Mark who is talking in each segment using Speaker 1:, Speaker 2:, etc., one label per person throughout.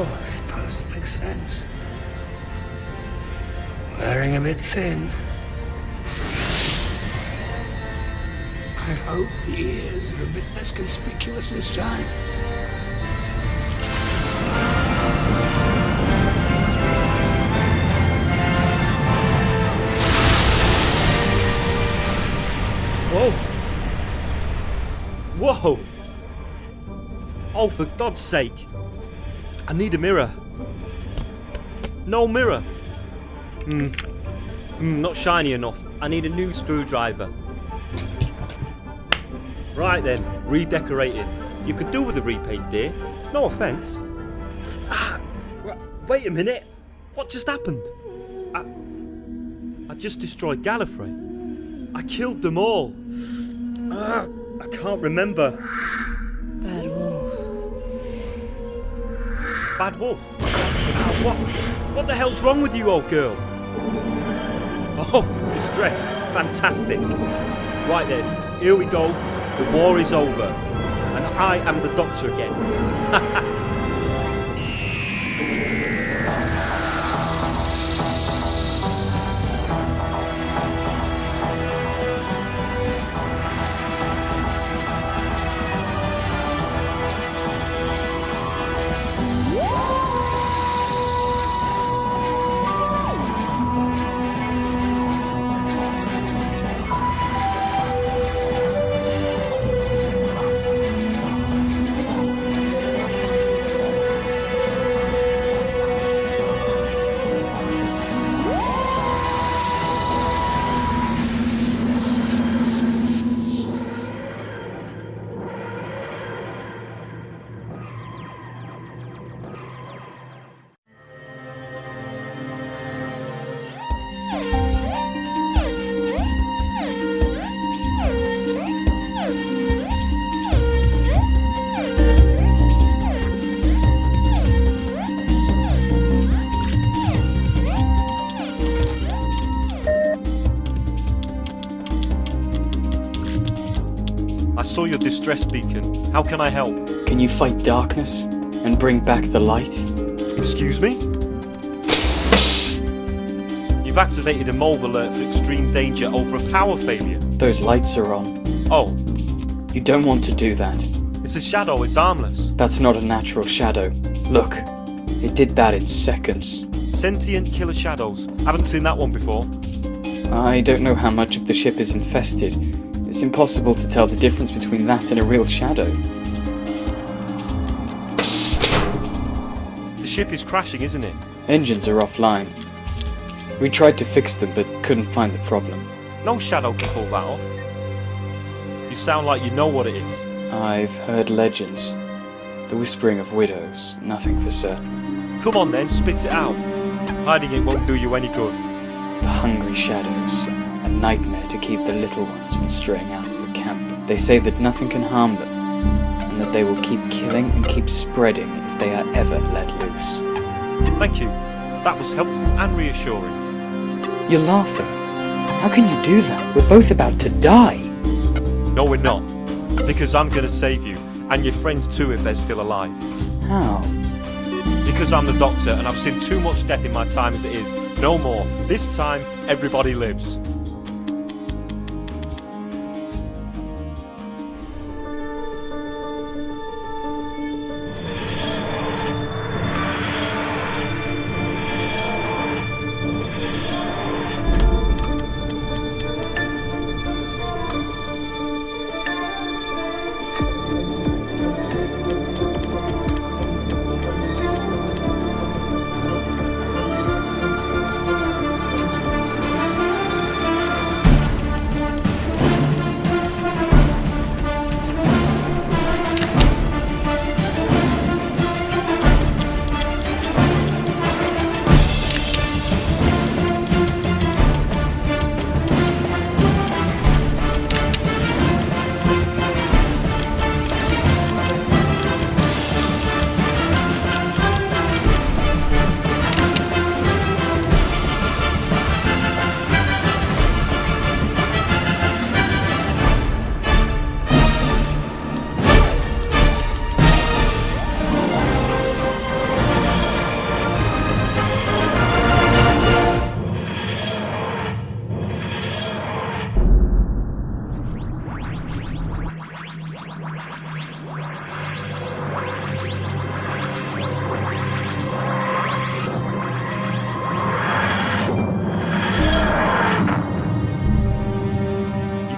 Speaker 1: I suppose it makes sense. Wearing a bit thin. I hope the ears are a bit less conspicuous this time.
Speaker 2: Whoa! Whoa! Oh, for God's sake! I need a mirror. No mirror. Not shiny enough. I need a new screwdriver. Right then, redecorating. You could do with a repaint, dear. No offence. Wait a minute. What just happened? I just destroyed Gallifrey. I killed them all. I can't remember.
Speaker 3: Bad wolf.
Speaker 2: Bad wolf? What the hell's wrong with you, old girl? Oh, distress. Fantastic. Right then, here we go. The war is over. And I am the Doctor again. I saw your distress beacon. How can I help?
Speaker 4: Can you fight darkness and bring back the light?
Speaker 2: Excuse me? You've activated a mole alert for extreme danger over a power failure.
Speaker 4: Those lights are on.
Speaker 2: Oh,
Speaker 4: You don't want to do that.
Speaker 2: it's a shadow, it's harmless.
Speaker 4: That's not a natural shadow. Look, it did that in seconds.
Speaker 2: Sentient killer shadows. Haven't seen that one before.
Speaker 4: I don't know how much of the ship is infested. It's impossible to tell the difference between that and a real shadow.
Speaker 2: The ship is crashing, isn't it?
Speaker 4: Engines are offline. We tried to fix them but couldn't find the problem.
Speaker 2: No shadow can pull that off. You sound like you know what it is.
Speaker 4: I've heard legends. The whispering of widows, nothing for certain.
Speaker 2: Come on then, spit it out. Hiding it won't do you any good.
Speaker 4: The hungry shadows, a nightmare to keep the little ones from straying out of the camp. They say that nothing can harm them, and that they will keep killing and keep spreading if they are ever let loose.
Speaker 2: Thank you. That was helpful and reassuring.
Speaker 4: You're laughing. How can you do that? We're both about to die.
Speaker 2: No, we're not. Because I'm going to save you, and your friends too if they're still alive.
Speaker 4: How?
Speaker 2: Because I'm the Doctor, and I've seen too much death in my time as it is. No more. This time, everybody lives.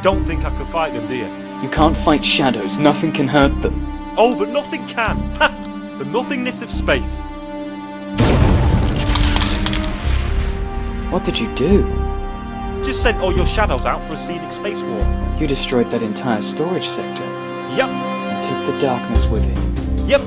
Speaker 2: don't think I can fight them, do you?
Speaker 4: You can't fight shadows, nothing can hurt them.
Speaker 2: Oh, but nothing can! Ha! The nothingness of space.
Speaker 4: What did you do?
Speaker 2: Just sent all your shadows out for a scenic spacewalk.
Speaker 4: You destroyed that entire storage sector
Speaker 2: Yep,
Speaker 4: and took the darkness with it.
Speaker 2: yep.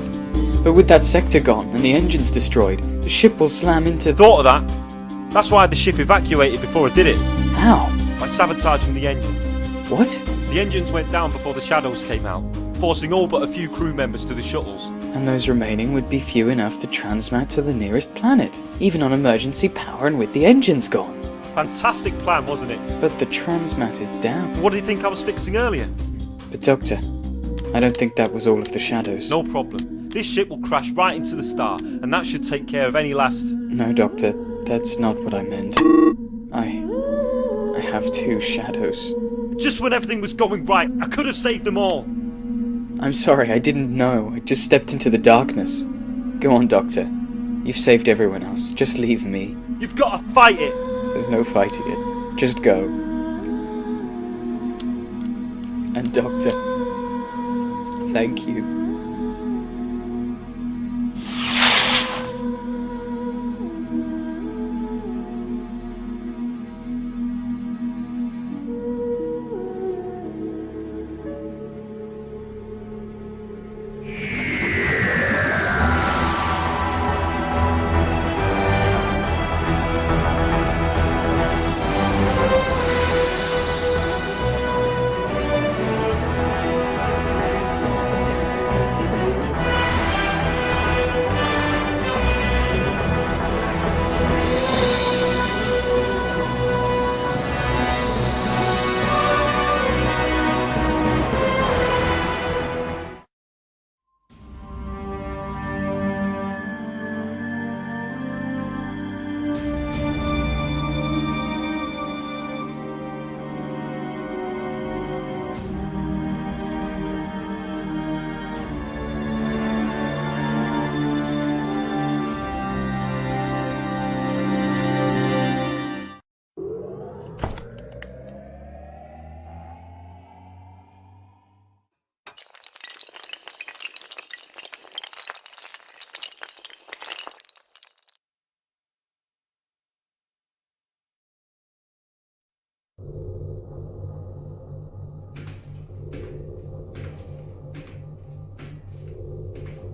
Speaker 4: But with that sector gone and the engines destroyed, the ship will slam into...
Speaker 2: Thought of that. That's why the ship evacuated before it did it.
Speaker 4: How?
Speaker 2: By sabotaging the engines.
Speaker 4: What?
Speaker 2: The engines went down before the shadows came out, forcing all but a few crew members to the shuttles.
Speaker 4: And those remaining would be few enough to transmat to the nearest planet, even on emergency power and with the engines gone.
Speaker 2: Fantastic plan, wasn't it?
Speaker 4: But the transmat is down.
Speaker 2: What do you think I was fixing earlier?
Speaker 4: But Doctor, I don't think that was all of the shadows.
Speaker 2: No problem. This ship will crash right into the star, and that should take care of any last...
Speaker 4: No, Doctor, that's not what I meant. I have 2 shadows.
Speaker 2: Just when everything was going right, I could have saved them all.
Speaker 4: I'm sorry, I didn't know. I just stepped into the darkness. Go on, Doctor. You've saved everyone else. Just leave me.
Speaker 2: You've got to fight it.
Speaker 4: There's no fighting it. Just go. And Doctor, thank you.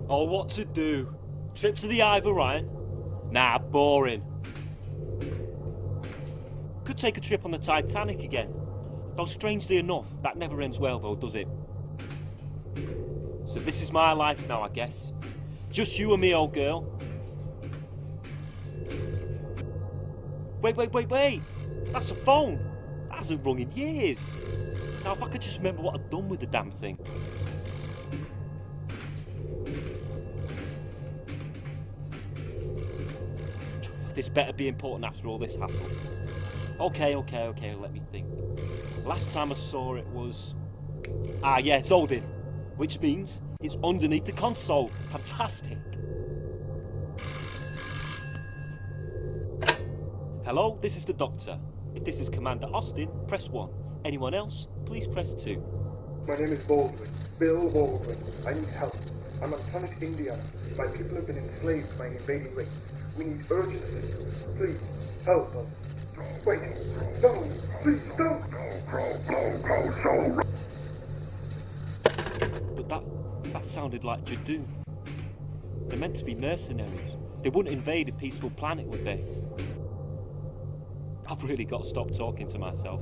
Speaker 2: Oh, what to do? Trip to the Eye of Orion? Nah, boring. Could take a trip on the Titanic again. Though strangely enough, that never ends well though, does it? So this is my life now, I guess. Just you and me, old girl. Wait. That's a phone. That hasn't rung in years. Now if I could just remember what I'd done with the damn thing. This better be important after all this hassle. Okay, let me think. Last time I saw it was... Ah, yeah, it's Odin. Which means it's underneath the console. Fantastic. Hello, this is the Doctor. If this is Commander Austin, press 1. Anyone else, please press 2.
Speaker 5: My name is Baldwin, Bill Baldwin. I need help. I'm on planet India. My people have been enslaved by an invading race. We need urgent assistance. Please, help us. Wait, no, please don't.
Speaker 2: But that sounded like Jadoon. They're meant to be mercenaries. They wouldn't invade a peaceful planet, would they? I've really got to stop talking to myself.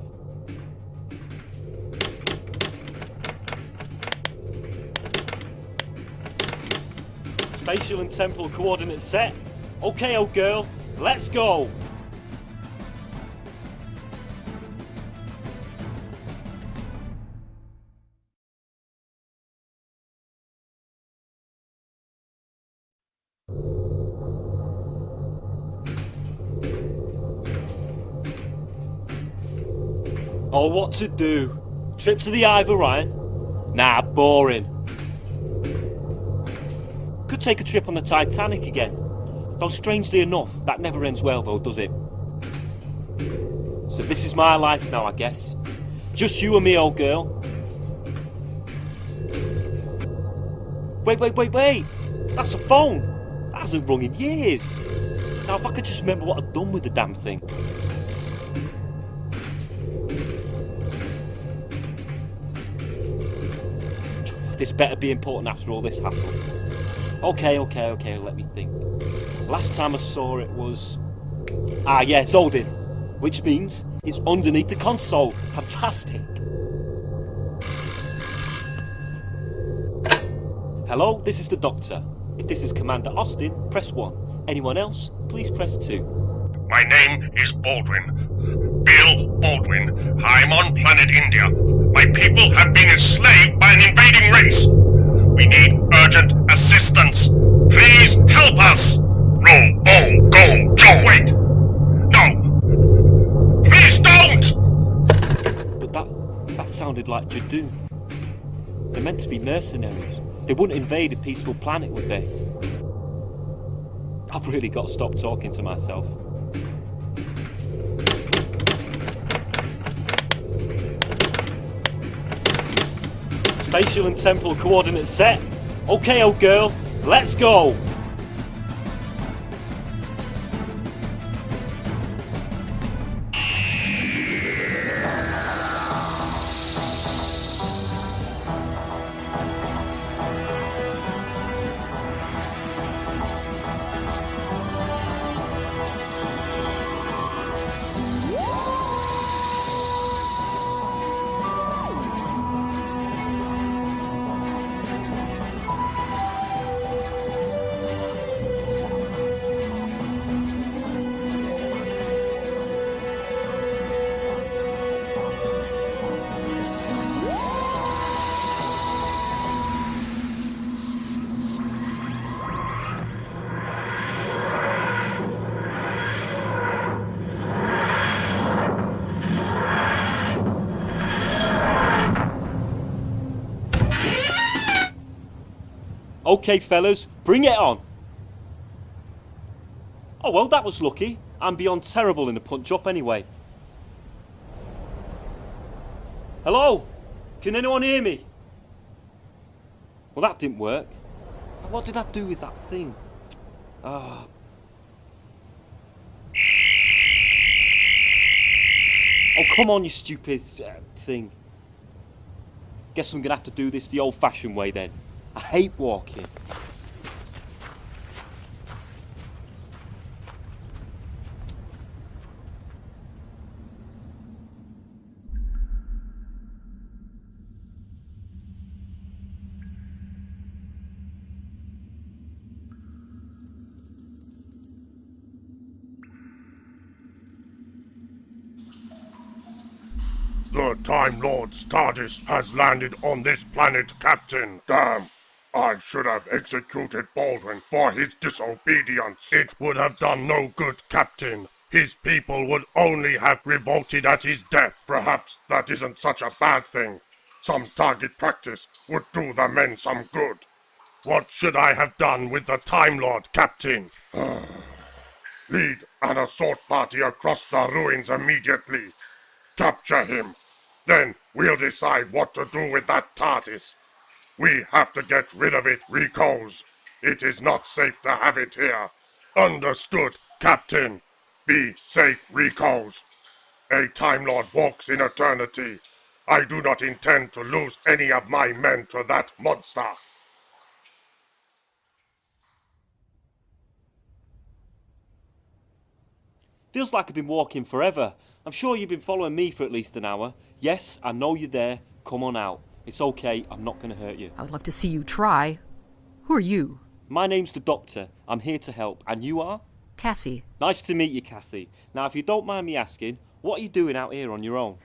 Speaker 2: Spatial and temporal coordinates set. Okay, old girl, let's go! Oh, what to do? Trip to the Eye of Orion? Nah, boring. Could take a trip on the Titanic again. Though strangely enough, that never ends well though, does it? So this is my life now, I guess. Just you and me, old girl. Wait. That's a phone. That hasn't rung in years. Now, if I could just remember what I've done with the damn thing. This better be important after all this hassle. Okay, let me think. Last time I saw it was... yeah, it's holding. Which means it's underneath the console. Fantastic. Hello, this is the Doctor. If this is Commander Austin, press 1. Anyone else, please press 2.
Speaker 6: My name is Baldwin. Bill Baldwin. I'm on planet India. My people have been enslaved by an invading race. We need urgent assistance. Please help us. Roll, oh, go, Joe. Wait. No. Please don't.
Speaker 2: But that sounded like Jadoon. They're meant to be mercenaries. They wouldn't invade a peaceful planet, would they? I've really got to stop talking to myself. Spatial and temporal coordinates set. Okay, old girl, let's go! Okay, fellas, bring it on. Oh, well, that was lucky. I'm beyond terrible in a punch-up anyway. Hello? Can anyone hear me? Well, that didn't work. What did I do with that thing? Oh, come on, you stupid thing. Guess I'm gonna have to do this the old-fashioned way then. I hate walking.
Speaker 6: The Time Lord's TARDIS has landed on this planet, Captain. Damn. I should have executed Baldwin for his disobedience. It would have done no good, Captain. His people would only have revolted at his death. Perhaps that isn't such a bad thing. Some target practice would do the men some good. What should I have done with the Time Lord, Captain? Lead an assault party across the ruins immediately. Capture him. Then we'll decide what to do with that TARDIS. We have to get rid of it, Recos. It is not safe to have it here. Understood, Captain. Be safe, Recos. A Time Lord walks in eternity. I do not intend to lose any of my men to that monster.
Speaker 2: Feels like I've been walking forever. I'm sure you've been following me for at least an hour. Yes, I know you're there. Come on out. It's okay, I'm not going to hurt you.
Speaker 3: I would love to see you try. Who are you?
Speaker 2: My name's the Doctor. I'm here to help. And you are?
Speaker 3: Cassie.
Speaker 2: Nice to meet you, Cassie. Now, if you don't mind me asking, what are you doing out here on your own?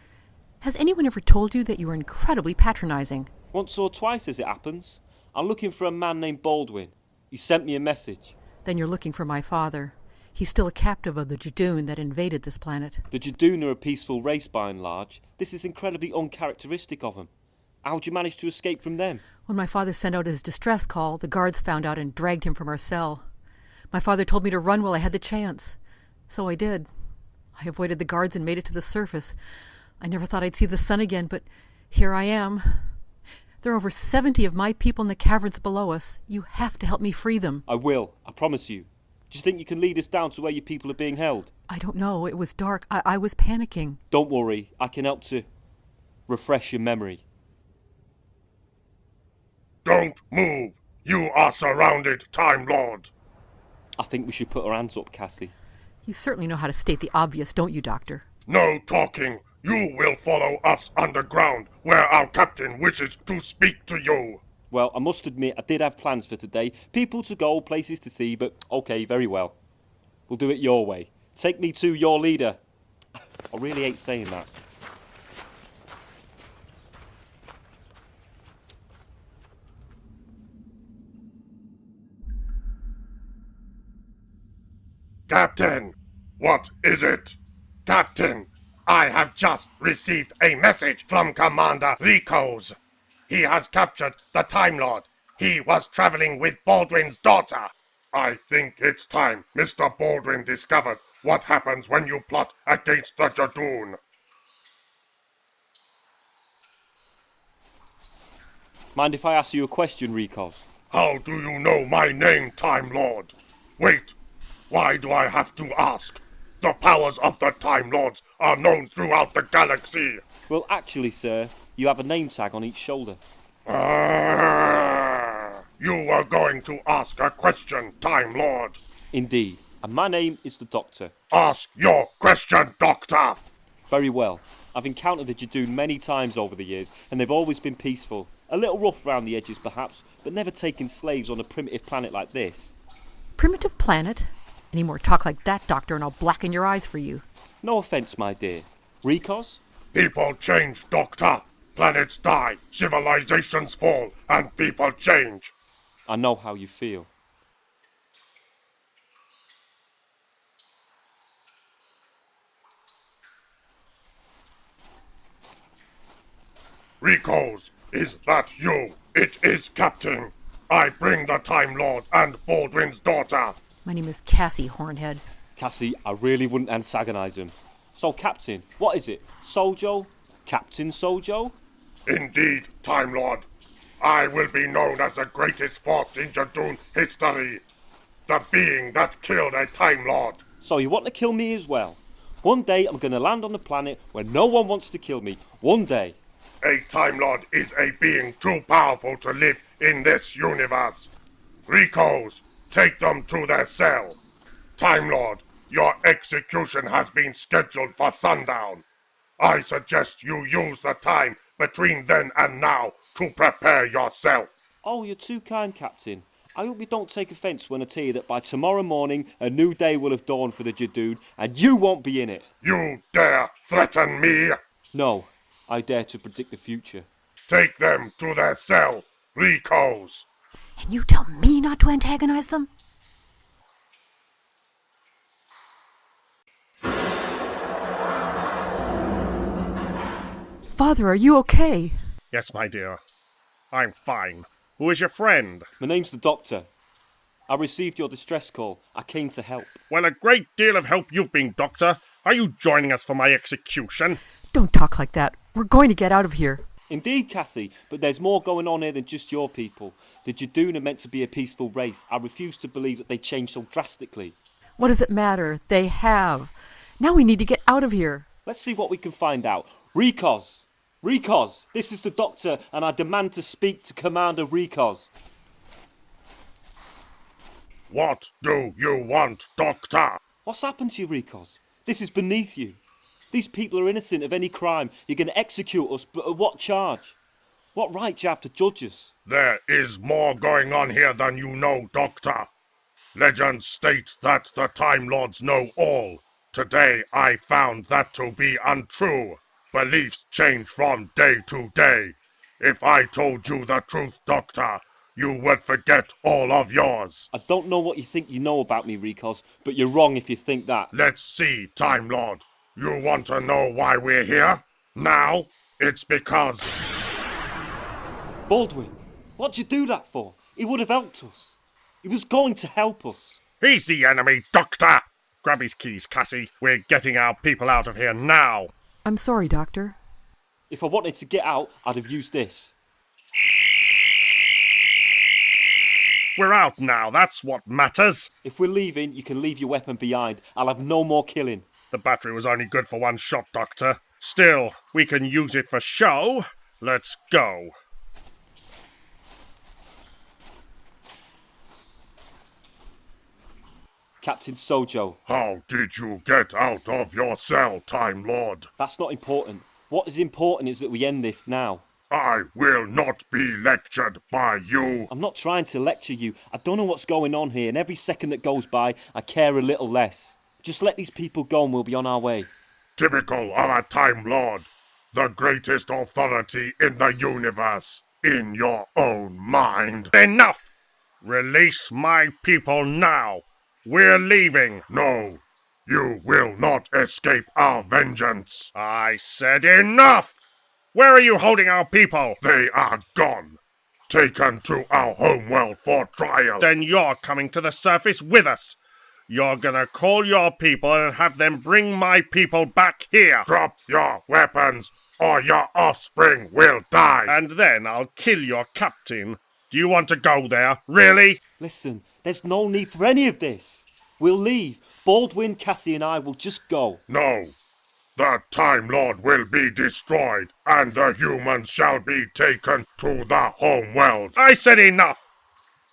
Speaker 3: Has anyone ever told you that you are incredibly patronizing?
Speaker 2: Once or twice as it happens. I'm looking for a man named Baldwin. He sent me a message.
Speaker 3: Then you're looking for my father. He's still a captive of the Jadoon that invaded this planet.
Speaker 2: The Jadoon are a peaceful race by and large. This is incredibly uncharacteristic of them. How'd you manage to escape from them?
Speaker 3: When my father sent out his distress call, the guards found out and dragged him from our cell. My father told me to run while I had the chance. So I did. I avoided the guards and made it to the surface. I never thought I'd see the sun again, but here I am. There are over 70 of my people in the caverns below us. You have to help me free them.
Speaker 2: I will, I promise you. Do you think you can lead us down to where your people are being held?
Speaker 3: I don't know. It was dark. I was panicking.
Speaker 2: Don't worry, I can help to refresh your memory.
Speaker 6: Don't move! You are surrounded, Time Lord!
Speaker 2: I think we should put our hands up, Cassie.
Speaker 3: You certainly know how to state the obvious, don't you, Doctor?
Speaker 6: No talking! You will follow us underground, where our captain wishes to speak to you!
Speaker 2: Well, I must admit, I did have plans for today. People to go, places to see, but okay, very well. We'll do it your way. Take me to your leader. I really hate saying that.
Speaker 6: Captain! What is it? Captain! I have just received a message from Commander Rico's. He has captured the Time Lord. He was traveling with Baldwin's daughter. I think it's time Mr. Baldwin discovered what happens when you plot against the Jadoon.
Speaker 2: Mind if I ask you a question, Rikos?
Speaker 6: How do you know my name, Time Lord? Wait, why do I have to ask? The powers of the Time Lords are known throughout the galaxy.
Speaker 2: Well, actually, sir, you have a name tag on each shoulder.
Speaker 6: You were going to ask a question, Time Lord.
Speaker 2: Indeed, and my name is the Doctor.
Speaker 6: Ask your question, Doctor.
Speaker 2: Very well. I've encountered the Jadoon many times over the years, and they've always been peaceful. A little rough round the edges, perhaps, but never taken slaves on a primitive planet like this.
Speaker 3: Primitive planet? Any more talk like that, Doctor, and I'll blacken your eyes for you.
Speaker 2: No offence, my dear. Rikos?
Speaker 6: People change, Doctor. Planets die, civilizations fall, and people change.
Speaker 2: I know how you feel.
Speaker 6: Rikos, is that you? It is, Captain. I bring the Time Lord and Baldwin's daughter.
Speaker 3: My name is Cassie, Hornhead.
Speaker 2: Cassie, I really wouldn't antagonise him. So, Captain, what is it? Sojo? Captain Sojo?
Speaker 6: Indeed, Time Lord. I will be known as the greatest force in Jadoon history. The being that killed a Time Lord.
Speaker 2: So you want to kill me as well? One day I'm going to land on a planet where no one wants to kill me. One day.
Speaker 6: A Time Lord is a being too powerful to live in this universe. Rikos, take them to their cell. Time Lord, your execution has been scheduled for sundown. I suggest you use the time between then and now to prepare yourself.
Speaker 2: Oh, you're too kind, Captain. I hope you don't take offence when I tell you that by tomorrow morning a new day will have dawned for the Jadoon and you won't be in it.
Speaker 6: You dare threaten me?
Speaker 2: No, I dare to predict the future.
Speaker 6: Take them to their cell, Rikos.
Speaker 3: And you tell me not to antagonize them? Father, are you okay?
Speaker 6: Yes, my dear. I'm fine. Who is your friend?
Speaker 2: My name's the Doctor. I received your distress call. I came to help.
Speaker 6: Well, a great deal of help you've been, Doctor. Are you joining us for my execution?
Speaker 3: Don't talk like that. We're going to get out of here.
Speaker 2: Indeed, Cassie, but there's more going on here than just your people. The Jadoon are meant to be a peaceful race. I refuse to believe that they changed so drastically.
Speaker 3: What does it matter? They have. Now we need to get out of here.
Speaker 2: Let's see what we can find out. Rikos! Rikos! This is the Doctor, and I demand to speak to Commander Rikos.
Speaker 6: What do you want, Doctor?
Speaker 2: What's happened to you, Rikos? This is beneath you. These people are innocent of any crime. You're going to execute us, but at what charge? What right do you have to judge us?
Speaker 6: There is more going on here than you know, Doctor. Legends state that the Time Lords know all. Today I found that to be untrue. Beliefs change from day to day. If I told you the truth, Doctor, you would forget all of yours.
Speaker 2: I don't know what you think you know about me, Rikos, but you're wrong if you think that.
Speaker 6: Let's see, Time Lord. You want to know why we're here? Now, it's because...
Speaker 2: Baldwin, what'd you do that for? He would have helped us. He was going to help us.
Speaker 6: He's the enemy, Doctor! Grab his keys, Cassie. We're getting our people out of here now.
Speaker 3: I'm sorry, Doctor.
Speaker 2: If I wanted to get out, I'd have used this.
Speaker 6: We're out now, that's what matters.
Speaker 2: If we're leaving, you can leave your weapon behind. I'll have no more killing.
Speaker 6: The battery was only good for one shot, Doctor. Still, we can use it for show. Let's go.
Speaker 2: Captain Sojo.
Speaker 6: How did you get out of your cell, Time Lord?
Speaker 2: That's not important. What is important is that we end this now.
Speaker 6: I will not be lectured by you.
Speaker 2: I'm not trying to lecture you. I don't know what's going on here, and every second that goes by, I care a little less. Just let these people go and we'll be on our way.
Speaker 6: Typical of a Time Lord. The greatest authority in the universe. In your own mind. Enough! Release my people now. We're leaving. No, you will not escape our vengeance. I said enough! Where are you holding our people? They are gone. Taken to our homeworld for trial. Then you're coming to the surface with us. You're gonna call your people and have them bring my people back here. Drop your weapons, or your offspring will die. And then I'll kill your captain. Do you want to go there? Really?
Speaker 2: Listen, there's no need for any of this. We'll leave. Baldwin, Cassie and I will just go.
Speaker 6: No. The Time Lord will be destroyed, and the humans shall be taken to the homeworld. I said enough!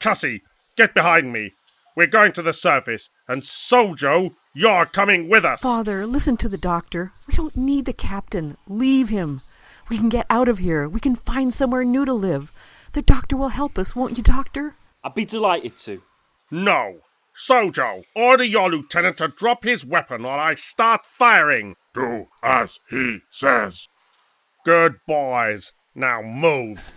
Speaker 6: Cassie, get behind me. We're going to the surface, and Sojo, you're coming with us.
Speaker 3: Father, listen to the doctor. We don't need the captain. Leave him. We can get out of here. We can find somewhere new to live. The doctor will help us, won't you, Doctor?
Speaker 2: I'd be delighted to.
Speaker 6: No. Sojo, order your lieutenant to drop his weapon or I start firing. Do as he says. Good boys. Now move.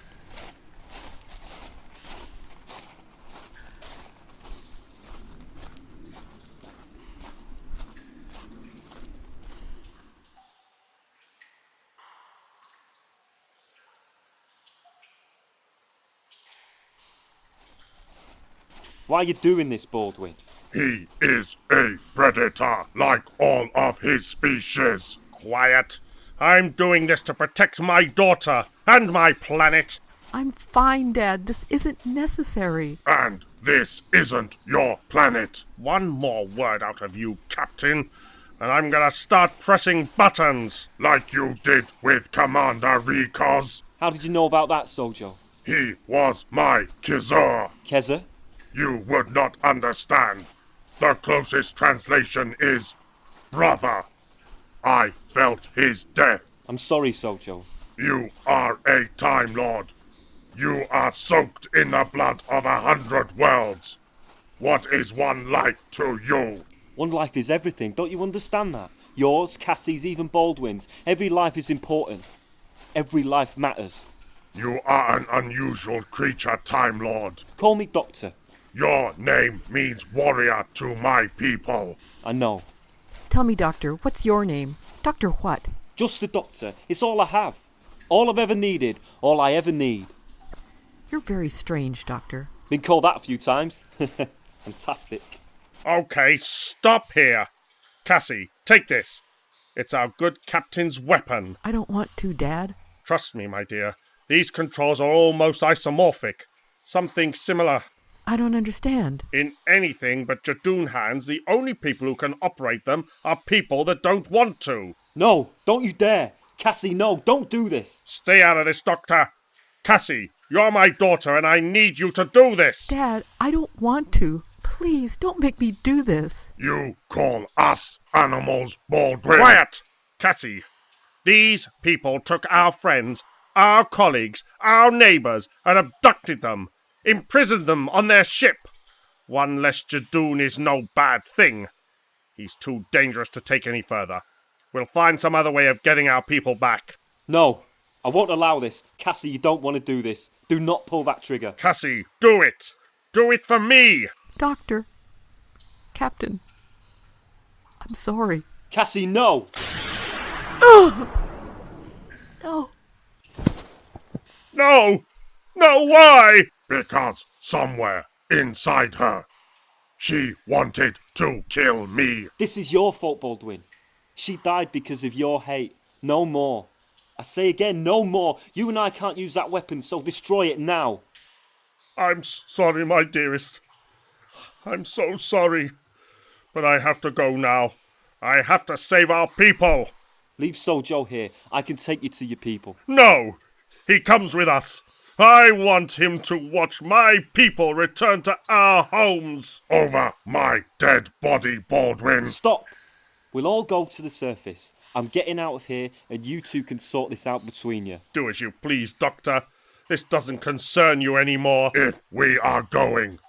Speaker 2: Why are you doing this, Baldwin?
Speaker 6: He is a predator, like all of his species. Quiet. I'm doing this to protect my daughter and my planet.
Speaker 3: I'm fine, Dad. This isn't necessary.
Speaker 6: And this isn't your planet. One more word out of you, Captain, and I'm gonna start pressing buttons, like you did with Commander Rikos.
Speaker 2: How did you know about that, Sojo?
Speaker 6: He was my Kizor.
Speaker 2: Keza?
Speaker 6: You would not understand. The closest translation is brother. I felt his death.
Speaker 2: I'm sorry, Sojo.
Speaker 6: You are a Time Lord. You are soaked in the blood of 100 worlds. What is one life to you?
Speaker 2: One life is everything. Don't you understand that? Yours, Cassie's, even Baldwin's. Every life is important. Every life matters.
Speaker 6: You are an unusual creature, Time Lord.
Speaker 2: Call me Doctor.
Speaker 6: Your name means warrior to my people.
Speaker 2: I know.
Speaker 3: Tell me, Doctor, what's your name? Doctor what?
Speaker 2: Just a doctor. It's all I have. All I've ever needed. All I ever need.
Speaker 3: You're very strange, Doctor.
Speaker 2: Been called that a few times. Fantastic.
Speaker 6: Okay, stop here. Cassie, take this. It's our good captain's weapon.
Speaker 3: I don't want to, Dad.
Speaker 6: Trust me, my dear. These controls are almost isomorphic. Something similar.
Speaker 3: I don't understand.
Speaker 6: In anything but Jadoon hands, the only people who can operate them are people that don't want to.
Speaker 2: No, don't you dare. Cassie, no, don't do this.
Speaker 6: Stay out of this, Doctor. Cassie, you're my daughter and I need you to do this.
Speaker 3: Dad, I don't want to. Please, don't make me do this.
Speaker 6: You call us animals, Baldwin. Quiet! Cassie, these people took our friends, our colleagues, our neighbors, and abducted them. Imprisoned them on their ship. One less Jadoon is no bad thing. He's too dangerous to take any further. We'll find some other way of getting our people back.
Speaker 2: No, I won't allow this. Cassie, you don't want to do this. Do not pull that trigger.
Speaker 6: Cassie, do it. Do it for me.
Speaker 3: Doctor. Captain. I'm sorry.
Speaker 2: Cassie, no.
Speaker 3: Oh! No.
Speaker 6: No. No, why? Because somewhere inside her, she wanted to kill me.
Speaker 2: This is your fault, Baldwin. She died because of your hate. No more. I say again, no more. You and I can't use that weapon, so destroy it now.
Speaker 6: I'm sorry, my dearest. I'm so sorry. But I have to go now. I have to save our people.
Speaker 2: Leave Sojo here. I can take you to your people.
Speaker 6: No! He comes with us. I want him to watch my people return to our homes. Over my dead body, Baldwin.
Speaker 2: Stop! We'll all go to the surface. I'm getting out of here, and you two can sort this out between you.
Speaker 6: Do as you please, Doctor. This doesn't concern you anymore. If we are going,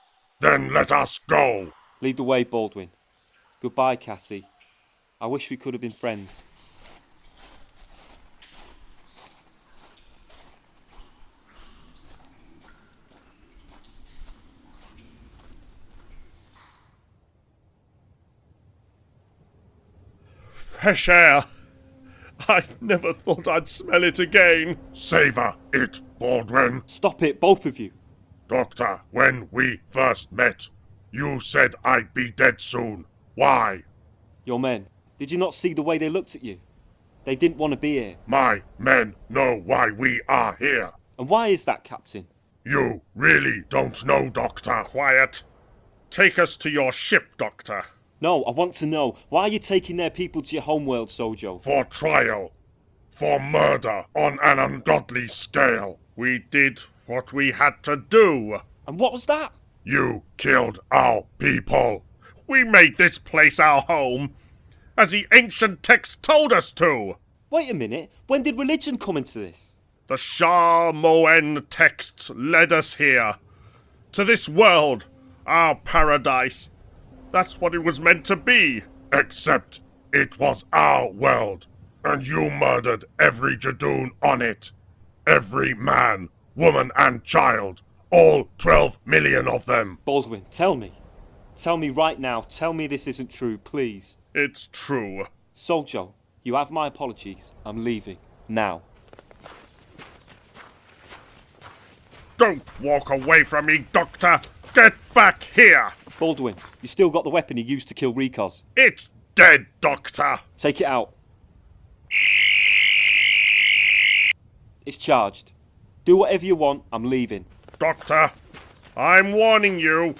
Speaker 6: then let us go.
Speaker 2: Lead the way, Baldwin. Goodbye, Cassie. I wish we could have been friends.
Speaker 6: Fresh air. I never thought I'd smell it again. Savor it, Baldwin.
Speaker 2: Stop it, both of you.
Speaker 6: Doctor, when we first met, you said I'd be dead soon. Why?
Speaker 2: Your men. Did you not see the way they looked at you? They didn't want to be here.
Speaker 6: My men know why we are here.
Speaker 2: And why is that, Captain?
Speaker 6: You really don't know, Doctor. Quiet. Take us to your ship, Doctor.
Speaker 2: No, I want to know. Why are you taking their people to your homeworld, Sojo?
Speaker 6: For trial. For murder on an ungodly scale. We did what we had to do.
Speaker 2: And what was that?
Speaker 6: You killed our people. We made this place our home, as the ancient texts told us to.
Speaker 2: Wait a minute. When did religion come into this?
Speaker 6: The Shah Moen texts led us here. To this world, our paradise. That's what it was meant to be. Except it was our world, and you murdered every Jadoon on it. Every man, woman, and child. All 12 million of them.
Speaker 2: Baldwin, tell me. Tell me right now. Tell me this isn't true, please.
Speaker 6: It's true.
Speaker 2: Sojo, you have my apologies. I'm leaving. Now.
Speaker 6: Don't walk away from me, Doctor. Get back here.
Speaker 2: Baldwin, you still got the weapon you used to kill Recos.
Speaker 6: It's dead, Doctor.
Speaker 2: Take it out. It's charged. Do whatever you want. I'm leaving.
Speaker 6: Doctor, I'm warning you.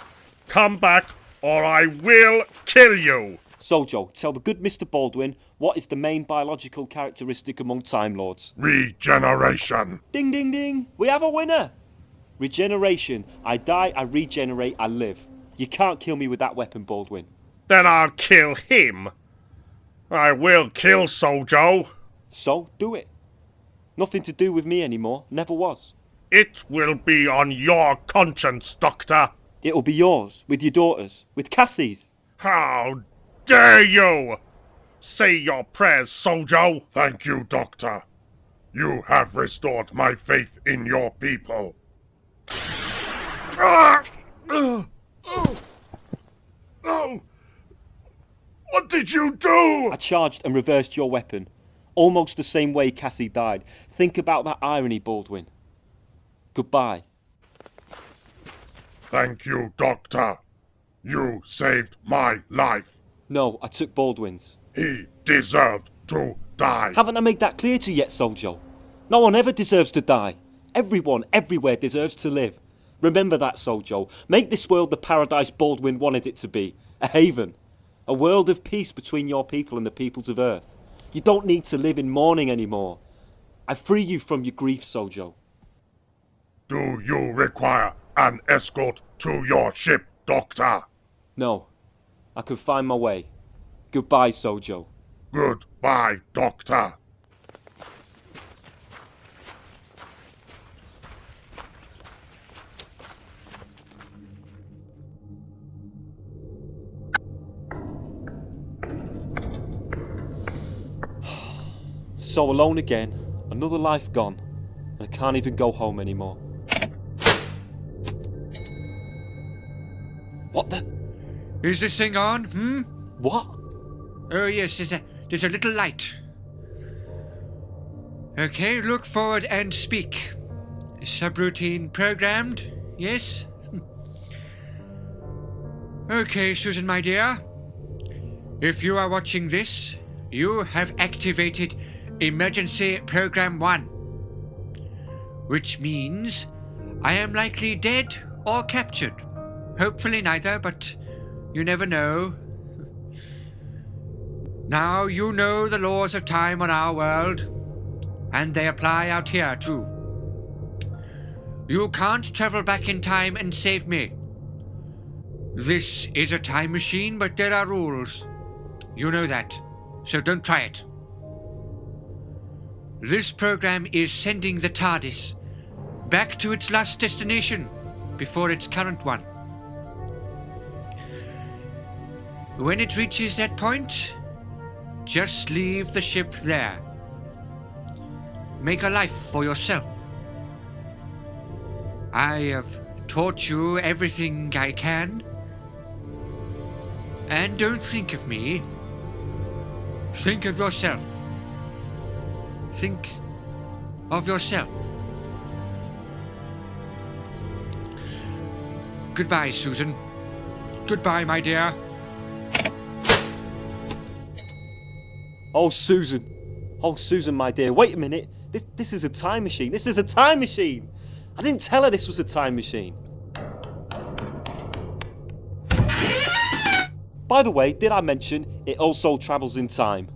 Speaker 6: Come back or I will kill you.
Speaker 2: Sojo, tell the good Mr. Baldwin what is the main biological characteristic among Time Lords.
Speaker 6: Regeneration.
Speaker 2: Ding, ding, ding. We have a winner. Regeneration. I die, I regenerate, I live. You can't kill me with that weapon, Baldwin.
Speaker 6: Then I'll kill him. I will kill Sojo.
Speaker 2: So, do it. Nothing to do with me anymore. Never was.
Speaker 6: It will be on your conscience, Doctor.
Speaker 2: It'll be yours, with your daughters, with Cassie's.
Speaker 6: How dare you! Say your prayers, Sojo. Thank you, Doctor. You have restored my faith in your people. What did you do?
Speaker 2: I charged and reversed your weapon. Almost the same way Cassie died. Think about that irony, Baldwin. Goodbye.
Speaker 6: Thank you, Doctor. You saved my life.
Speaker 2: No, I took Baldwin's.
Speaker 6: He deserved to die.
Speaker 2: Haven't I made that clear to you yet, Sojo? No one ever deserves to die. Everyone, everywhere deserves to live. Remember that, Sojo. Make this world the paradise Baldwin wanted it to be. A haven. A world of peace between your people and the peoples of Earth. You don't need to live in mourning anymore. I free you from your grief, Sojo.
Speaker 6: Do you require an escort to your ship, Doctor?
Speaker 2: No. I can find my way. Goodbye, Sojo.
Speaker 6: Goodbye, Doctor.
Speaker 2: So alone again, another life gone, and I can't even go home anymore. What the?
Speaker 7: Is this thing on?
Speaker 2: What?
Speaker 7: Oh yes, there's a little light. Okay, look forward and speak. Subroutine programmed, yes? Okay, Susan, my dear. If you are watching this, you have activated Emergency Program 1. Which means I am likely dead or captured. Hopefully neither, but you never know. Now you know the laws of time on our world, and they apply out here too. You can't travel back in time and save me. This is a time machine, but there are rules. You know that, so don't try it. This program is sending the TARDIS back to its last destination before its current one. When it reaches that point, just leave the ship there. Make a life for yourself. I have taught you everything I can. And don't think of me. Think of yourself. Think of yourself. Goodbye, Susan. Goodbye, my dear.
Speaker 2: Oh, Susan, my dear, wait a minute. This is a time machine. This is a time machine. I didn't tell her this was a time machine. By the way, did I mention it also travels in time?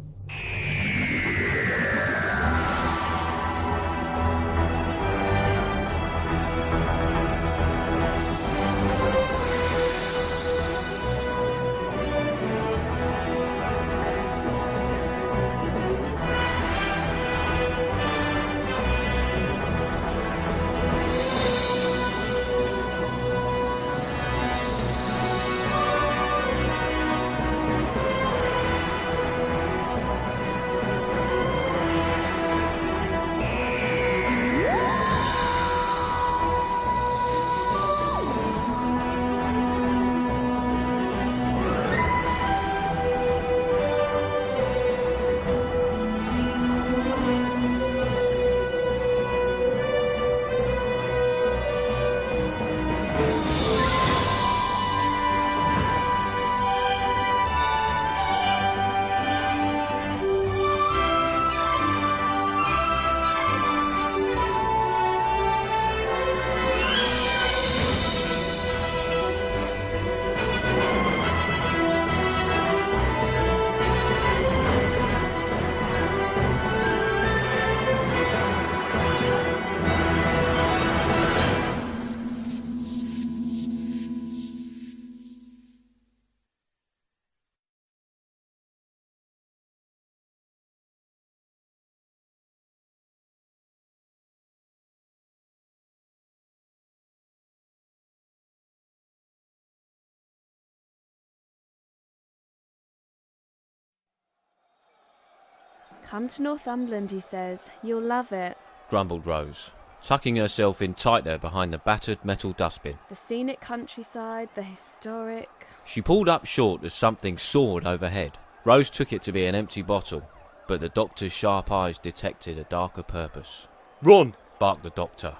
Speaker 8: Come to Northumberland, he says. You'll love it.
Speaker 9: Grumbled Rose, tucking herself in tighter behind the battered metal dustbin.
Speaker 8: The scenic countryside, the historic...
Speaker 9: She pulled up short as something soared overhead. Rose took it to be an empty bottle, but the doctor's sharp eyes detected a darker purpose.
Speaker 2: Run!
Speaker 9: Barked the doctor,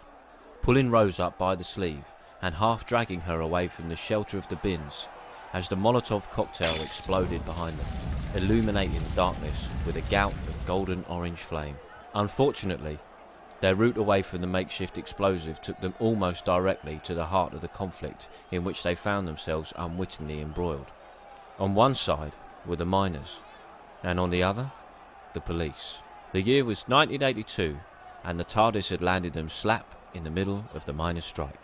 Speaker 9: pulling Rose up by the sleeve and half dragging her away from the shelter of the bins as the Molotov cocktail exploded behind them, illuminating the darkness with a gout of golden orange flame. Unfortunately, their route away from the makeshift explosive took them almost directly to the heart of the conflict in which they found themselves unwittingly embroiled. On one side were the miners, and on the other, the police. The year was 1982, and the TARDIS had landed them slap in the middle of the miners' strike.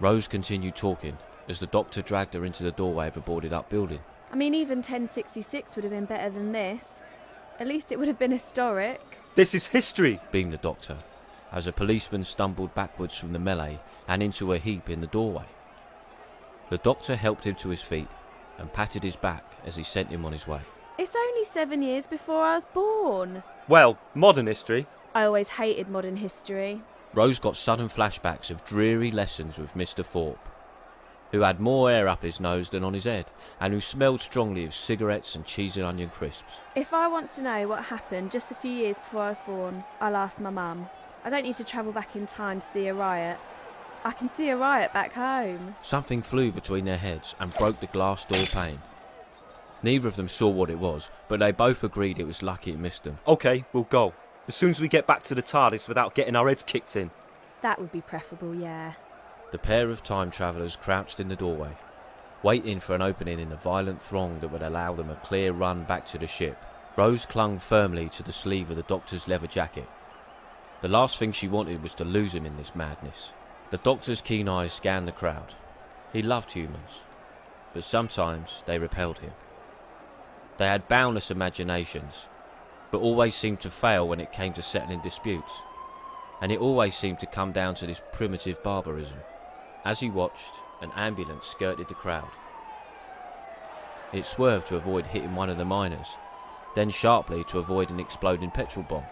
Speaker 9: Rose continued talking as the doctor dragged her into the doorway of a boarded-up building.
Speaker 8: I mean, even 1066 would have been better than this. At least it would have been historic.
Speaker 2: This is history,
Speaker 9: beamed the doctor, as a policeman stumbled backwards from the melee and into a heap in the doorway. The doctor helped him to his feet and patted his back as he sent him on his way.
Speaker 8: It's only 7 years before I was born.
Speaker 2: Well, modern history.
Speaker 8: I always hated modern history.
Speaker 9: Rose got sudden flashbacks of dreary lessons with Mr. Thorpe, who had more hair up his nose than on his head, and who smelled strongly of cigarettes and cheese and onion crisps.
Speaker 8: If I want to know what happened just a few years before I was born, I'll ask my mum. I don't need to travel back in time to see a riot. I can see a riot back home.
Speaker 9: Something flew between their heads and broke the glass door pane. Neither of them saw what it was, but they both agreed it was lucky it missed them.
Speaker 2: Okay, we'll go. As soon as we get back to the TARDIS without getting our heads kicked in.
Speaker 8: That would be preferable, yeah.
Speaker 9: The pair of time travellers crouched in the doorway, waiting for an opening in the violent throng that would allow them a clear run back to the ship. Rose clung firmly to the sleeve of the doctor's leather jacket. The last thing she wanted was to lose him in this madness. The doctor's keen eyes scanned the crowd. He loved humans, but sometimes they repelled him. They had boundless imaginations, but always seemed to fail when it came to settling disputes, and it always seemed to come down to this primitive barbarism. As he watched, an ambulance skirted the crowd. It swerved to avoid hitting one of the miners, then sharply to avoid an exploding petrol bomb.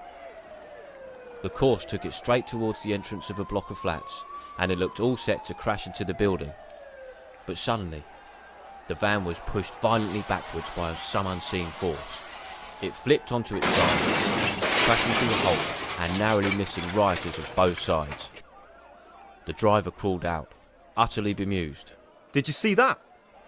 Speaker 9: The course took it straight towards the entrance of a block of flats, and it looked all set to crash into the building. But suddenly, the van was pushed violently backwards by some unseen force. It flipped onto its side, crashing to a halt and narrowly missing rioters of both sides. The driver crawled out, utterly bemused.
Speaker 2: Did you see that?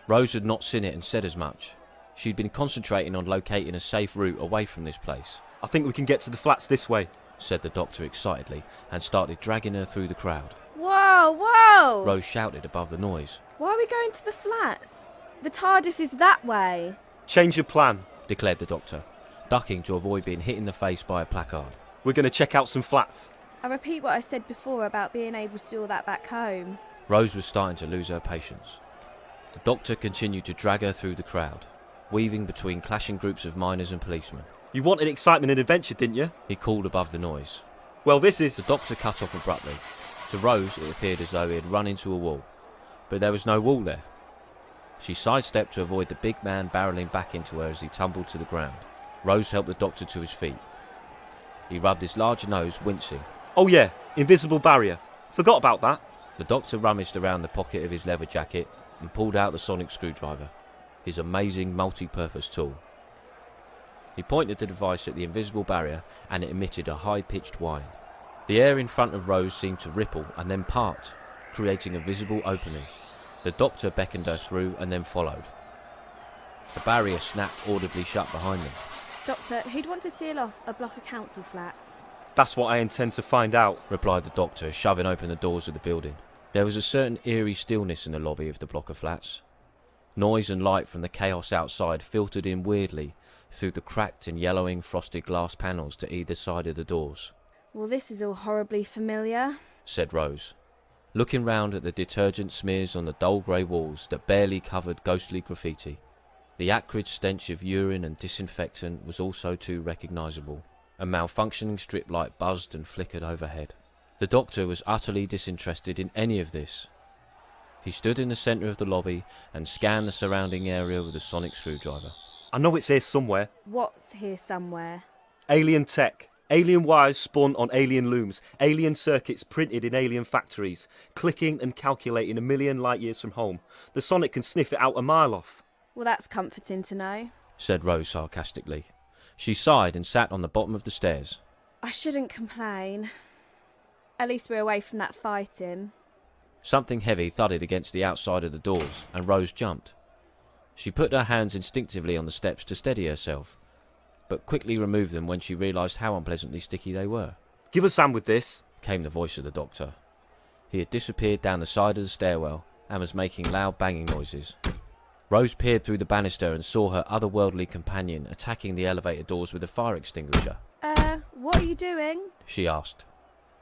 Speaker 9: Rose had not seen it and said as much. She'd been concentrating on locating a safe route away from this place.
Speaker 2: I think we can get to the flats this way,
Speaker 9: said the doctor excitedly, and started dragging her through the crowd.
Speaker 8: Whoa, whoa!
Speaker 9: Rose shouted above the noise.
Speaker 8: Why are we going to the flats? The TARDIS is that way.
Speaker 2: Change your plan,
Speaker 9: declared the doctor, ducking to avoid being hit in the face by a placard.
Speaker 2: We're going to check out some flats.
Speaker 8: I repeat what I said before about being able to do all that back home.
Speaker 9: Rose was starting to lose her patience. The doctor continued to drag her through the crowd, weaving between clashing groups of miners and policemen.
Speaker 2: You wanted excitement and adventure, didn't you?
Speaker 9: He called above the noise.
Speaker 2: Well, this is...
Speaker 9: The doctor cut off abruptly. To Rose, it appeared as though he had run into a wall, but there was no wall there. She sidestepped to avoid the big man barrelling back into her as he tumbled to the ground. Rose helped the doctor to his feet. He rubbed his large nose, wincing.
Speaker 2: Oh yeah, invisible barrier. Forgot about that.
Speaker 9: The doctor rummaged around the pocket of his leather jacket and pulled out the sonic screwdriver, his amazing multi-purpose tool. He pointed the device at the invisible barrier and it emitted a high-pitched whine. The air in front of Rose seemed to ripple and then part, creating a visible opening. The doctor beckoned her through and then followed. The barrier snapped audibly shut behind them.
Speaker 8: Doctor, who'd want to seal off a block of council flats?
Speaker 2: That's what I intend to find out,
Speaker 9: replied the doctor, shoving open the doors of the building. There was a certain eerie stillness in the lobby of the block of flats. Noise and light from the chaos outside filtered in weirdly through the cracked and yellowing frosted glass panels to either side of the doors.
Speaker 8: Well, this is all horribly familiar,
Speaker 9: said Rose, looking round at the detergent smears on the dull grey walls that barely covered ghostly graffiti. The acrid stench of urine and disinfectant was also too recognisable. A malfunctioning strip light buzzed and flickered overhead. The doctor was utterly disinterested in any of this. He stood in the centre of the lobby and scanned the surrounding area with a sonic screwdriver.
Speaker 2: I know it's here somewhere.
Speaker 8: What's here somewhere?
Speaker 2: Alien tech. Alien wires spun on alien looms. Alien circuits printed in alien factories. Clicking and calculating a million light years from home. The sonic can sniff it out a mile off.
Speaker 8: Well, that's comforting to know,
Speaker 9: said Rose sarcastically. She sighed and sat on the bottom of the stairs.
Speaker 8: I shouldn't complain. At least we're away from that fighting.
Speaker 9: Something heavy thudded against the outside of the doors, and Rose jumped. She put her hands instinctively on the steps to steady herself, but quickly removed them when she realised how unpleasantly sticky they were.
Speaker 2: Give us Sam with this,
Speaker 9: came the voice of the doctor. He had disappeared down the side of the stairwell and was making loud banging noises. Rose peered through the banister and saw her otherworldly companion attacking the elevator doors with a fire extinguisher.
Speaker 8: What are you doing?
Speaker 9: She asked,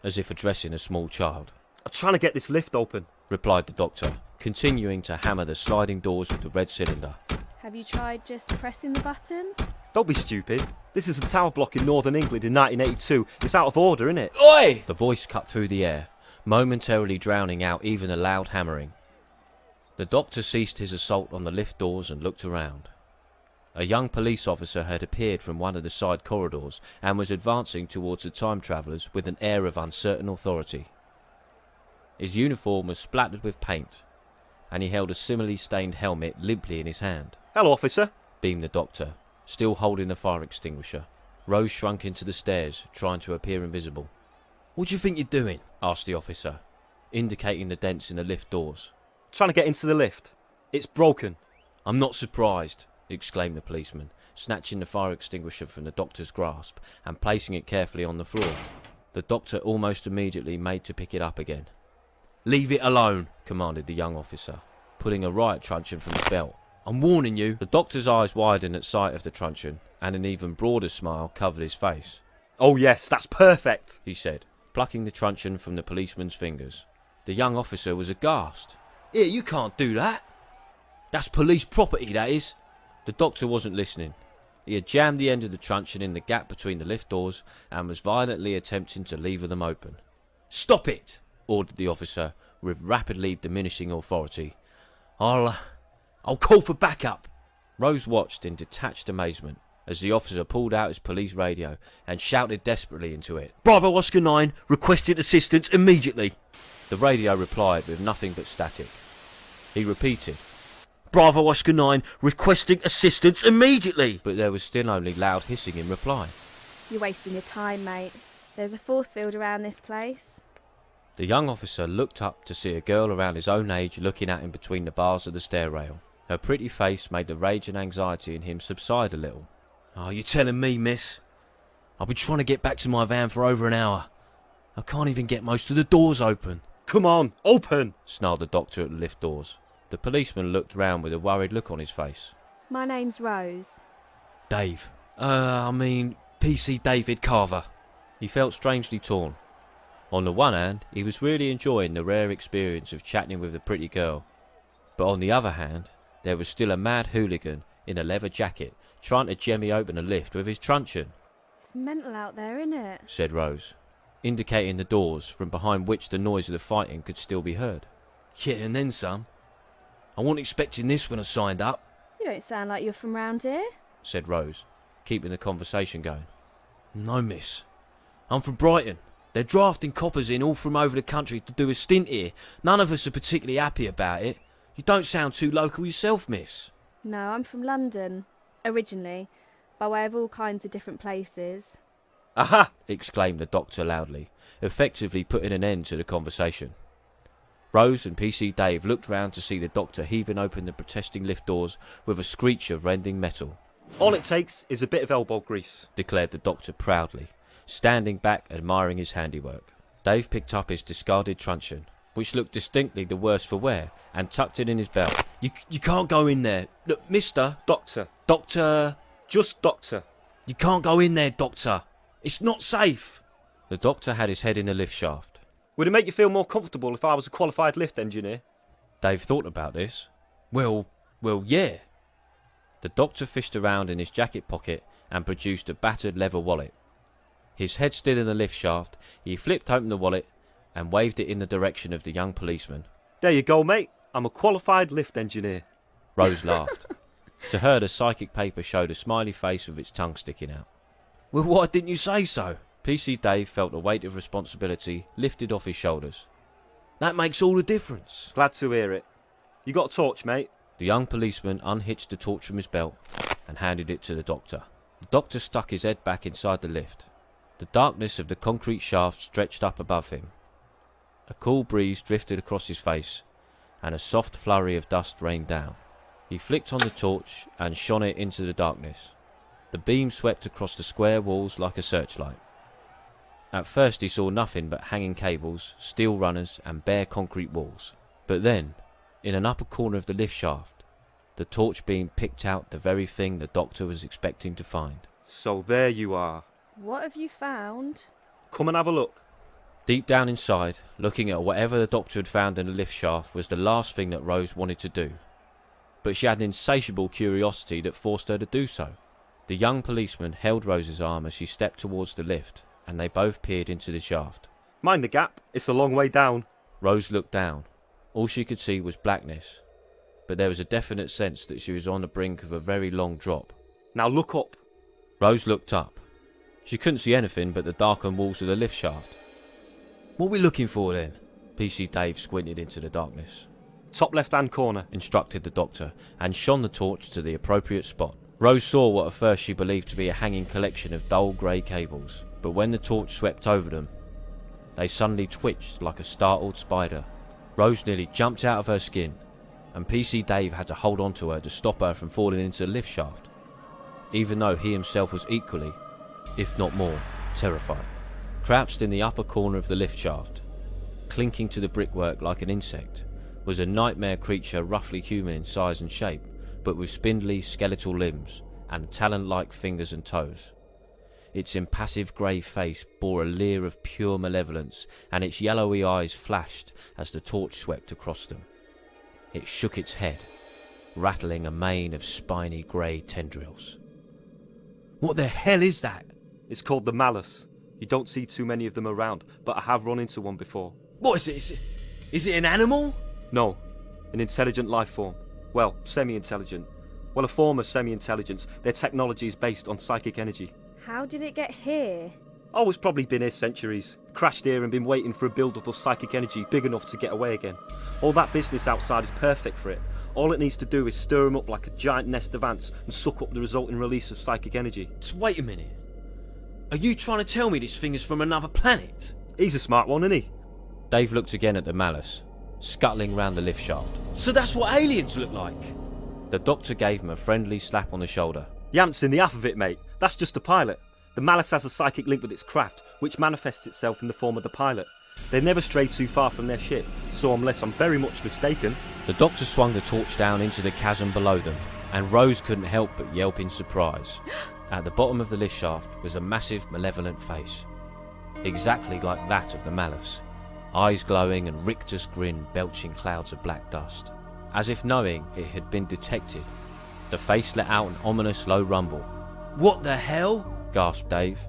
Speaker 9: as if addressing a small child.
Speaker 2: I'm trying to get this lift open,
Speaker 9: replied the doctor, continuing to hammer the sliding doors with the red cylinder.
Speaker 8: Have you tried just pressing the button?
Speaker 2: Don't be stupid. This is a tower block in northern England in 1982. It's out of order, isn't it?
Speaker 9: Oi! The voice cut through the air, momentarily drowning out even a loud hammering. The doctor ceased his assault on the lift doors and looked around. A young police officer had appeared from one of the side corridors and was advancing towards the time travellers with an air of uncertain authority. His uniform was splattered with paint, and he held a similarly stained helmet limply in his hand.
Speaker 2: Hello, officer,
Speaker 9: beamed the doctor, still holding the fire extinguisher. Rose shrunk into the stairs, trying to appear invisible. What do you think you're doing? Asked the officer, indicating the dents in the lift doors.
Speaker 2: Trying to get into the lift. It's broken.
Speaker 9: I'm not surprised, exclaimed the policeman, snatching the fire extinguisher from the doctor's grasp and placing it carefully on the floor. The doctor almost immediately made to pick it up again. Leave it alone, commanded the young officer, pulling a riot truncheon from his belt. I'm warning you. The doctor's eyes widened at sight of the truncheon, and an even broader smile covered his face.
Speaker 2: Oh yes, that's perfect,
Speaker 9: he said, plucking the truncheon from the policeman's fingers. The young officer was aghast. Here, you can't do that. That's police property, that is. The doctor wasn't listening. He had jammed the end of the truncheon in the gap between the lift doors and was violently attempting to lever them open. Stop it, ordered the officer with rapidly diminishing authority. I'll call for backup. Rose watched in detached amazement as the officer pulled out his police radio and shouted desperately into it. Bravo Oscar 9, requested assistance immediately. The radio replied with nothing but static. He repeated, Bravo Oscar 9, requesting assistance immediately. But there was still only loud hissing in reply.
Speaker 8: You're wasting your time, mate. There's a force field around this place.
Speaker 9: The young officer looked up to see a girl around his own age looking at him between the bars of the stair rail. Her pretty face made the rage and anxiety in him subside a little. Oh, you're telling me, miss? I've been trying to get back to my van for over an hour. I can't even get most of the doors open.
Speaker 2: Come on, open,
Speaker 9: snarled the doctor at the lift doors. The policeman looked round with a worried look on his face.
Speaker 8: My name's Rose.
Speaker 9: Dave. PC David Carver. He felt strangely torn. On the one hand, he was really enjoying the rare experience of chatting with the pretty girl. But on the other hand, there was still a mad hooligan in a leather jacket trying to jemmy open a lift with his truncheon.
Speaker 8: It's mental out there, isn't it?
Speaker 9: Said Rose, indicating the doors from behind which the noise of the fighting could still be heard. Yeah, and then some. I wasn't expecting this when I signed up.
Speaker 8: You don't sound like you're from round here,
Speaker 9: said Rose, keeping the conversation going. No, miss. I'm from Brighton. They're drafting coppers in all from over the country to do a stint here. None of us are particularly happy about it. You don't sound too local yourself, miss.
Speaker 8: No, I'm from London, originally, by way of all kinds of different places.
Speaker 2: Aha!
Speaker 9: Exclaimed the doctor loudly, effectively putting an end to the conversation. Rose and PC Dave looked round to see the doctor heaving open the protesting lift doors with a screech of rending metal.
Speaker 2: All it takes is a bit of elbow grease,
Speaker 9: declared the doctor proudly, standing back admiring his handiwork. Dave picked up his discarded truncheon, which looked distinctly the worse for wear, and tucked it in his belt. You can't go in there. Look, mister.
Speaker 2: Doctor.
Speaker 9: Doctor.
Speaker 2: Just doctor.
Speaker 9: You can't go in there, doctor. It's not safe. The doctor had his head in the lift shaft.
Speaker 2: Would it make you feel more comfortable if I was a qualified lift engineer?
Speaker 9: Dave thought about this. Well, yeah. The doctor fished around in his jacket pocket and produced a battered leather wallet. His head still in the lift shaft, he flipped open the wallet and waved it in the direction of the young policeman.
Speaker 2: There you go, mate. I'm a qualified lift engineer.
Speaker 9: Rose laughed. To her, the psychic paper showed a smiley face with its tongue sticking out. Well, why didn't you say so? PC Dave felt the weight of responsibility lifted off his shoulders. That makes all the difference.
Speaker 2: Glad to hear it. You got a torch, mate?
Speaker 9: The young policeman unhitched the torch from his belt and handed it to the doctor. The doctor stuck his head back inside the lift. The darkness of the concrete shaft stretched up above him. A cool breeze drifted across his face, and a soft flurry of dust rained down. He flicked on the torch and shone it into the darkness. The beam swept across the square walls like a searchlight. At first he saw nothing but hanging cables, steel runners and bare concrete walls. But then, in an upper corner of the lift shaft, the torch beam picked out the very thing the doctor was expecting to find.
Speaker 2: So there you are.
Speaker 8: What have you found?
Speaker 2: Come and have a look.
Speaker 9: Deep down inside, looking at whatever the doctor had found in the lift shaft was the last thing that Rose wanted to do. But she had an insatiable curiosity that forced her to do so. The young policeman held Rose's arm as she stepped towards the lift, and they both peered into the shaft.
Speaker 2: Mind the gap, it's a long way down.
Speaker 9: Rose looked down. All she could see was blackness, but there was a definite sense that she was on the brink of a very long drop.
Speaker 2: Now look up.
Speaker 9: Rose looked up. She couldn't see anything but the darkened walls of the lift shaft. What are we looking for then? PC Dave squinted into the darkness.
Speaker 2: Top left-hand corner,
Speaker 9: instructed the doctor, and shone the torch to the appropriate spot. Rose saw what at first she believed to be a hanging collection of dull grey cables, but when the torch swept over them, they suddenly twitched like a startled spider. Rose nearly jumped out of her skin, and PC Dave had to hold on to her to stop her from falling into the lift shaft, even though he himself was equally, if not more, terrified. Crouched in the upper corner of the lift shaft, clinking to the brickwork like an insect, was a nightmare creature roughly human in size and shape, but with spindly skeletal limbs and talon-like fingers and toes. Its impassive grey face bore a leer of pure malevolence, and its yellowy eyes flashed as the torch swept across them. It shook its head, rattling a mane of spiny grey tendrils.
Speaker 2: What the hell is that? It's called the Malice. You don't see too many of them around, but I have run into one before.
Speaker 10: What is it? Is it an animal?
Speaker 2: No, an intelligent life form. Well, semi-intelligent. Well, a form of semi-intelligence. Their technology is based on psychic energy.
Speaker 8: How did it get here?
Speaker 2: Oh, it's probably been here centuries. Crashed here and been waiting for a build-up of psychic energy big enough to get away again. All that business outside is perfect for it. All it needs to do is stir them up like a giant nest of ants and suck up the resulting release of psychic energy.
Speaker 10: Just wait a minute. Are you trying to tell me this thing is from another planet?
Speaker 2: He's a smart one, isn't he?
Speaker 9: Dave looked again at the Malice, scuttling round the lift shaft.
Speaker 10: So that's what aliens look like?
Speaker 9: The doctor gave him a friendly slap on the shoulder.
Speaker 2: You haven't seen the half of it, mate. That's just the pilot. The Malice has a psychic link with its craft, which manifests itself in the form of the pilot. They never stray too far from their ship, so unless I'm very much mistaken...
Speaker 9: The doctor swung the torch down into the chasm below them, and Rose couldn't help but yelp in surprise. At the bottom of the lift shaft was a massive, malevolent face, exactly like that of the Malice, eyes glowing and rictus grin belching clouds of black dust. As if knowing it had been detected, the face let out an ominous low rumble.
Speaker 10: What the hell?
Speaker 9: Gasped Dave.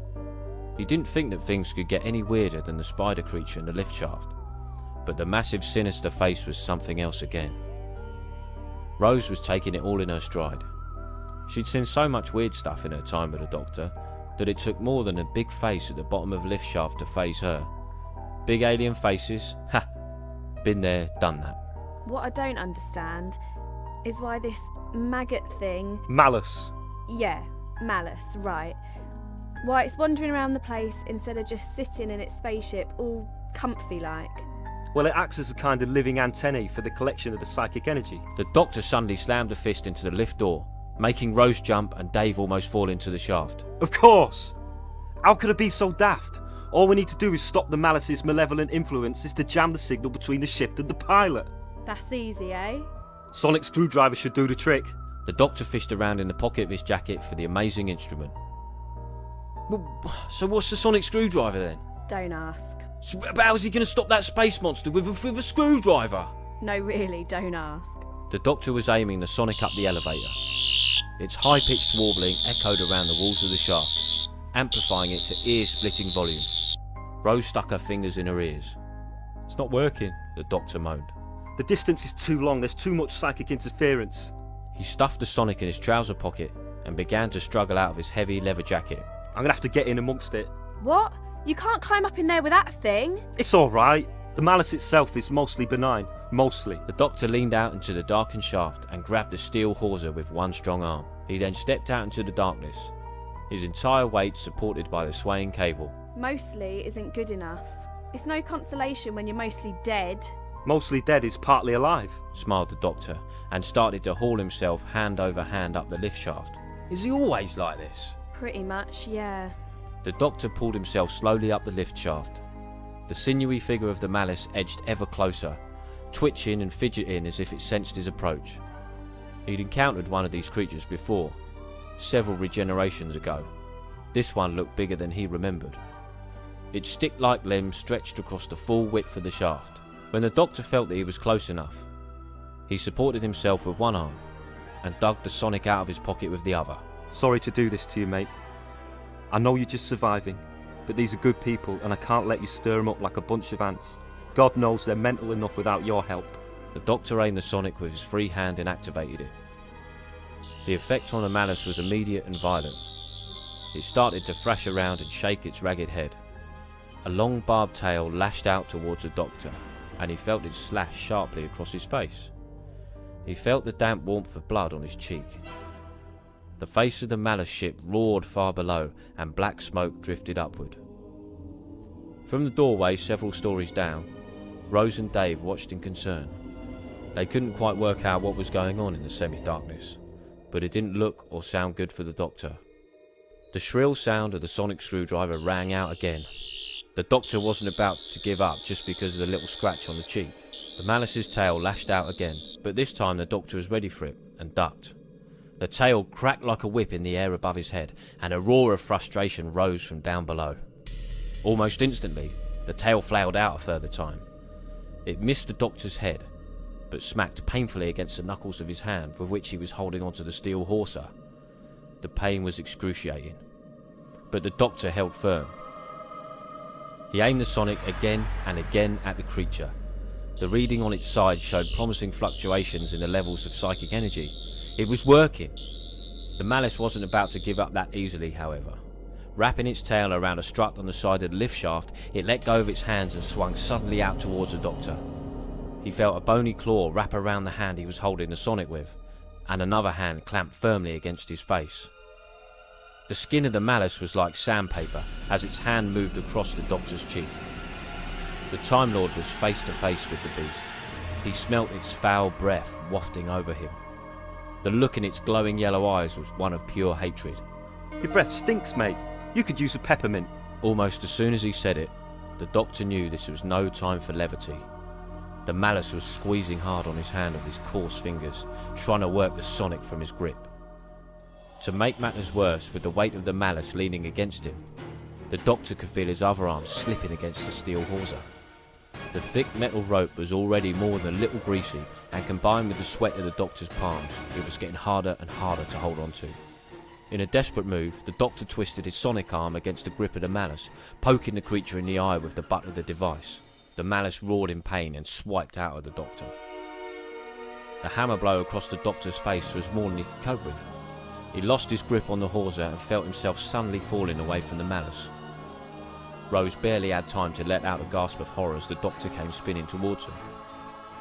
Speaker 9: He didn't think that things could get any weirder than the spider creature in the lift shaft, but the massive sinister face was something else again. Rose was taking it all in her stride. She'd seen so much weird stuff in her time with the doctor that it took more than a big face at the bottom of a lift shaft to faze her. Big alien faces? Ha! Been there, done that.
Speaker 8: What I don't understand is why this maggot thing...
Speaker 2: Malice.
Speaker 8: Yeah, Malice, right. Why it's wandering around the place instead of just sitting in its spaceship all comfy like.
Speaker 2: Well, it acts as a kind of living antennae for the collection of the psychic energy.
Speaker 9: The doctor suddenly slammed a fist into the lift door, making Rose jump and Dave almost fall into the shaft.
Speaker 2: Of course! How could it be so daft? All we need to do is stop the Malice's malevolent influence is to jam the signal between the ship and the pilot.
Speaker 8: That's easy, eh?
Speaker 2: Sonic screwdriver should do the trick.
Speaker 9: The doctor fished around in the pocket of his jacket for the amazing instrument.
Speaker 10: So what's the sonic screwdriver then?
Speaker 8: Don't ask.
Speaker 10: So, but how's he going to stop that space monster with a screwdriver?
Speaker 8: No, really, don't ask.
Speaker 9: The doctor was aiming the sonic up the elevator. Its high-pitched warbling echoed around the walls of the shaft, amplifying it to ear-splitting volume. Rose stuck her fingers in her ears. It's not working, the doctor moaned.
Speaker 2: The distance is too long, there's too much psychic interference.
Speaker 9: He stuffed the sonic in his trouser pocket and began to struggle out of his heavy leather jacket.
Speaker 2: I'm going to have to get in amongst it.
Speaker 8: What? You can't climb up in there with that thing?
Speaker 2: It's alright. The Malice itself is mostly benign. Mostly.
Speaker 9: The doctor leaned out into the darkened shaft and grabbed a steel hawser with one strong arm. He then stepped out into the darkness, his entire weight supported by the swaying cable.
Speaker 8: Mostly isn't good enough. It's no consolation when you're mostly dead.
Speaker 2: Mostly dead is partly alive,
Speaker 9: smiled the doctor, and started to haul himself hand over hand up the lift shaft.
Speaker 10: Is he always like this?
Speaker 8: Pretty much, yeah.
Speaker 9: The doctor pulled himself slowly up the lift shaft. The sinewy figure of the Malice edged ever closer, twitching and fidgeting as if it sensed his approach. He'd encountered one of these creatures before, several regenerations ago. This one looked bigger than he remembered. Its stick-like limbs stretched across the full width of the shaft. When the doctor felt that he was close enough, he supported himself with one arm and dug the sonic out of his pocket with the other.
Speaker 11: Sorry to do this to you, mate. I know you're just surviving, but these are good people and I can't let you stir them up like a bunch of ants. God knows they're mental enough without your help.
Speaker 9: The doctor aimed the sonic with his free hand and activated it. The effect on the malice was immediate and violent. It started to thrash around and shake its ragged head. A long barbed tail lashed out towards the doctor, and he felt it slash sharply across his face. He felt the damp warmth of blood on his cheek. The face of the malice ship roared far below, and black smoke drifted upward. From the doorway several stories down, Rose and Dave watched in concern. They couldn't quite work out what was going on in the semi-darkness, but it didn't look or sound good for the doctor. The shrill sound of the sonic screwdriver rang out again. The doctor wasn't about to give up just because of the little scratch on the cheek. The malice's tail lashed out again, but this time the doctor was ready for it and ducked. The tail cracked like a whip in the air above his head, and a roar of frustration rose from down below. Almost instantly, the tail flailed out a further time. It missed the doctor's head, but smacked painfully against the knuckles of his hand with which he was holding onto the steel hawser. The pain was excruciating, but the doctor held firm. He aimed the sonic again and again at the creature. The reading on its side showed promising fluctuations in the levels of psychic energy. It was working. The malice wasn't about to give up that easily, however. Wrapping its tail around a strut on the side of the lift shaft, it let go of its hands and swung suddenly out towards the doctor. He felt a bony claw wrap around the hand he was holding the sonic with, and another hand clamped firmly against his face. The skin of the malice was like sandpaper as its hand moved across the doctor's cheek. The Time Lord was face to face with the beast. He smelt its foul breath wafting over him. The look in its glowing yellow eyes was one of pure hatred.
Speaker 11: Your breath stinks, mate. You could use a peppermint.
Speaker 9: Almost as soon as he said it, the doctor knew this was no time for levity. The malice was squeezing hard on his hand with his coarse fingers, trying to work the sonic from his grip. To make matters worse, with the weight of the malice leaning against him, the doctor could feel his other arm slipping against the steel hawser. The thick metal rope was already more than a little greasy, and combined with the sweat of the doctor's palms, it was getting harder and harder to hold on to. In a desperate move, the doctor twisted his sonic arm against the grip of the malice, poking the creature in the eye with the butt of the device. The malice roared in pain and swiped out of the doctor. The hammer blow across the doctor's face was more than he could cope with. He lost his grip on the hawser and felt himself suddenly falling away from the malice. Rose barely had time to let out a gasp of horror as the doctor came spinning towards him.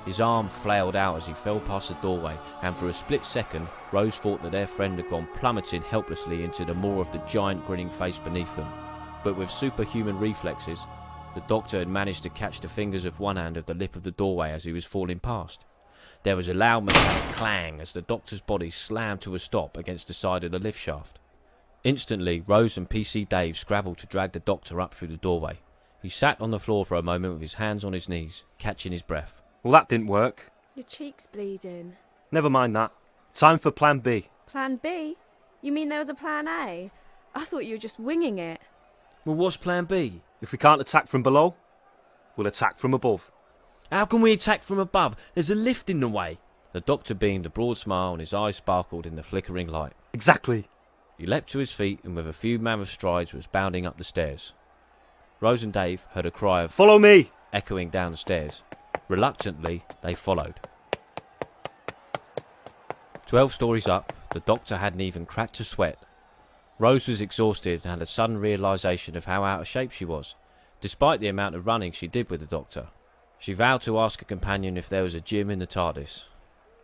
Speaker 9: His arm flailed out as he fell past the doorway, and for a split second, Rose thought that their friend had gone plummeting helplessly into the maw of the giant grinning face beneath them. But with superhuman reflexes, the doctor had managed to catch the fingers of one hand of the lip of the doorway as he was falling past. There was a loud metallic clang as the doctor's body slammed to a stop against the side of the lift shaft. Instantly, Rose and PC Dave scrabbled to drag the doctor up through the doorway. He sat on the floor for a moment with his hands on his knees, catching his breath.
Speaker 11: Well, that didn't work.
Speaker 8: Your cheek's bleeding.
Speaker 11: Never mind that. Time for plan B.
Speaker 8: Plan B? You mean there was a plan A? I thought you were just winging it.
Speaker 10: Well, what's plan B?
Speaker 11: If we can't attack from below, we'll attack from above.
Speaker 10: How can we attack from above? There's a lift in the way.
Speaker 9: The doctor beamed a broad smile and his eyes sparkled in the flickering light.
Speaker 11: Exactly.
Speaker 9: He leapt to his feet and with a few mammoth strides was bounding up the stairs. Rose and Dave heard a cry of
Speaker 11: "Follow me!"
Speaker 9: echoing down the stairs. Reluctantly, they followed. 12 stories up, the doctor hadn't even cracked a sweat. Rose was exhausted and had a sudden realisation of how out of shape she was, despite the amount of running she did with the doctor. She vowed to ask a companion if there was a gym in the TARDIS.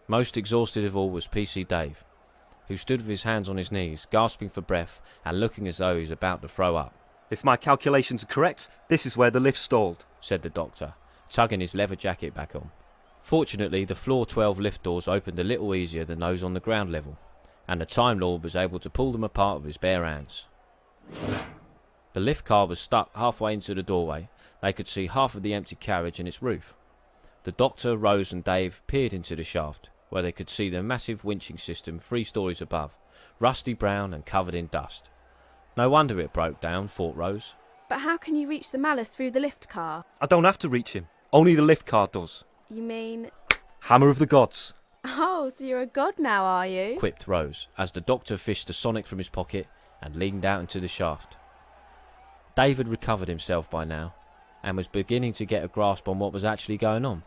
Speaker 9: Most exhausted of all was PC Dave, who stood with his hands on his knees, gasping for breath and looking as though he was about to throw up.
Speaker 11: If my calculations are correct, this is where the lift stalled,
Speaker 9: said the doctor, tugging his leather jacket back on. Fortunately, the floor 12 lift doors opened a little easier than those on the ground level, and the Time Lord was able to pull them apart with his bare hands. The lift car was stuck halfway into the doorway. They could see half of the empty carriage and its roof. The doctor, Rose and Dave peered into the shaft, where they could see the massive winching system 3 stories above, rusty brown and covered in dust. No wonder it broke down, thought Rose.
Speaker 8: But how can you reach the malice through the lift car?
Speaker 11: I don't have to reach him. Only the lift car does.
Speaker 8: You mean...
Speaker 11: Hammer of the gods.
Speaker 8: Oh, so you're a god now, are you?
Speaker 9: quipped Rose, as the doctor fished the sonic from his pocket and leaned out into the shaft. Dave had recovered himself by now, and was beginning to get a grasp on what was actually going on.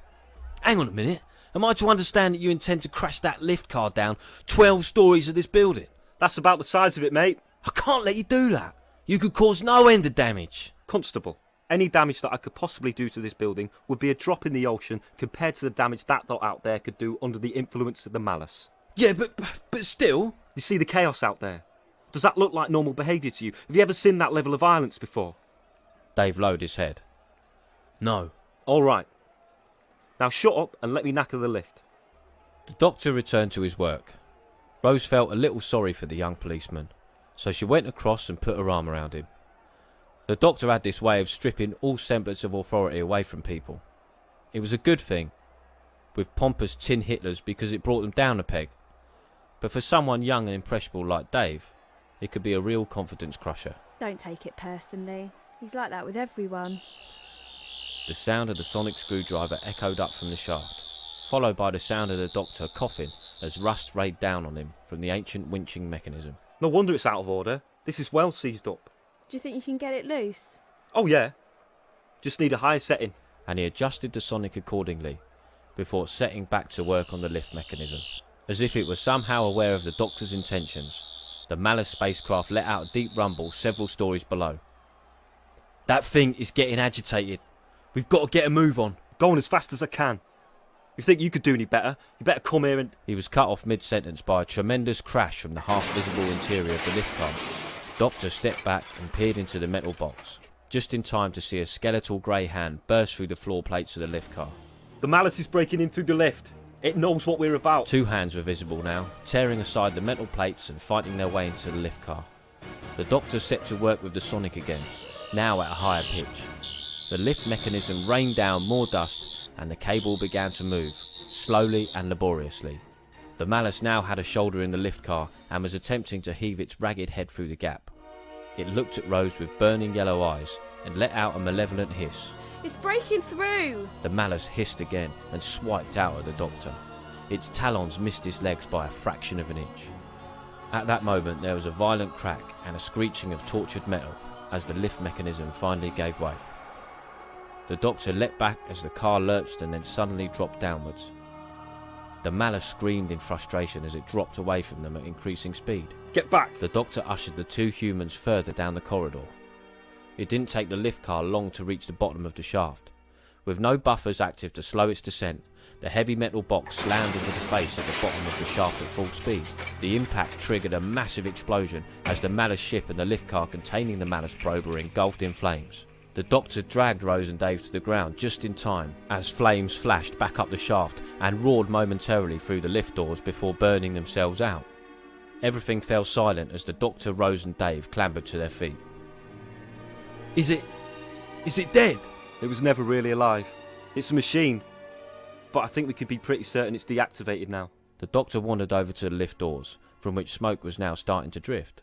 Speaker 10: Hang on a minute. Am I to understand that you intend to crash that lift car down 12 stories of this building?
Speaker 11: That's about the size of it, mate.
Speaker 10: I can't let you do that. You could cause no end of damage.
Speaker 11: Constable, any damage that I could possibly do to this building would be a drop in the ocean compared to the damage that lot out there could do under the influence of the malice.
Speaker 10: Yeah, but still...
Speaker 11: You see the chaos out there? Does that look like normal behaviour to you? Have you ever seen that level of violence before?
Speaker 9: Dave lowered his head.
Speaker 10: No.
Speaker 11: All right. Now shut up and let me knacker the lift.
Speaker 9: The doctor returned to his work. Rose felt a little sorry for the young policeman, so she went across and put her arm around him. The doctor had this way of stripping all semblance of authority away from people. It was a good thing, with pompous tin Hitlers, because it brought them down a peg. But for someone young and impressionable like Dave, it could be a real confidence crusher.
Speaker 8: Don't take it personally. He's like that with everyone.
Speaker 9: The sound of the sonic screwdriver echoed up from the shaft, followed by the sound of the doctor coughing as rust rained down on him from the ancient winching mechanism.
Speaker 11: No wonder it's out of order. This is well seized up.
Speaker 8: Do you think you can get it loose?
Speaker 11: Oh yeah. Just need a higher setting.
Speaker 9: And he adjusted the sonic accordingly, before setting back to work on the lift mechanism. As if it was somehow aware of the doctor's intentions, the Malice spacecraft let out a deep rumble several stories below.
Speaker 10: That thing is getting agitated. We've got to get a move on.
Speaker 11: Going as fast as I can. If you think you could do any better, you better come here and...
Speaker 9: He was cut off mid-sentence by a tremendous crash from the half-visible interior of the lift car. The doctor stepped back and peered into the metal box, just in time to see a skeletal grey hand burst through the floor plates of the lift car.
Speaker 11: The Malice is breaking in through the lift. It knows what we're about.
Speaker 9: 2 hands were visible now, tearing aside the metal plates and fighting their way into the lift car. The doctor set to work with the sonic again, now at a higher pitch. The lift mechanism rained down more dust and the cable began to move, slowly and laboriously. The Malice now had a shoulder in the lift car and was attempting to heave its ragged head through the gap. It looked at Rose with burning yellow eyes and let out a malevolent hiss.
Speaker 8: It's breaking through!
Speaker 9: The Malice hissed again and swiped out at the doctor. Its talons missed his legs by a fraction of an inch. At that moment there was a violent crack and a screeching of tortured metal as the lift mechanism finally gave way. The doctor leapt back as the car lurched and then suddenly dropped downwards. The Malice screamed in frustration as it dropped away from them at increasing speed.
Speaker 11: Get back!
Speaker 9: The doctor ushered the 2 humans further down the corridor. It didn't take the lift car long to reach the bottom of the shaft. With no buffers active to slow its descent, the heavy metal box slammed into the face at the bottom of the shaft at full speed. The impact triggered a massive explosion as the Malice ship and the lift car containing the Malice probe were engulfed in flames. The doctor dragged Rose and Dave to the ground just in time as flames flashed back up the shaft and roared momentarily through the lift doors before burning themselves out. Everything fell silent as the doctor, Rose and Dave clambered to their feet.
Speaker 10: Is it dead?
Speaker 11: It was never really alive. It's a machine. But I think we could be pretty certain it's deactivated now.
Speaker 9: The doctor wandered over to the lift doors, from which smoke was now starting to drift.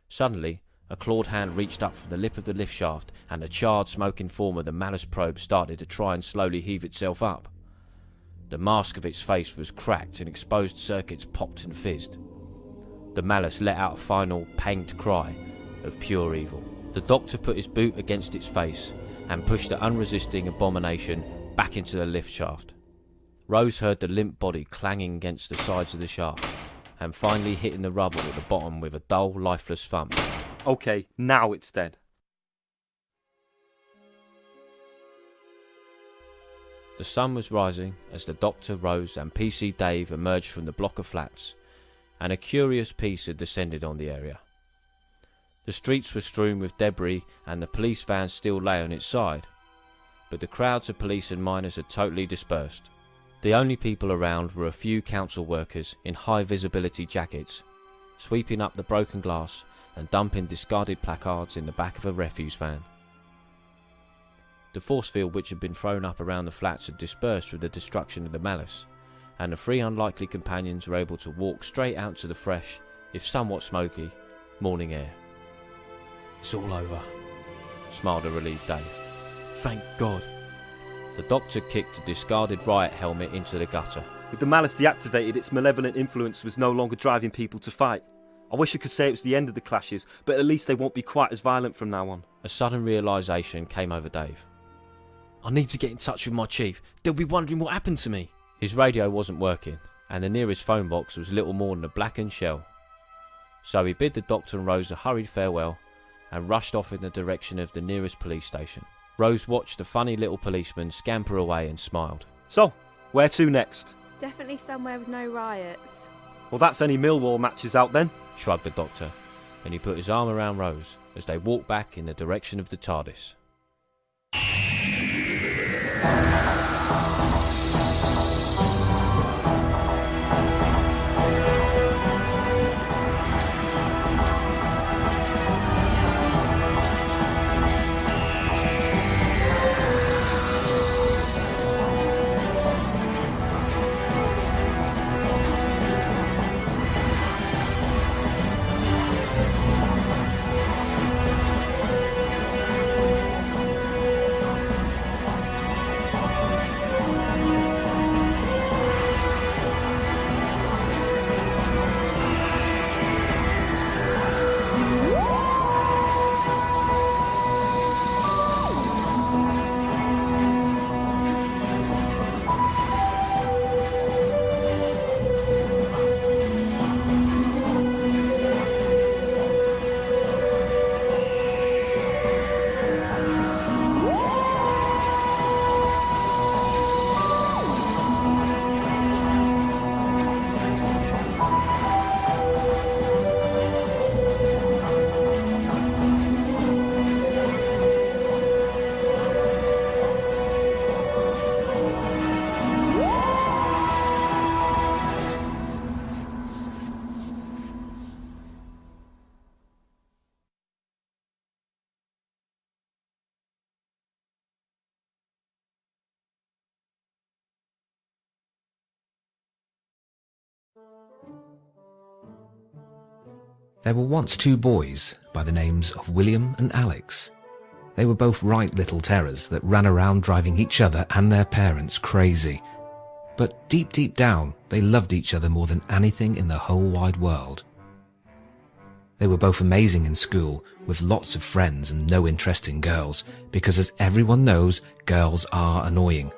Speaker 9: Suddenly, a clawed hand reached up from the lip of the lift shaft and the charred, smoking form of the Malice probe started to try and slowly heave itself up. The mask of its face was cracked and exposed circuits popped and fizzed. The Malice let out a final, panged cry of pure evil. The doctor put his boot against its face and pushed the unresisting abomination back into the lift shaft. Rose heard the limp body clanging against the sides of the shaft and finally hitting the rubble at the bottom with a dull, lifeless thump.
Speaker 11: Okay, now it's dead.
Speaker 9: The sun was rising as the doctor, Rose and PC Dave emerged from the block of flats, and a curious peace had descended on the area. The streets were strewn with debris and the police van still lay on its side, but the crowds of police and miners had totally dispersed. The only people around were a few council workers in high visibility jackets, sweeping up the broken glass and dumping discarded placards in the back of a refuse van. The force field which had been thrown up around the flats had dispersed with the destruction of the Malice, and the 3 unlikely companions were able to walk straight out to the fresh, if somewhat smoky, morning air.
Speaker 10: It's all over,
Speaker 9: smiled a relieved Dave.
Speaker 10: Thank God.
Speaker 9: The doctor kicked a discarded riot helmet into the gutter
Speaker 11: With the malice deactivated, its malevolent influence was no longer driving people to fight. I wish I could say it was the end of the clashes, but at least they won't be quite as violent from now on.
Speaker 9: A sudden realisation came over Dave. I need to get in touch with my chief. They'll be wondering what happened to me. His radio wasn't working, and the nearest phone box was little more than a blackened shell. So he bid the doctor and Rose a hurried farewell and rushed off in the direction of the nearest police station. Rose watched the funny little policeman scamper away and smiled.
Speaker 11: So, where to next?
Speaker 8: Definitely somewhere with no riots.
Speaker 11: Well, that's any Millwall matches out then.
Speaker 9: Shrugged the doctor, and he put his arm around Rose as they walked back in the direction of the TARDIS.
Speaker 12: There were once two boys by the names of William and Alex. They were both right little terrors that ran around driving each other and their parents crazy. But deep down, they loved each other more than anything in the whole wide world. They were both amazing in school, with lots of friends and no interest in girls, because as everyone knows, girls are annoying.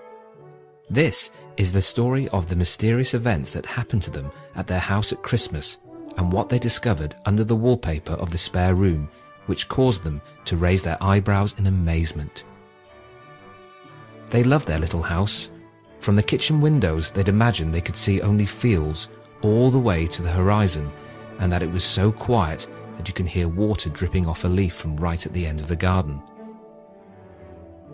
Speaker 12: This is the story of the mysterious events that happened to them at their house at Christmas, and what they discovered under the wallpaper of the spare room, which caused them to raise their eyebrows in amazement. They loved their little house. From the kitchen windows, they'd imagined they could see only fields all the way to the horizon, and that it was so quiet that you can hear water dripping off a leaf from right at the end of the garden.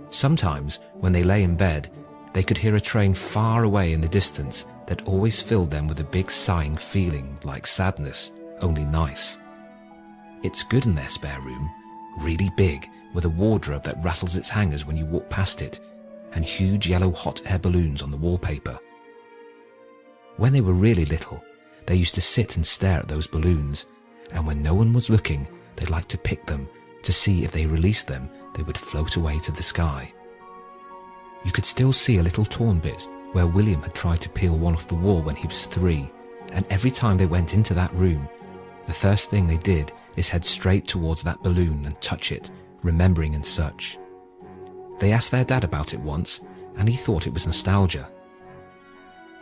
Speaker 12: Sometimes, when they lay in bed, they could hear a train far away in the distance that always filled them with a big sighing feeling like sadness, only nice. It's good in their spare room, really big, with a wardrobe that rattles its hangers when you walk past it, and huge yellow hot air balloons on the wallpaper. When they were really little, they used to sit and stare at those balloons, and when no one was looking, they'd like to pick them to see if they released them, they would float away to the sky. You could still see a little torn bit where William had tried to peel one off the wall when he was 3, and every time they went into that room, the first thing they did is head straight towards that balloon and touch it, remembering and such. They asked their dad about it once, and he thought it was nostalgia.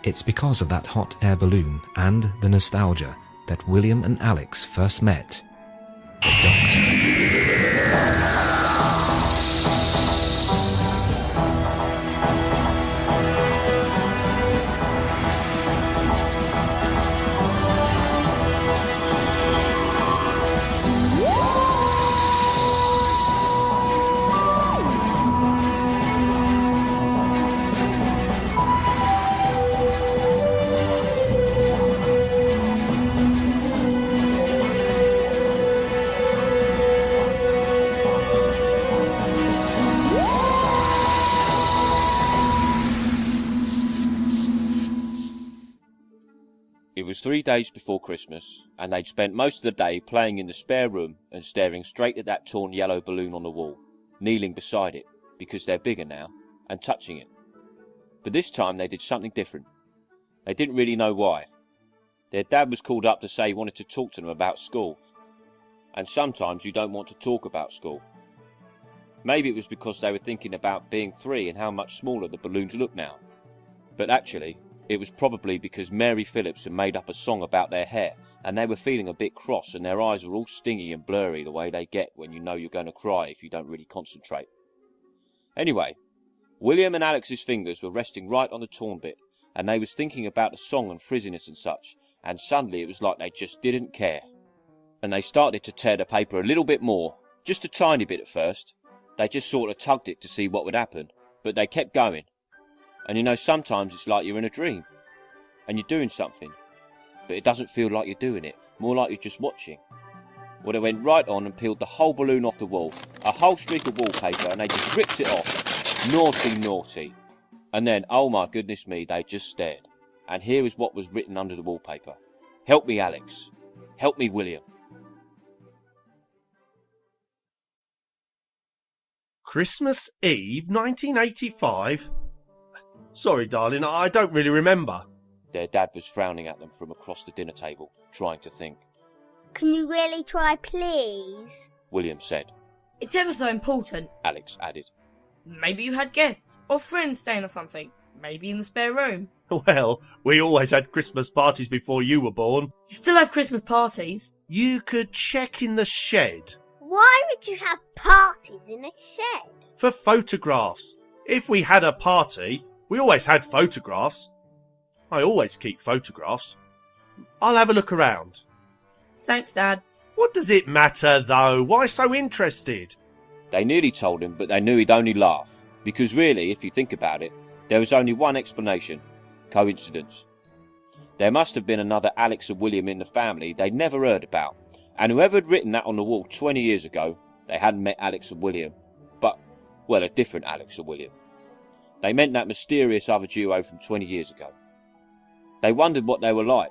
Speaker 12: It's because of that hot air balloon and the nostalgia that William and Alex first met the Doctor.
Speaker 9: It was 3 days before Christmas, and they'd spent most of the day playing in the spare room and staring straight at that torn yellow balloon on the wall, kneeling beside it, because they're bigger now, and touching it. But this time they did something different. They didn't really know why. Their dad was called up to say he wanted to talk to them about school. And sometimes you don't want to talk about school. Maybe it was because they were thinking about being 3 and how much smaller the balloons look now. But actually, it was probably because Mary Phillips had made up a song about their hair, and they were feeling a bit cross and their eyes were all stingy and blurry the way they get when you know you're going to cry if you don't really concentrate. Anyway, William and Alex's fingers were resting right on the torn bit, and they was thinking about the song and frizziness and such, and suddenly it was like they just didn't care. And they started to tear the paper a little bit more, just a tiny bit at first. They just sort of tugged it to see what would happen, but they kept going. And you know, sometimes it's like you're in a dream, and you're doing something, but it doesn't feel like you're doing it, more like you're just watching. Well, they went right on and peeled the whole balloon off the wall, a whole streak of wallpaper, and they just ripped it off. Naughty, naughty. And then, oh my goodness me, they just stared. And here is what was written under the wallpaper. Help me, Alex. Help me, William.
Speaker 13: Christmas Eve 1985? Sorry, darling, I don't really remember.
Speaker 9: Their dad was frowning at them from across the dinner table, trying to think.
Speaker 14: Can you really try, please?
Speaker 9: William said.
Speaker 15: It's ever so important.
Speaker 9: Alex added.
Speaker 15: Maybe you had guests or friends staying or something. Maybe in the spare room.
Speaker 13: Well, we always had Christmas parties before you were born.
Speaker 15: You still have Christmas parties.
Speaker 13: You could check in the shed.
Speaker 14: Why would you have parties in a shed?
Speaker 13: For photographs. If we had a party, we always had photographs. I always keep photographs. I'll have a look around.
Speaker 15: Thanks, Dad.
Speaker 13: What does it matter, though? Why so interested?
Speaker 9: They nearly told him, but they knew he'd only laugh. Because really, if you think about it, there was only one explanation. Coincidence. There must have been another Alex and William in the family they'd never heard about. And whoever had written that on the wall 20 years ago, they hadn't met Alex and William. But, well, a different Alex and William. They meant that mysterious other duo from 20 years ago. They wondered what they were like.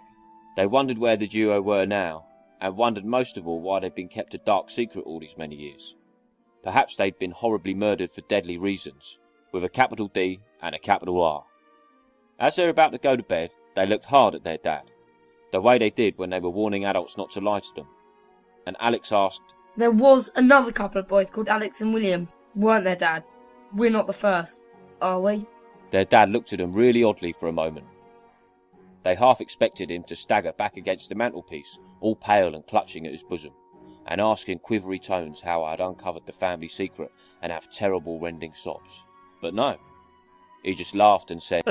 Speaker 9: They wondered where the duo were now, and wondered most of all why they'd been kept a dark secret all these many years. Perhaps they'd been horribly murdered for deadly reasons, with a capital D and a capital R. As they were about to go to bed, they looked hard at their dad, the way they did when they were warning adults not to lie to them. And Alex asked,
Speaker 15: There was another couple of boys called Alex and William, weren't there, Dad? We're not the first, are we?
Speaker 9: Their dad looked at them really oddly for a moment. They half expected him to stagger back against the mantelpiece, all pale and clutching at his bosom, and ask in quivery tones how I had uncovered the family secret and have terrible rending sobs. But no. He just laughed and said,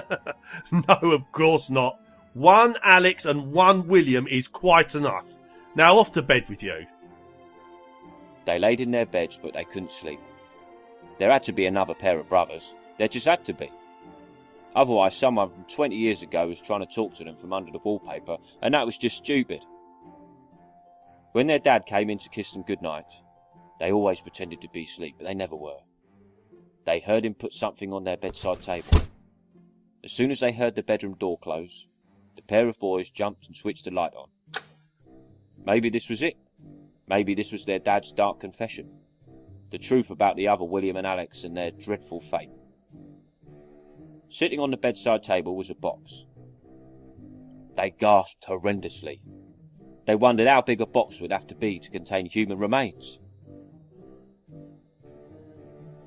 Speaker 13: No, of course not. One Alex and one William is quite enough. Now off to bed with you.
Speaker 9: They laid in their beds, but they couldn't sleep. There had to be another pair of brothers. There just had to be. Otherwise, someone from 20 years ago was trying to talk to them from under the wallpaper, and that was just stupid. When their dad came in to kiss them goodnight, they always pretended to be asleep, but they never were. They heard him put something on their bedside table. As soon as they heard the bedroom door close, the pair of boys jumped and switched the light on. Maybe this was it. Maybe this was their dad's dark confession. The truth about the other William and Alex and their dreadful fate. Sitting on the bedside table was a box. They gasped horrendously. They wondered how big a box would have to be to contain human remains.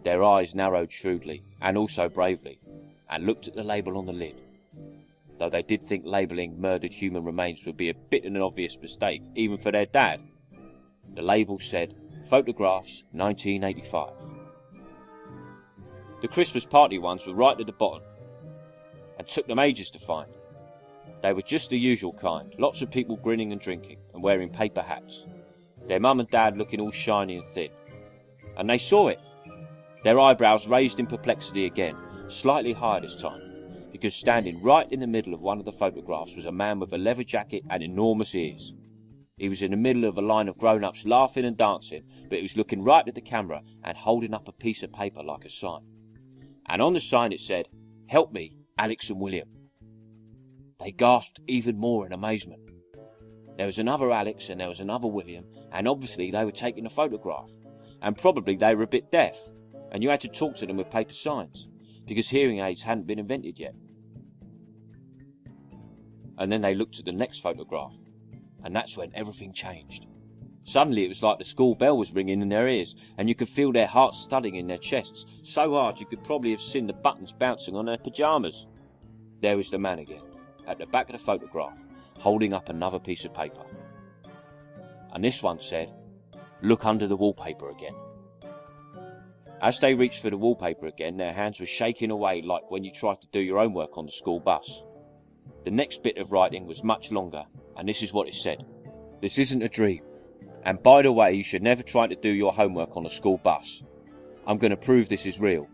Speaker 9: Their eyes narrowed shrewdly, and also bravely, and looked at the label on the lid. Though they did think labelling murdered human remains would be a bit of an obvious mistake, even for their dad. The label said, Photographs 1985. The Christmas party ones were right at the bottom, and took them ages to find. They were just the usual kind, lots of people grinning and drinking, and wearing paper hats. Their mum and dad looking all shiny and thin. And they saw it. Their eyebrows raised in perplexity again, slightly higher this time, because standing right in the middle of one of the photographs was a man with a leather jacket and enormous ears. He was in the middle of a line of grown-ups laughing and dancing, but he was looking right at the camera and holding up a piece of paper like a sign. And on the sign it said, Help me, Alex and William. They gasped even more in amazement. There was another Alex and there was another William, and obviously they were taking a photograph. And probably they were a bit deaf, and you had to talk to them with paper signs, because hearing aids hadn't been invented yet. And then they looked at the next photograph, and that's when everything changed. Suddenly it was like the school bell was ringing in their ears, and you could feel their hearts thudding in their chests, so hard you could probably have seen the buttons bouncing on their pyjamas. There was the man again, at the back of the photograph, holding up another piece of paper. And this one said, "Look under the wallpaper again." As they reached for the wallpaper again, their hands were shaking away like when you tried to do your homework on the school bus. The next bit of writing was much longer, and this is what it said. "This isn't a dream. And by the way, you should never try to do your homework on a school bus. I'm going to prove this is real.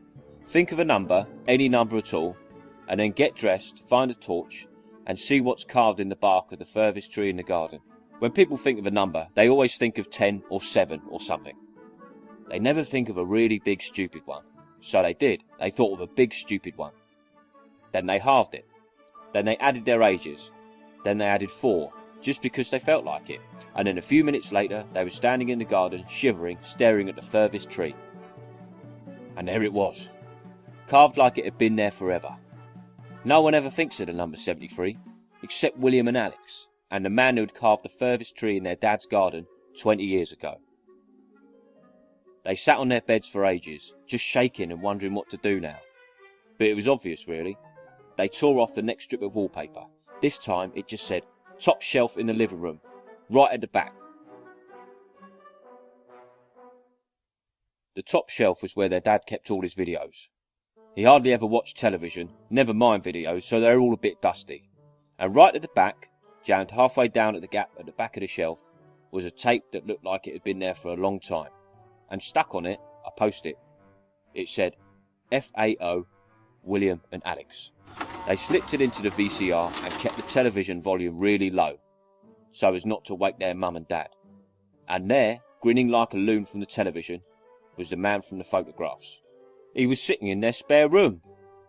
Speaker 9: Think of a number, any number at all, and then get dressed, find a torch, and see what's carved in the bark of the furthest tree in the garden." When people think of a number, they always think of 10 or 7 or something. They never think of a really big stupid one. So they did. They thought of a big stupid one. Then they halved it. Then they added their ages. Then they added 4, just because they felt like it. And then a few minutes later, they were standing in the garden, shivering, staring at the furthest tree. And there it was, carved like it had been there forever. No one ever thinks of the number 73, except William and Alex, and the man who had carved the furthest tree in their dad's garden 20 years ago. They sat on their beds for ages, just shaking and wondering what to do now. But it was obvious, really. They tore off the next strip of wallpaper. This time it just said, "Top shelf in the living room," right at the back. The top shelf was where their dad kept all his videos. He hardly ever watched television, never mind videos, so they're all a bit dusty. And right at the back, jammed halfway down at the gap at the back of the shelf, was a tape that looked like it had been there for a long time. And stuck on it, a post-it. It said, FAO, William and Alex. They slipped it into the VCR and kept the television volume really low, so as not to wake their mum and dad. And there, grinning like a loon from the television, was the man from the photographs. He was sitting in their spare room.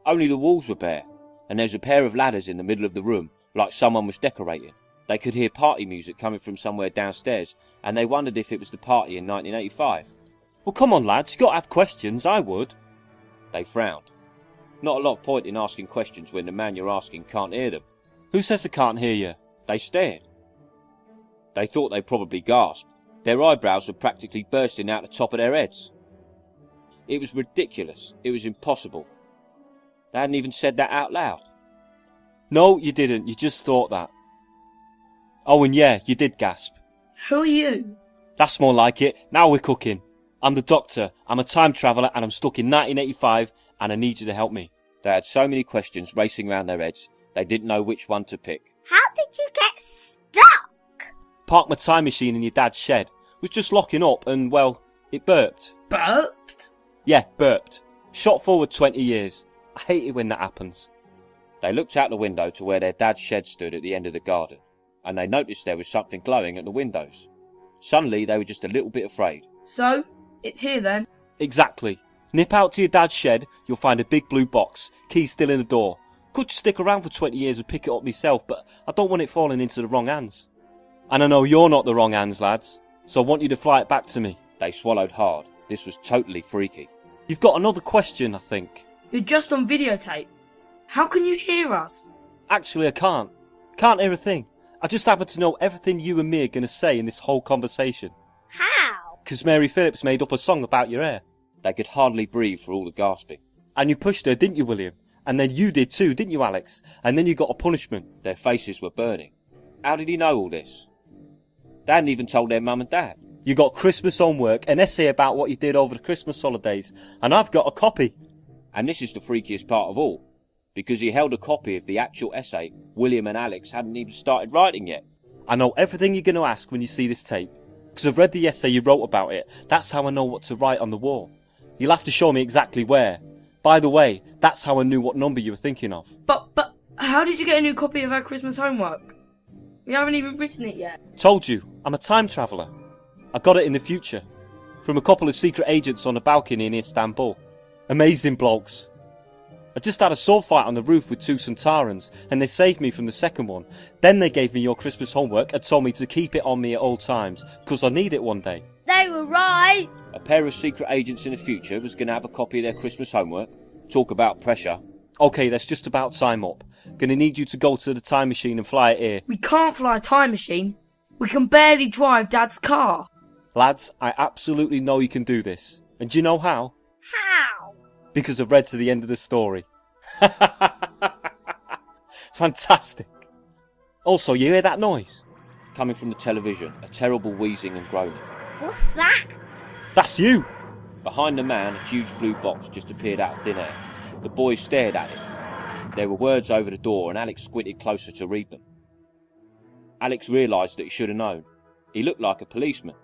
Speaker 9: Only the walls were bare, and there was a pair of ladders in the middle of the room, like someone was decorating. They could hear party music coming from somewhere downstairs, and they wondered if it was the party in 1985.
Speaker 11: Well, come on, lads, you got to have questions, I would.
Speaker 9: They frowned. Not a lot of point in asking questions when the man you're asking can't hear them.
Speaker 11: Who says they can't hear you?
Speaker 9: They stared. They thought they probably gasped. Their eyebrows were practically bursting out the top of their heads. It was ridiculous. It was impossible. They hadn't even said that out loud.
Speaker 11: No, you didn't. You just thought that. Oh, and yeah, you did gasp.
Speaker 15: Who are you?
Speaker 11: That's more like it. Now we're cooking. I'm the Doctor. I'm a time traveller and I'm stuck in 1985 and I need you to help me.
Speaker 9: They had so many questions racing round their heads, they didn't know which one to pick.
Speaker 14: How did you get stuck?
Speaker 11: Parked my time machine in your dad's shed. Was just locking up and, well, it burped.
Speaker 15: Burped?
Speaker 11: Yeah, burped. Shot forward 20 years. I hate it when that happens.
Speaker 9: They looked out the window to where their dad's shed stood at the end of the garden, and they noticed there was something glowing at the windows. Suddenly, they were just a little bit afraid.
Speaker 15: So, it's here then?
Speaker 11: Exactly. Nip out to your dad's shed, you'll find a big blue box, key still in the door. Could just stick around for 20 years and pick it up myself, but I don't want it falling into the wrong hands. And I know you're not the wrong hands, lads, so I want you to fly it back to me.
Speaker 9: They swallowed hard. This was totally freaky.
Speaker 11: You've got another question, I think.
Speaker 15: You're just on videotape. How can you hear us?
Speaker 11: Actually, I can't. Can't hear a thing. I just happen to know everything you and me are going to say in this whole conversation.
Speaker 14: How?
Speaker 11: Because Mary Phillips made up a song about your hair.
Speaker 9: They could hardly breathe for all the gasping.
Speaker 11: And you pushed her, didn't you, William? And then you did too, didn't you, Alex? And then you got a punishment.
Speaker 9: Their faces were burning. How did he know all this? They hadn't even told their mum and dad.
Speaker 11: You got Christmas homework, an essay about what you did over the Christmas holidays, and I've got a copy.
Speaker 9: And this is the freakiest part of all, because he held a copy of the actual essay William and Alex hadn't even started writing yet.
Speaker 11: I know everything you're going to ask when you see this tape, because I've read the essay you wrote about it. That's how I know what to write on the wall. You'll have to show me exactly where. By the way, that's how I knew what number you were thinking of.
Speaker 15: But how did you get a new copy of our Christmas homework? We haven't even written it yet.
Speaker 11: Told you, I'm a time traveller. I got it in the future, from a couple of secret agents on a balcony in Istanbul. Amazing blokes. I just had a sword fight on the roof with 2 Centaurans, and they saved me from the second one. Then they gave me your Christmas homework and told me to keep it on me at all times, because I need it one day.
Speaker 14: They were right.
Speaker 9: A pair of secret agents in the future was going to have a copy of their Christmas homework. Talk about pressure.
Speaker 11: Okay, that's just about time up. Gonna need you to go to the time machine and fly it here.
Speaker 15: We can't fly a time machine. We can barely drive Dad's car.
Speaker 11: Lads, I absolutely know you can do this. And do you know how?
Speaker 14: How?
Speaker 11: Because I've read to the end of the story. Fantastic. Also, you hear that noise?
Speaker 9: Coming from the television, a terrible wheezing and groaning.
Speaker 14: What's that?
Speaker 11: That's you!
Speaker 9: Behind the man, a huge blue box just appeared out of thin air. The boys stared at it. There were words over the door and Alex squinted closer to read them. Alex realised that he should have known. He looked like a policeman.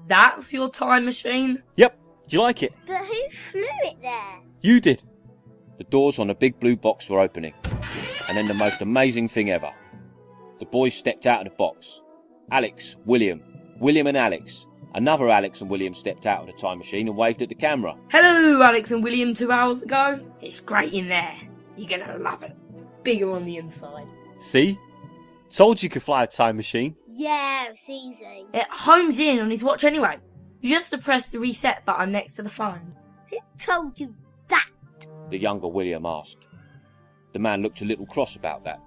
Speaker 15: That's your time machine?
Speaker 11: Yep. Do you like it?
Speaker 14: But who flew it there?
Speaker 11: You did.
Speaker 9: The doors on the big blue box were opening. And then the most amazing thing ever. The boys stepped out of the box. Alex, William and Alex. Another Alex and William stepped out of the time machine and waved at the camera.
Speaker 15: Hello, Alex and William 2 hours ago. It's great in there. You're gonna love it. Bigger on the inside.
Speaker 11: See? Told you could fly a time machine.
Speaker 14: Yeah, it's easy.
Speaker 15: It homes in on his watch anyway. You just have to press the reset button next to the phone.
Speaker 14: Who told you that?
Speaker 9: The younger William asked. The man looked a little cross about that.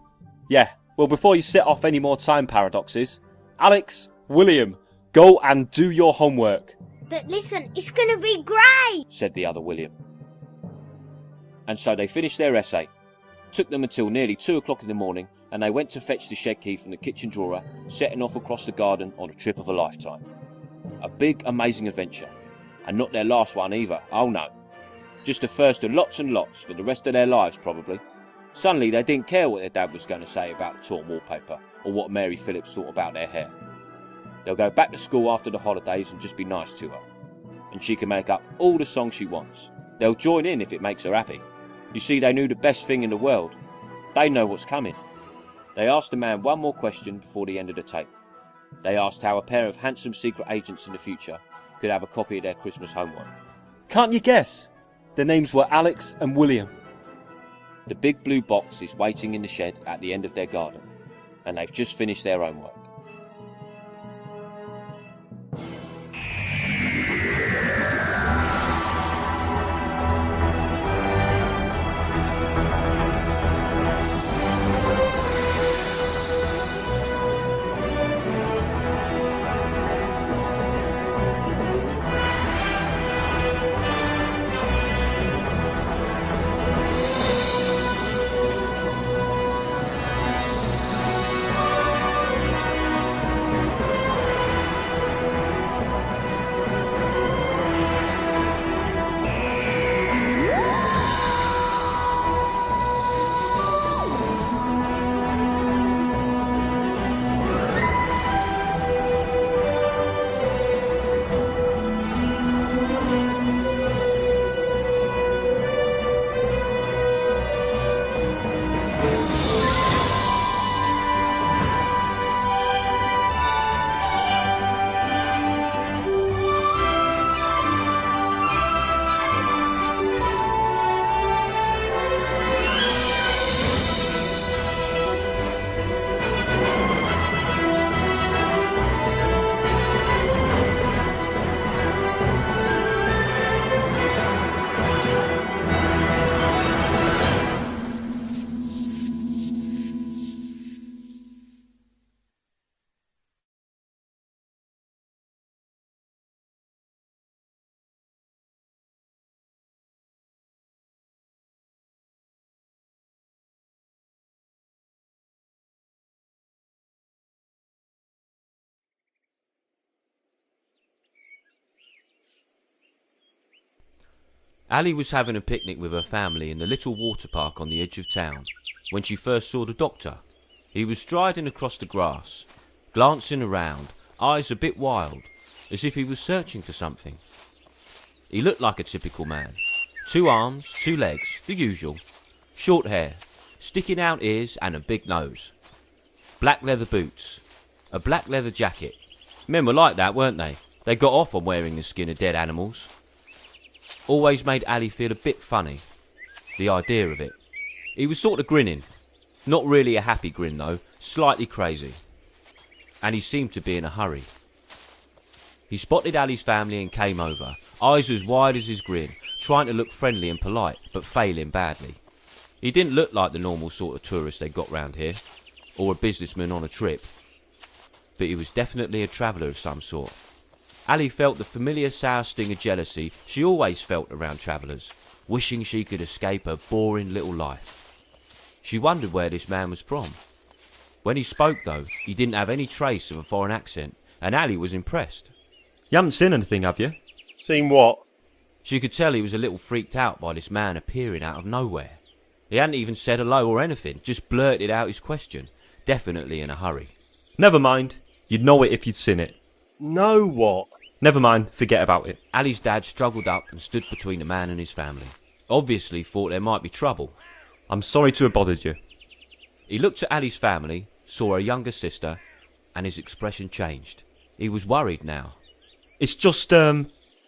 Speaker 11: Yeah, well, before you set off any more time paradoxes, Alex, William, go and do your homework.
Speaker 14: But listen, it's gonna be great,
Speaker 9: said the other William. And so they finished their essay. Took them until nearly 2 o'clock in the morning, and they went to fetch the shed key from the kitchen drawer, setting off across the garden on a trip of a lifetime. A big, amazing adventure. And not their last one either, oh no. Just the first of lots and lots for the rest of their lives, probably. Suddenly they didn't care what their dad was going to say about the torn wallpaper, or what Mary Phillips thought about their hair. They'll go back to school after the holidays and just be nice to her. And she can make up all the songs she wants. They'll join in if it makes her happy. You see, they knew the best thing in the world. They know what's coming. They asked the man one more question before the end of the tape. They asked how a pair of handsome secret agents in the future could have a copy of their Christmas homework.
Speaker 11: Can't you guess? Their names were Alex and William.
Speaker 9: The big blue box is waiting in the shed at the end of their garden, and they've just finished their homework.
Speaker 10: Ali was having a picnic with her family in the little water park on the edge of town when she first saw the doctor. He was striding across the grass, glancing around, eyes a bit wild, as if he was searching for something. He looked like a typical man. 2 arms, 2 legs, the usual. Short hair, sticking out ears and a big nose. Black leather boots, a black leather jacket. Men were like that, weren't they? They got off on wearing the skin of dead animals. Always made Ali feel a bit funny, the idea of it. He was sort of grinning. Not really a happy grin though, slightly crazy. And he seemed to be in a hurry. He spotted Ali's family and came over, eyes as wide as his grin, trying to look friendly and polite, but failing badly.
Speaker 9: He didn't look like the normal sort of tourist they got round here, or a businessman on a trip, but he was definitely a traveller of some sort. Ali felt the familiar sour sting of jealousy she always felt around travellers, wishing she could escape her boring little life. She wondered where this man was from. When he spoke though, he didn't have any trace of a foreign accent, and Ali was impressed.
Speaker 11: You haven't seen anything, have you?
Speaker 13: Seen what?
Speaker 9: She could tell he was a little freaked out by this man appearing out of nowhere. He hadn't even said hello or anything, just blurted out his question, definitely in a hurry.
Speaker 11: Never mind. You'd know it if you'd seen it.
Speaker 13: Know what?
Speaker 11: Never mind, forget about it.
Speaker 9: Ali's dad struggled up and stood between the man and his family. Obviously thought there might be trouble.
Speaker 11: I'm sorry to have bothered you.
Speaker 9: He looked at Ali's family, saw her younger sister, and his expression changed. He was worried now.
Speaker 11: It's just,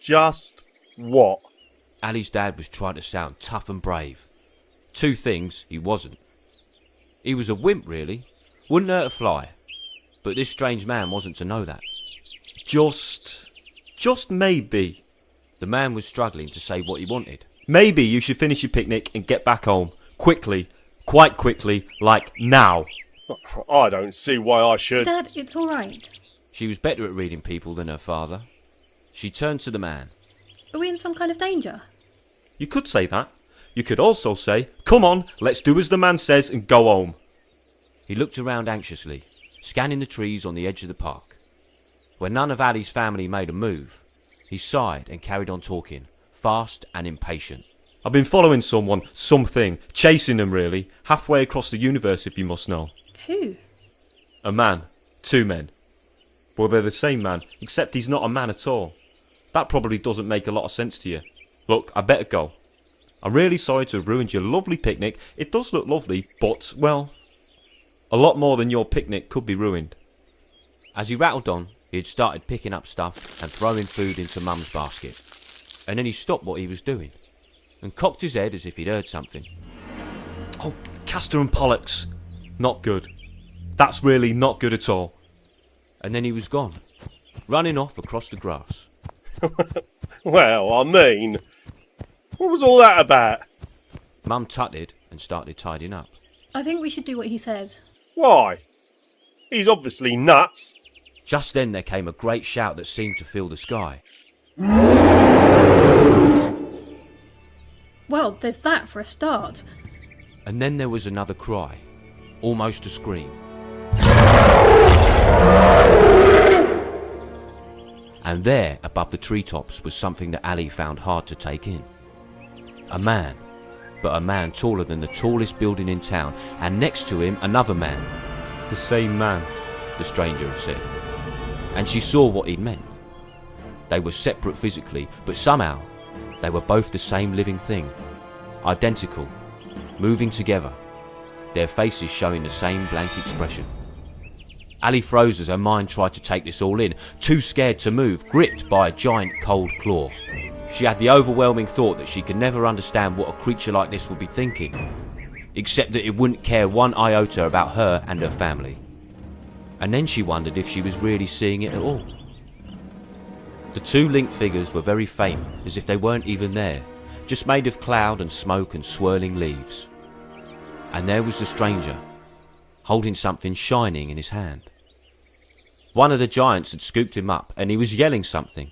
Speaker 13: Just what?
Speaker 9: Ali's dad was trying to sound tough and brave. Two things he wasn't. He was a wimp, really. Wouldn't hurt a fly. But this strange man wasn't to know that.
Speaker 11: Just maybe.
Speaker 9: The man was struggling to say what he wanted.
Speaker 11: Maybe you should finish your picnic and get back home. Quickly. Quite quickly. Like now.
Speaker 13: I don't see why I should.
Speaker 16: Dad, it's alright.
Speaker 9: She was better at reading people than her father. She turned to the man.
Speaker 16: Are we in some kind of danger?
Speaker 11: You could say that. You could also say, come on, let's do as the man says and go home.
Speaker 9: He looked around anxiously, scanning the trees on the edge of the park. When none of Ali's family made a move, he sighed and carried on talking, fast and impatient.
Speaker 11: I've been following something, chasing them really, halfway across the universe if you must know.
Speaker 16: Who?
Speaker 11: A man. 2 men. Well, they're the same man, except he's not a man at all. That probably doesn't make a lot of sense to you. Look, I better go. I'm really sorry to have ruined your lovely picnic. It does look lovely, but, well, a lot more than your picnic could be ruined.
Speaker 9: As he rattled on, he had started picking up stuff and throwing food into Mum's basket. And then he stopped what he was doing and cocked his head as if he'd heard something.
Speaker 11: Oh, Castor and Pollux. Not good. That's really not good at all.
Speaker 9: And then he was gone, running off across the grass.
Speaker 13: Well, I mean, what was all that about?
Speaker 9: Mum tutted and started tidying up.
Speaker 16: I think we should do what he says.
Speaker 13: Why? He's obviously nuts.
Speaker 9: Just then there came a great shout that seemed to fill the sky.
Speaker 16: Well, there's that for a start.
Speaker 9: And then there was another cry, almost a scream. And there, above the treetops, was something that Ali found hard to take in. A man, but a man taller than the tallest building in town, and next to him another man.
Speaker 11: The same man,
Speaker 9: the stranger had said. And she saw what he'd meant. They were separate physically, but somehow they were both the same living thing. Identical, moving together, their faces showing the same blank expression. Ali froze as her mind tried to take this all in, too scared to move, gripped by a giant cold claw. She had the overwhelming thought that she could never understand what a creature like this would be thinking, except that it wouldn't care one iota about her and her family. And then she wondered if she was really seeing it at all. The two linked figures were very faint, as if they weren't even there, just made of cloud and smoke and swirling leaves. And there was the stranger, holding something shining in his hand. One of the giants had scooped him up and he was yelling something.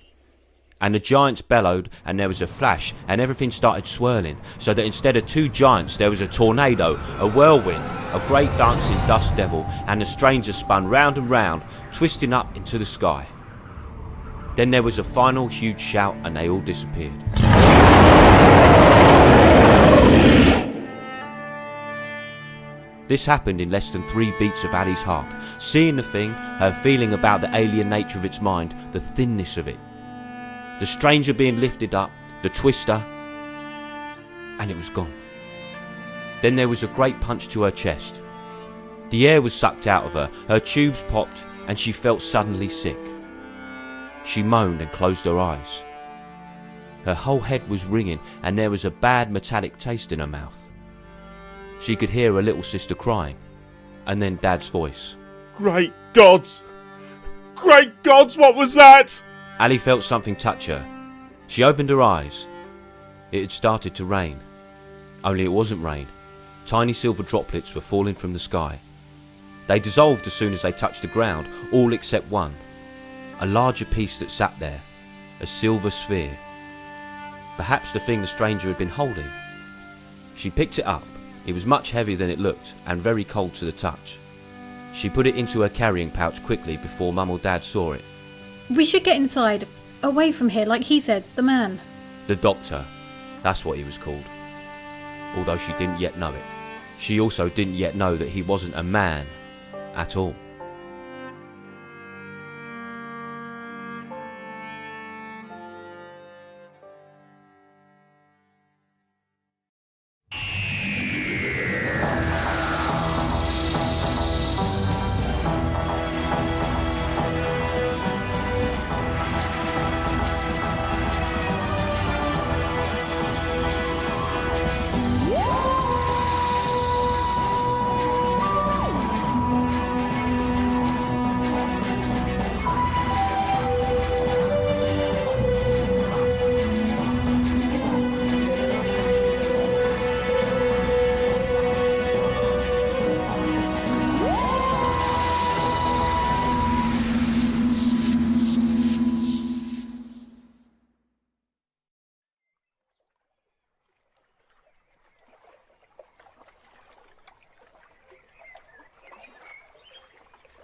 Speaker 9: And the giants bellowed and there was a flash and everything started swirling, so that instead of 2 giants there was a tornado, a whirlwind, a great dancing dust devil, and the stranger spun round and round, twisting up into the sky. Then there was a final huge shout and they all disappeared. This happened in less than 3 beats of Ali's heart. Seeing the thing, her feeling about the alien nature of its mind, the thinness of it. The stranger being lifted up, the twister, and it was gone. Then there was a great punch to her chest. The air was sucked out of her tubes popped, and she felt suddenly sick. She moaned and closed her eyes. Her whole head was ringing, and there was a bad metallic taste in her mouth. She could hear her little sister crying, and then Dad's voice.
Speaker 13: Great gods! Great gods, what was that?
Speaker 9: Ali felt something touch her. She opened her eyes. It had started to rain. Only it wasn't rain.
Speaker 10: Tiny silver droplets were falling from the sky. They dissolved as soon as they touched the ground, all except one. A larger piece that sat there, a silver sphere. Perhaps the thing the stranger had been holding. She picked it up. It was much heavier than it looked and very cold to the touch. She put it into her carrying pouch quickly before Mum or Dad saw it.
Speaker 16: We should get inside, away from here, like he said, the man.
Speaker 10: The doctor, that's what he was called. Although she didn't yet know it. She also didn't yet know that he wasn't a man at all.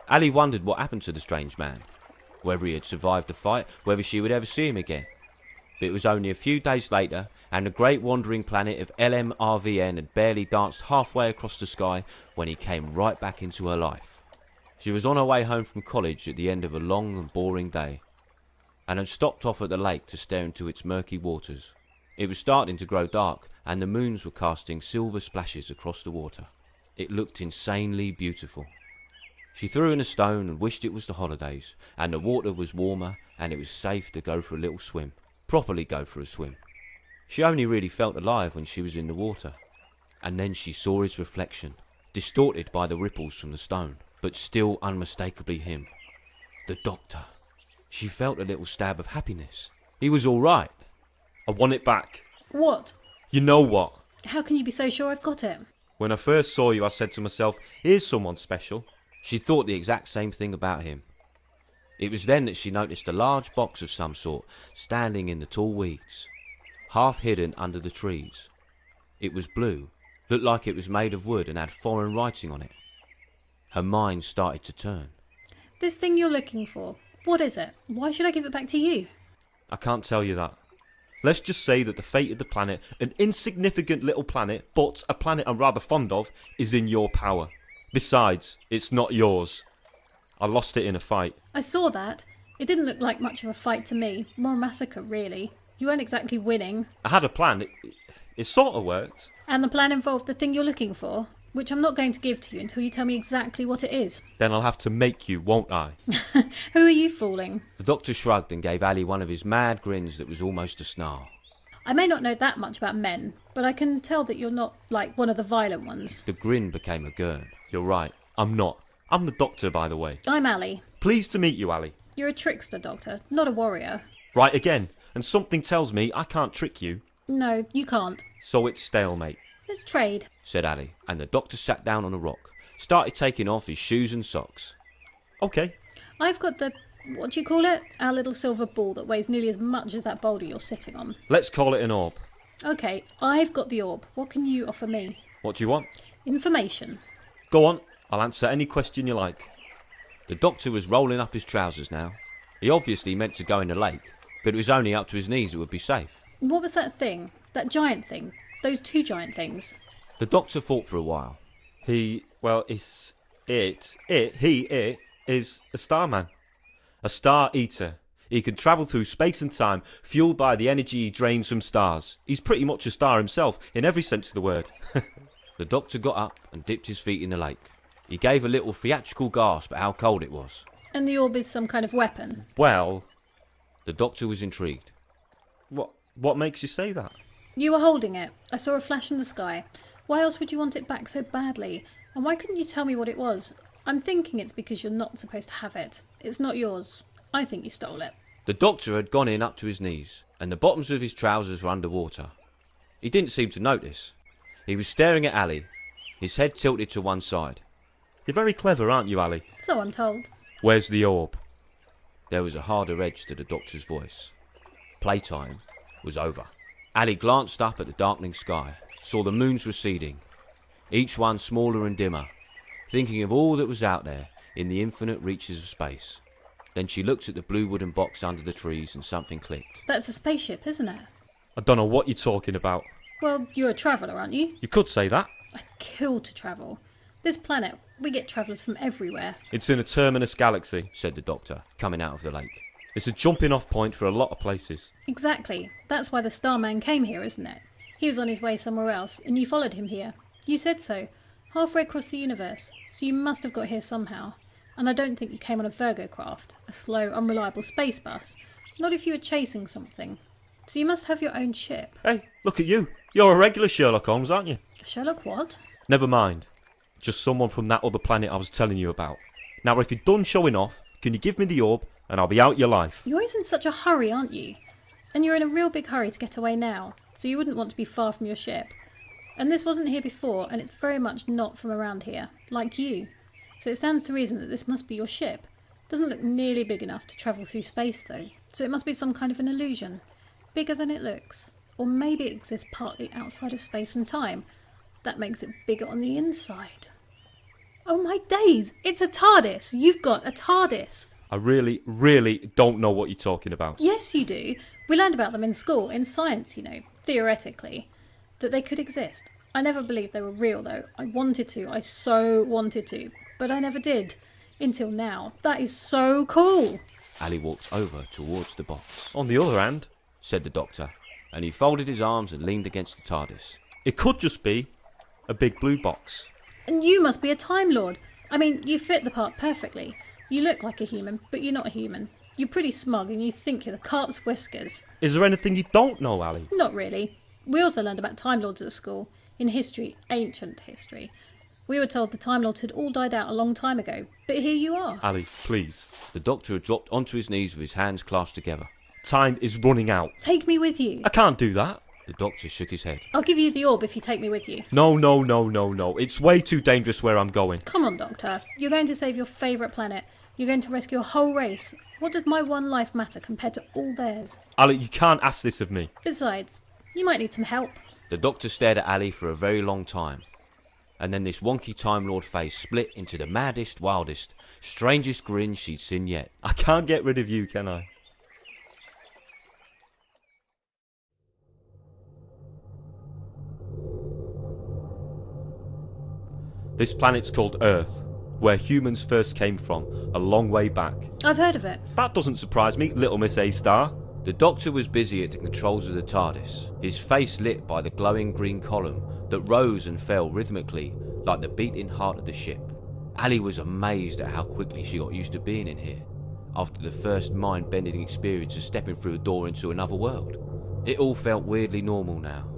Speaker 10: Ali wondered what happened to the strange man, whether he had survived the fight, whether she would ever see him again. But it was only a few days later, and the great wandering planet of LMRVN had barely danced halfway across the sky when he came right back into her life. She was on her way home from college at the end of a long and boring day, and had stopped off at the lake to stare into its murky waters. It was starting to grow dark, and the moons were casting silver splashes across the water. It looked insanely beautiful. She threw in a stone and wished it was the holidays, and the water was warmer, and it was safe to go for a little swim. Properly go for a swim. She only really felt alive when she was in the water. And then she saw his reflection, distorted by the ripples from the stone, but still unmistakably him. The doctor. She felt a little stab of happiness. He was all right.
Speaker 11: I want it back.
Speaker 16: What?
Speaker 11: You know what?
Speaker 16: How can you be so sure I've got it?
Speaker 11: When I first saw you, I said to myself, here's someone special.
Speaker 10: She thought the exact same thing about him. It was then that she noticed a large box of some sort standing in the tall weeds, half hidden under the trees. It was blue, looked like it was made of wood and had foreign writing on it. Her mind started to turn.
Speaker 16: This thing you're looking for, what is it? Why should I give it back to you?
Speaker 11: I can't tell you that. Let's just say that the fate of the planet, an insignificant little planet, but a planet I'm rather fond of, is in your power. Besides, it's not yours. I lost it in a fight.
Speaker 16: I saw that. It didn't look like much of a fight to me. More a massacre, really. You weren't exactly winning.
Speaker 11: I had a plan. It sort of worked.
Speaker 16: And the plan involved the thing you're looking for, which I'm not going to give to you until you tell me exactly what it is.
Speaker 11: Then I'll have to make you, won't I?
Speaker 16: Who are you fooling?
Speaker 10: The doctor shrugged and gave Ali one of his mad grins that was almost a snarl.
Speaker 16: I may not know that much about men, but I can tell that you're not like one of the violent ones.
Speaker 10: The grin became a gurn.
Speaker 11: You're right. I'm not. I'm the doctor, by the way.
Speaker 16: I'm Ali.
Speaker 11: Pleased to meet you, Ali.
Speaker 16: You're a trickster, Doctor, not a warrior.
Speaker 11: Right again. And something tells me I can't trick you.
Speaker 16: No, you can't.
Speaker 11: So it's stalemate.
Speaker 16: Let's trade,
Speaker 10: said Ali, and the doctor sat down on a rock, started taking off his shoes and socks.
Speaker 11: Okay.
Speaker 16: I've got the, what do you call it? Our little silver ball that weighs nearly as much as that boulder you're sitting on.
Speaker 11: Let's call it an orb.
Speaker 16: Okay, I've got the orb. What can you offer me?
Speaker 11: What do you want?
Speaker 16: Information.
Speaker 11: Go on. I'll answer any question you like.
Speaker 10: The doctor was rolling up his trousers now. He obviously meant to go in the lake, but it was only up to his knees it would be safe.
Speaker 16: What was that thing? That giant thing? Those two giant things?
Speaker 10: The doctor thought for a while.
Speaker 11: He is a starman. A star eater. He can travel through space and time, fueled by the energy he drains from stars. He's pretty much a star himself, in every sense of the word.
Speaker 10: The doctor got up and dipped his feet in the lake. He gave a little theatrical gasp at how cold it was.
Speaker 16: And the orb is some kind of weapon?
Speaker 11: Well...
Speaker 10: The doctor was intrigued.
Speaker 11: What makes you say that?
Speaker 16: You were holding it. I saw a flash in the sky. Why else would you want it back so badly? And why couldn't you tell me what it was? I'm thinking it's because you're not supposed to have it. It's not yours. I think you stole it.
Speaker 10: The doctor had gone in up to his knees, and the bottoms of his trousers were underwater. He didn't seem to notice. He was staring at Ali,
Speaker 9: his head tilted to one side.
Speaker 11: You're very clever, aren't you, Ali?
Speaker 16: So I'm told.
Speaker 9: Where's the orb? There was a harder edge to the doctor's voice. Playtime was over. Ali glanced up at the darkening sky, saw the moons receding, each one smaller and dimmer, thinking of all that was out there in the infinite reaches of space. Then she looked at the blue wooden box under the trees and something clicked.
Speaker 16: That's a spaceship, isn't it?
Speaker 11: I don't know what you're talking about.
Speaker 16: Well, you're a traveller, aren't you?
Speaker 11: You could say that.
Speaker 16: I'd kill to travel. This planet, we get travellers from everywhere.
Speaker 11: It's in a terminus galaxy,
Speaker 9: said the doctor, coming out of the lake.
Speaker 11: It's a jumping off point for a lot of places.
Speaker 16: Exactly. That's why the Starman came here, isn't it? He was on his way somewhere else, and you followed him here. You said so. Halfway across the universe. So you must have got here somehow. And I don't think you came on a Virgo craft, a slow, unreliable space bus. Not if you were chasing something. So you must have your own ship.
Speaker 11: Hey, look at you. You're a regular Sherlock Holmes, aren't you?
Speaker 16: Sherlock what?
Speaker 11: Never mind. Just someone from that other planet I was telling you about. Now, if you're done showing off, can you give me the orb and I'll be out your life?
Speaker 16: You're always in such a hurry, aren't you? And you're in a real big hurry to get away now, so you wouldn't want to be far from your ship. And this wasn't here before, and it's very much not from around here, like you. So it stands to reason that this must be your ship. Doesn't look nearly big enough to travel through space, though, so it must be some kind of an illusion. Bigger than it looks. Or maybe it exists partly outside of space and time. That makes it bigger on the inside. Oh my days! It's a TARDIS! You've got a TARDIS!
Speaker 11: I really don't know what you're talking about.
Speaker 16: Yes, you do. We learned about them in school, in science, you know, theoretically, that they could exist. I never believed they were real, though. I wanted to. I so wanted to. But I never did. Until now. That is so cool!
Speaker 9: Ali walked over towards the box.
Speaker 11: On the other hand,
Speaker 9: said the doctor, and he folded his arms and leaned against the TARDIS.
Speaker 11: It could just be a big blue box.
Speaker 16: And you must be a Time Lord. I mean, you fit the part perfectly. You look like a human, but you're not a human. You're pretty smug and you think you're the Carp's Whiskers.
Speaker 11: Is there anything you don't know, Ali?
Speaker 16: Not really. We also learned about Time Lords at school. In history, ancient history. We were told the Time Lords had all died out a long time ago, but here you are.
Speaker 11: Ali, please.
Speaker 9: The doctor had dropped onto his knees with his hands clasped together.
Speaker 11: Time is running out.
Speaker 16: Take me with you.
Speaker 11: I can't do that.
Speaker 9: The doctor shook his head.
Speaker 16: I'll give you the orb if you take me with you.
Speaker 11: No. It's way too dangerous where I'm going.
Speaker 16: Come on, Doctor. You're going to save your favourite planet. You're going to rescue a whole race. What did my one life matter compared to all theirs?
Speaker 11: Ali, you can't ask this of me.
Speaker 16: Besides, you might need some help.
Speaker 9: The doctor stared at Ali for a very long time. And then this wonky Time Lord face split into the maddest, wildest, strangest grin she'd seen yet.
Speaker 11: I can't get rid of you, can I? This planet's called Earth, where humans first came from, a long way back.
Speaker 16: I've heard of it.
Speaker 11: That doesn't surprise me, little Miss A-Star.
Speaker 9: The doctor was busy at the controls of the TARDIS, his face lit by the glowing green column that rose and fell rhythmically like the beating heart of the ship. Ali was amazed at how quickly she got used to being in here, after the first mind-bending experience of stepping through a door into another world. It all felt weirdly normal now.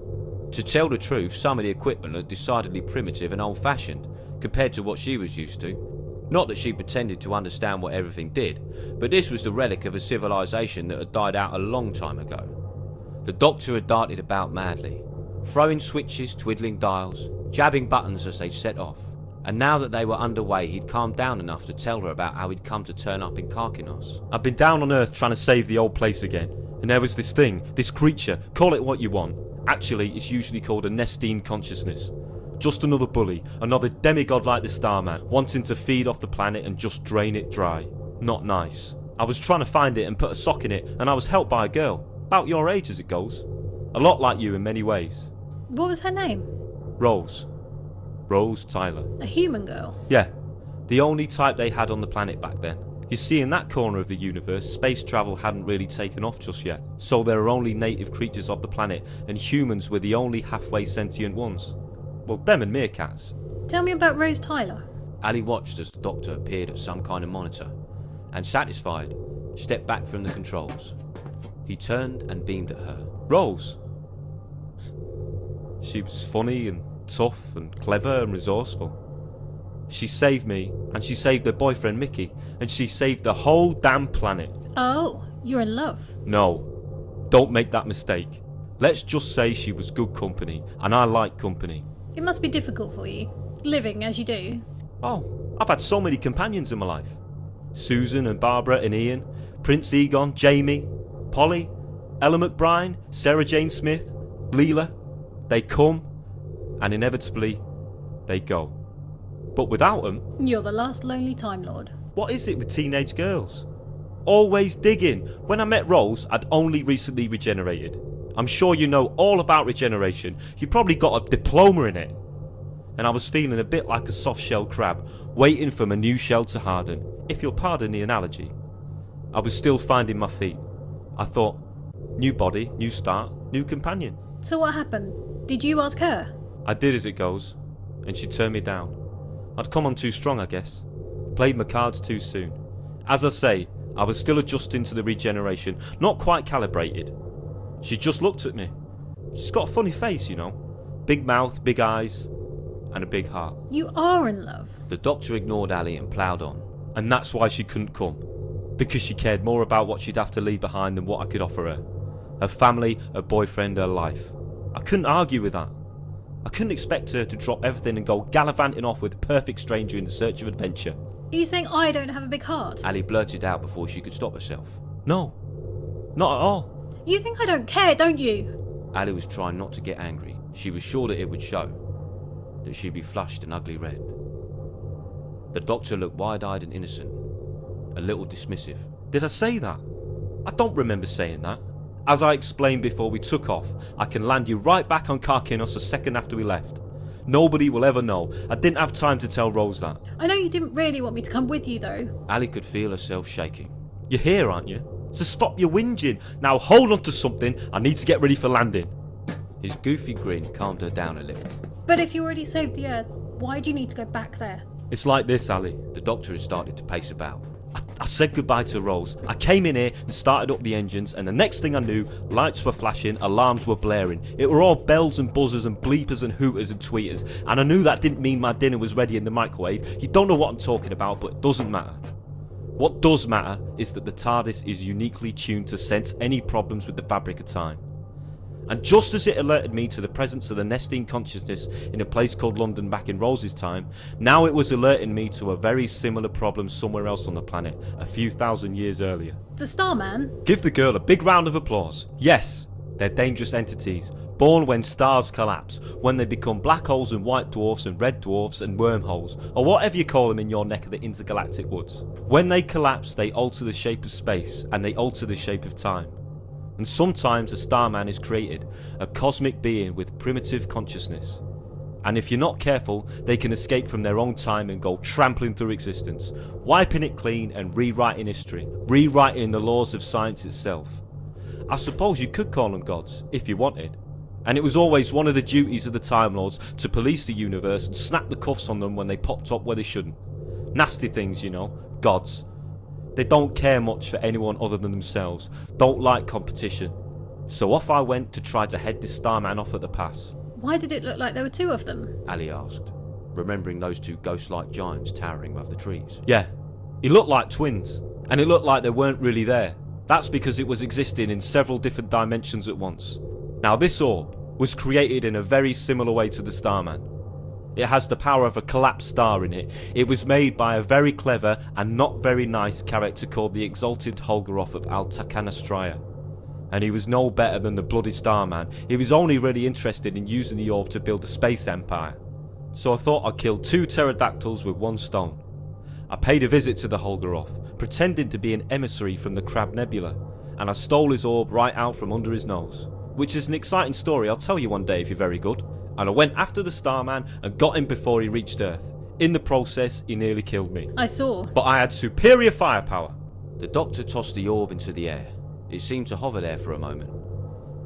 Speaker 9: To tell the truth, some of the equipment looked decidedly primitive and old-fashioned compared to what she was used to. Not that she pretended to understand what everything did, but this was the relic of a civilization that had died out a long time ago. The doctor had darted about madly, throwing switches, twiddling dials, jabbing buttons as they set off. And now that they were underway, he'd calmed down enough to tell her about how he'd come to turn up in Karkinos.
Speaker 11: I've been down on Earth trying to save the old place again, and there was this thing, this creature, call it what you want. Actually, it's usually called a Nestine consciousness. Just another bully, another demigod like the Starman, wanting to feed off the planet and just drain it dry. Not nice. I was trying to find it and put a sock in it, and I was helped by a girl, about your age as it goes. A lot like you in many ways.
Speaker 16: What was her name?
Speaker 11: Rose. Rose Tyler.
Speaker 16: A human girl?
Speaker 11: Yeah, the only type they had on the planet back then. You see, in that corner of the universe, space travel hadn't really taken off just yet, so there were only native creatures of the planet, and humans were the only halfway sentient ones. Well, them and meerkats.
Speaker 16: Tell me about Rose Tyler.
Speaker 9: Ali watched as the doctor appeared at some kind of monitor, and satisfied, stepped back from the controls. He turned and beamed at her.
Speaker 11: Rose? She was funny and tough and clever and resourceful. She saved me, and she saved her boyfriend Mickey, and she saved the whole damn planet.
Speaker 16: Oh, you're in love?
Speaker 11: No, don't make that mistake. Let's just say she was good company, and I like company.
Speaker 16: It must be difficult for you. living as you do?
Speaker 2: Oh, I've had so many companions in my life. Susan and Barbara and Ian, Prince Egon, Jamie, Polly, Ella McBride, Sarah Jane Smith, Leela. They come, and inevitably, they go. But without them...
Speaker 16: You're the last lonely Time Lord.
Speaker 2: What is it with teenage girls? Always digging. When I met Rose, I'd only recently regenerated. I'm sure you know all about regeneration. You probably got a diploma in it. And I was feeling a bit like a soft-shell crab, waiting for my new shell to harden, if you'll pardon the analogy. I was still finding my feet. I thought, new body, new start, new companion.
Speaker 16: So what happened? Did you ask her?
Speaker 2: I did as it goes, and she turned me down. I'd come on too strong, I guess. Played my cards too soon. As I say, I was still adjusting to the regeneration, not quite calibrated. She just looked at me. She's got a funny face, you know. Big mouth, big eyes, and a big heart.
Speaker 16: You are in love.
Speaker 2: The doctor ignored Ali and ploughed on, and that's why she couldn't come. Because she cared more about what she'd have to leave behind than what I could offer her. Her family, her boyfriend, her life. I couldn't argue with that. I couldn't expect her to drop everything and go gallivanting off with a perfect stranger in the search of adventure.
Speaker 16: Are you saying I don't have a big heart?
Speaker 2: Ali blurted out before she could stop herself. No, not at all.
Speaker 16: You think I don't care, don't you?
Speaker 9: Ali was trying not to get angry. She was sure that it would show. That she'd be flushed and ugly red. The doctor looked wide-eyed and innocent. A little dismissive.
Speaker 2: Did I say that? I don't remember saying that. As I explained before we took off, I can land you right back on Karkinos a second after we left. Nobody will ever know. I didn't have time to tell Rose that.
Speaker 16: I know you didn't really want me to come with you though.
Speaker 9: Ali could feel herself shaking.
Speaker 2: You're here, aren't you? So stop your whinging. Now hold on to something. I need to get ready for landing.
Speaker 9: His goofy grin calmed her down a little.
Speaker 16: But if you already saved the Earth, why do you need to go back there?
Speaker 2: It's like this, Ali.
Speaker 9: The doctor had started to pace about.
Speaker 2: I said goodbye to Rose. I came in here and started up the engines, and the next thing I knew, lights were flashing, alarms were blaring. It were all bells and buzzers and bleepers and hooters and tweeters, and I knew that didn't mean my dinner was ready in the microwave. You don't know what I'm talking about, but it doesn't matter. What does matter is that the TARDIS is uniquely tuned to sense any problems with the fabric of time. And just as it alerted me to the presence of the nesting consciousness in a place called London back in Rose's time, now it was alerting me to a very similar problem somewhere else on the planet, a few thousand years earlier.
Speaker 16: The Starman?
Speaker 2: Give the girl a big round of applause. Yes, they're dangerous entities, born when stars collapse, when they become black holes and white dwarfs and red dwarfs and wormholes, or whatever you call them in your neck of the intergalactic woods. When they collapse, they alter the shape of space, and they alter the shape of time. And sometimes a Starman is created, a cosmic being with primitive consciousness. And if you're not careful, they can escape from their own time and go trampling through existence, wiping it clean and rewriting history, rewriting the laws of science itself. I suppose you could call them gods, if you wanted. And it was always one of the duties of the Time Lords to police the universe and snap the cuffs on them when they popped up where they shouldn't. Nasty things, you know, gods. They don't care much for anyone other than themselves, don't like competition. So off I went to try to head this Starman off at the pass.
Speaker 16: Why did it look like there were two of them?
Speaker 9: Ali asked, remembering those two ghost-like giants towering above the trees.
Speaker 2: Yeah, he looked like twins, and it looked like they weren't really there. That's because it was existing in several different dimensions at once. Now this orb was created in a very similar way to the Starman. It has the power of a collapsed star in it. It was made by a very clever and not very nice character called the Exalted Holgaroth of Altacanastria. And he was no better than the bloody Starman. He was only really interested in using the orb to build a space empire. So I thought I'd kill two pterodactyls with one stone. I paid a visit to the Holgaroth, pretending to be an emissary from the Crab Nebula, and I stole his orb right out from under his nose. Which is an exciting story I'll tell you one day if you're very good. And I went after the Starman and got him before he reached Earth. In the process, he nearly killed me.
Speaker 16: I saw.
Speaker 2: But I had superior firepower.
Speaker 9: The doctor tossed the orb into the air. It seemed to hover there for a moment,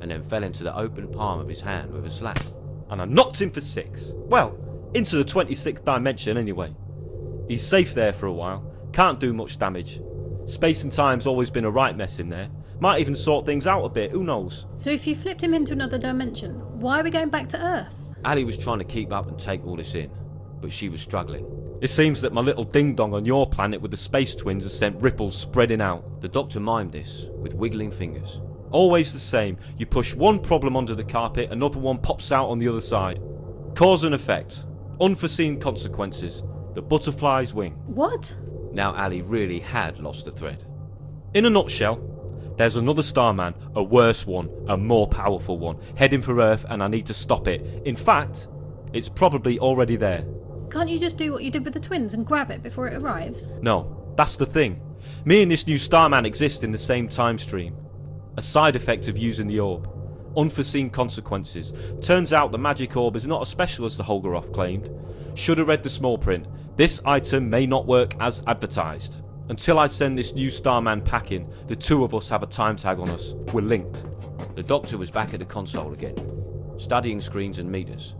Speaker 9: and then fell into the open palm of his hand with a slap.
Speaker 2: And I knocked him for 6. Well, into the 26th dimension anyway. He's safe there for a while. Can't do much damage. Space and time's always been a right mess in there. Might even sort things out a bit, who knows?
Speaker 16: So if you flipped him into another dimension, why are we going back to Earth?
Speaker 9: Ali was trying to keep up and take all this in, but she was struggling.
Speaker 2: It seems that my little ding-dong on your planet with the space twins has sent ripples spreading out.
Speaker 9: The doctor mimed this with wiggling fingers.
Speaker 2: Always the same. You push one problem under the carpet, another one pops out on the other side. Cause and effect.
Speaker 10: Unforeseen consequences. The butterfly's wing.
Speaker 16: What?
Speaker 10: Now Ali really had lost the thread. In a nutshell, there's another Starman, a worse one, a more powerful one, heading for Earth, and I need to stop it. In fact, it's probably already there.
Speaker 16: Can't you just do what you did with the twins and grab it before it arrives?
Speaker 10: No, that's the thing. Me and this new Starman exist in the same time stream. A side effect of using the orb. Unforeseen consequences. Turns out the magic orb is not as special as the Holgaroth claimed. Should have read the small print. This item may not work as advertised. Until I send this new Starman packing, the two of us have a time tag on us. We're linked. The Doctor was back at the console again, studying screens and meters.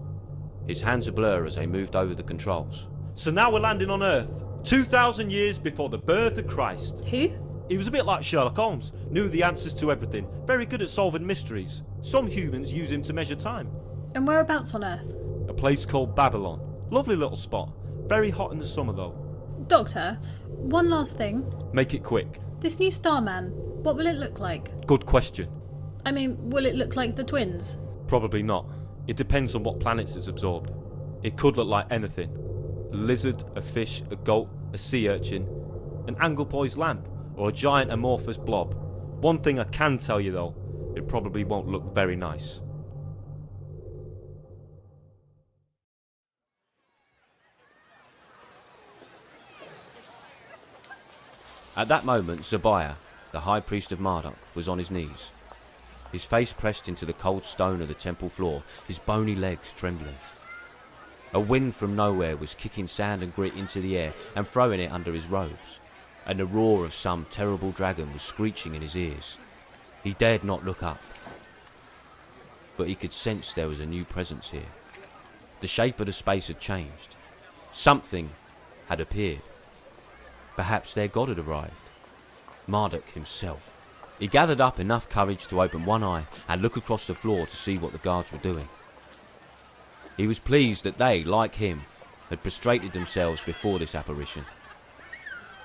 Speaker 10: His hands a blur as they moved over the controls. So now we're landing on Earth, 2,000 years before the birth of Christ.
Speaker 16: Who?
Speaker 10: He was a bit like Sherlock Holmes, knew the answers to everything, very good at solving mysteries. Some humans use him to measure time.
Speaker 16: And whereabouts on Earth?
Speaker 10: A place called Babylon. Lovely little spot. Very hot in the summer though.
Speaker 16: Doctor, one last thing.
Speaker 10: Make it quick.
Speaker 16: This new Starman, what will it look like?
Speaker 10: Good question.
Speaker 16: I mean, will it look like the twins?
Speaker 10: Probably not. It depends on what planets it's absorbed. It could look like anything. A lizard, a fish, a goat, a sea urchin, an Anglepoise lamp, or a giant amorphous blob. One thing I can tell you though, it probably won't look very nice. At that moment, Zabiah, the High Priest of Marduk, was on his knees. His face pressed into the cold stone of the temple floor, his bony legs trembling. A wind from nowhere was kicking sand and grit into the air and throwing it under his robes, and the roar of some terrible dragon was screeching in his ears. He dared not look up, but he could sense there was a new presence here. The shape of the space had changed. Something had appeared. Perhaps their god had arrived. Marduk himself. He gathered up enough courage to open one eye and look across the floor to see what the guards were doing. He was pleased that they, like him, had prostrated themselves before this apparition.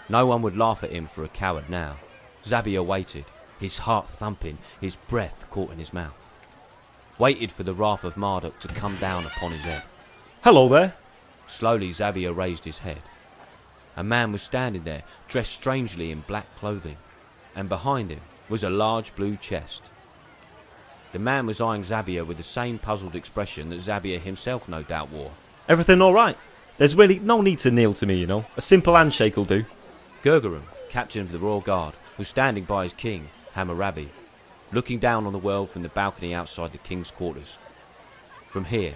Speaker 10: No one would laugh at him for a coward now. Zabiah waited, his heart thumping, his breath caught in his mouth. Waited for the wrath of Marduk to come down upon his head.
Speaker 2: Hello there.
Speaker 10: Slowly Zabiah raised his head. A man was standing there, dressed strangely in black clothing, and behind him was a large blue chest. The man was eyeing Zabiah with the same puzzled expression that Zabiah himself no doubt wore.
Speaker 2: Everything alright? There's really no need to kneel to me, you know. A simple handshake will do.
Speaker 10: Gurgarum, captain of the Royal Guard, was standing by his king, Hammurabi, looking down on the world from the balcony outside the king's quarters. From here,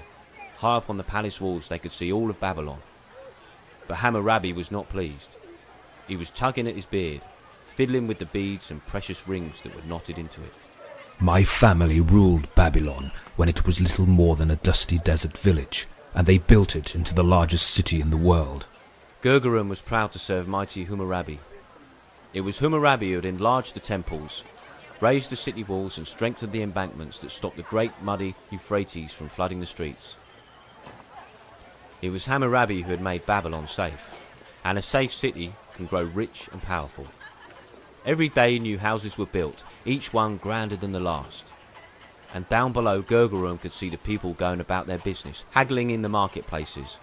Speaker 10: high up on the palace walls, they could see all of Babylon. But Hammurabi was not pleased. He was tugging at his beard, fiddling with the beads and precious rings that were knotted into it.
Speaker 12: My family ruled Babylon when it was little more than a dusty desert village, and they built it into the largest city in the world.
Speaker 10: Gurgarum was proud to serve mighty Hammurabi. It was Hammurabi who had enlarged the temples, raised the city walls and strengthened the embankments that stopped the great muddy Euphrates from flooding the streets. It was Hammurabi who had made Babylon safe, and a safe city can grow rich and powerful. Every day new houses were built, each one grander than the last. And down below, Gurgarum could see the people going about their business, haggling in the marketplaces,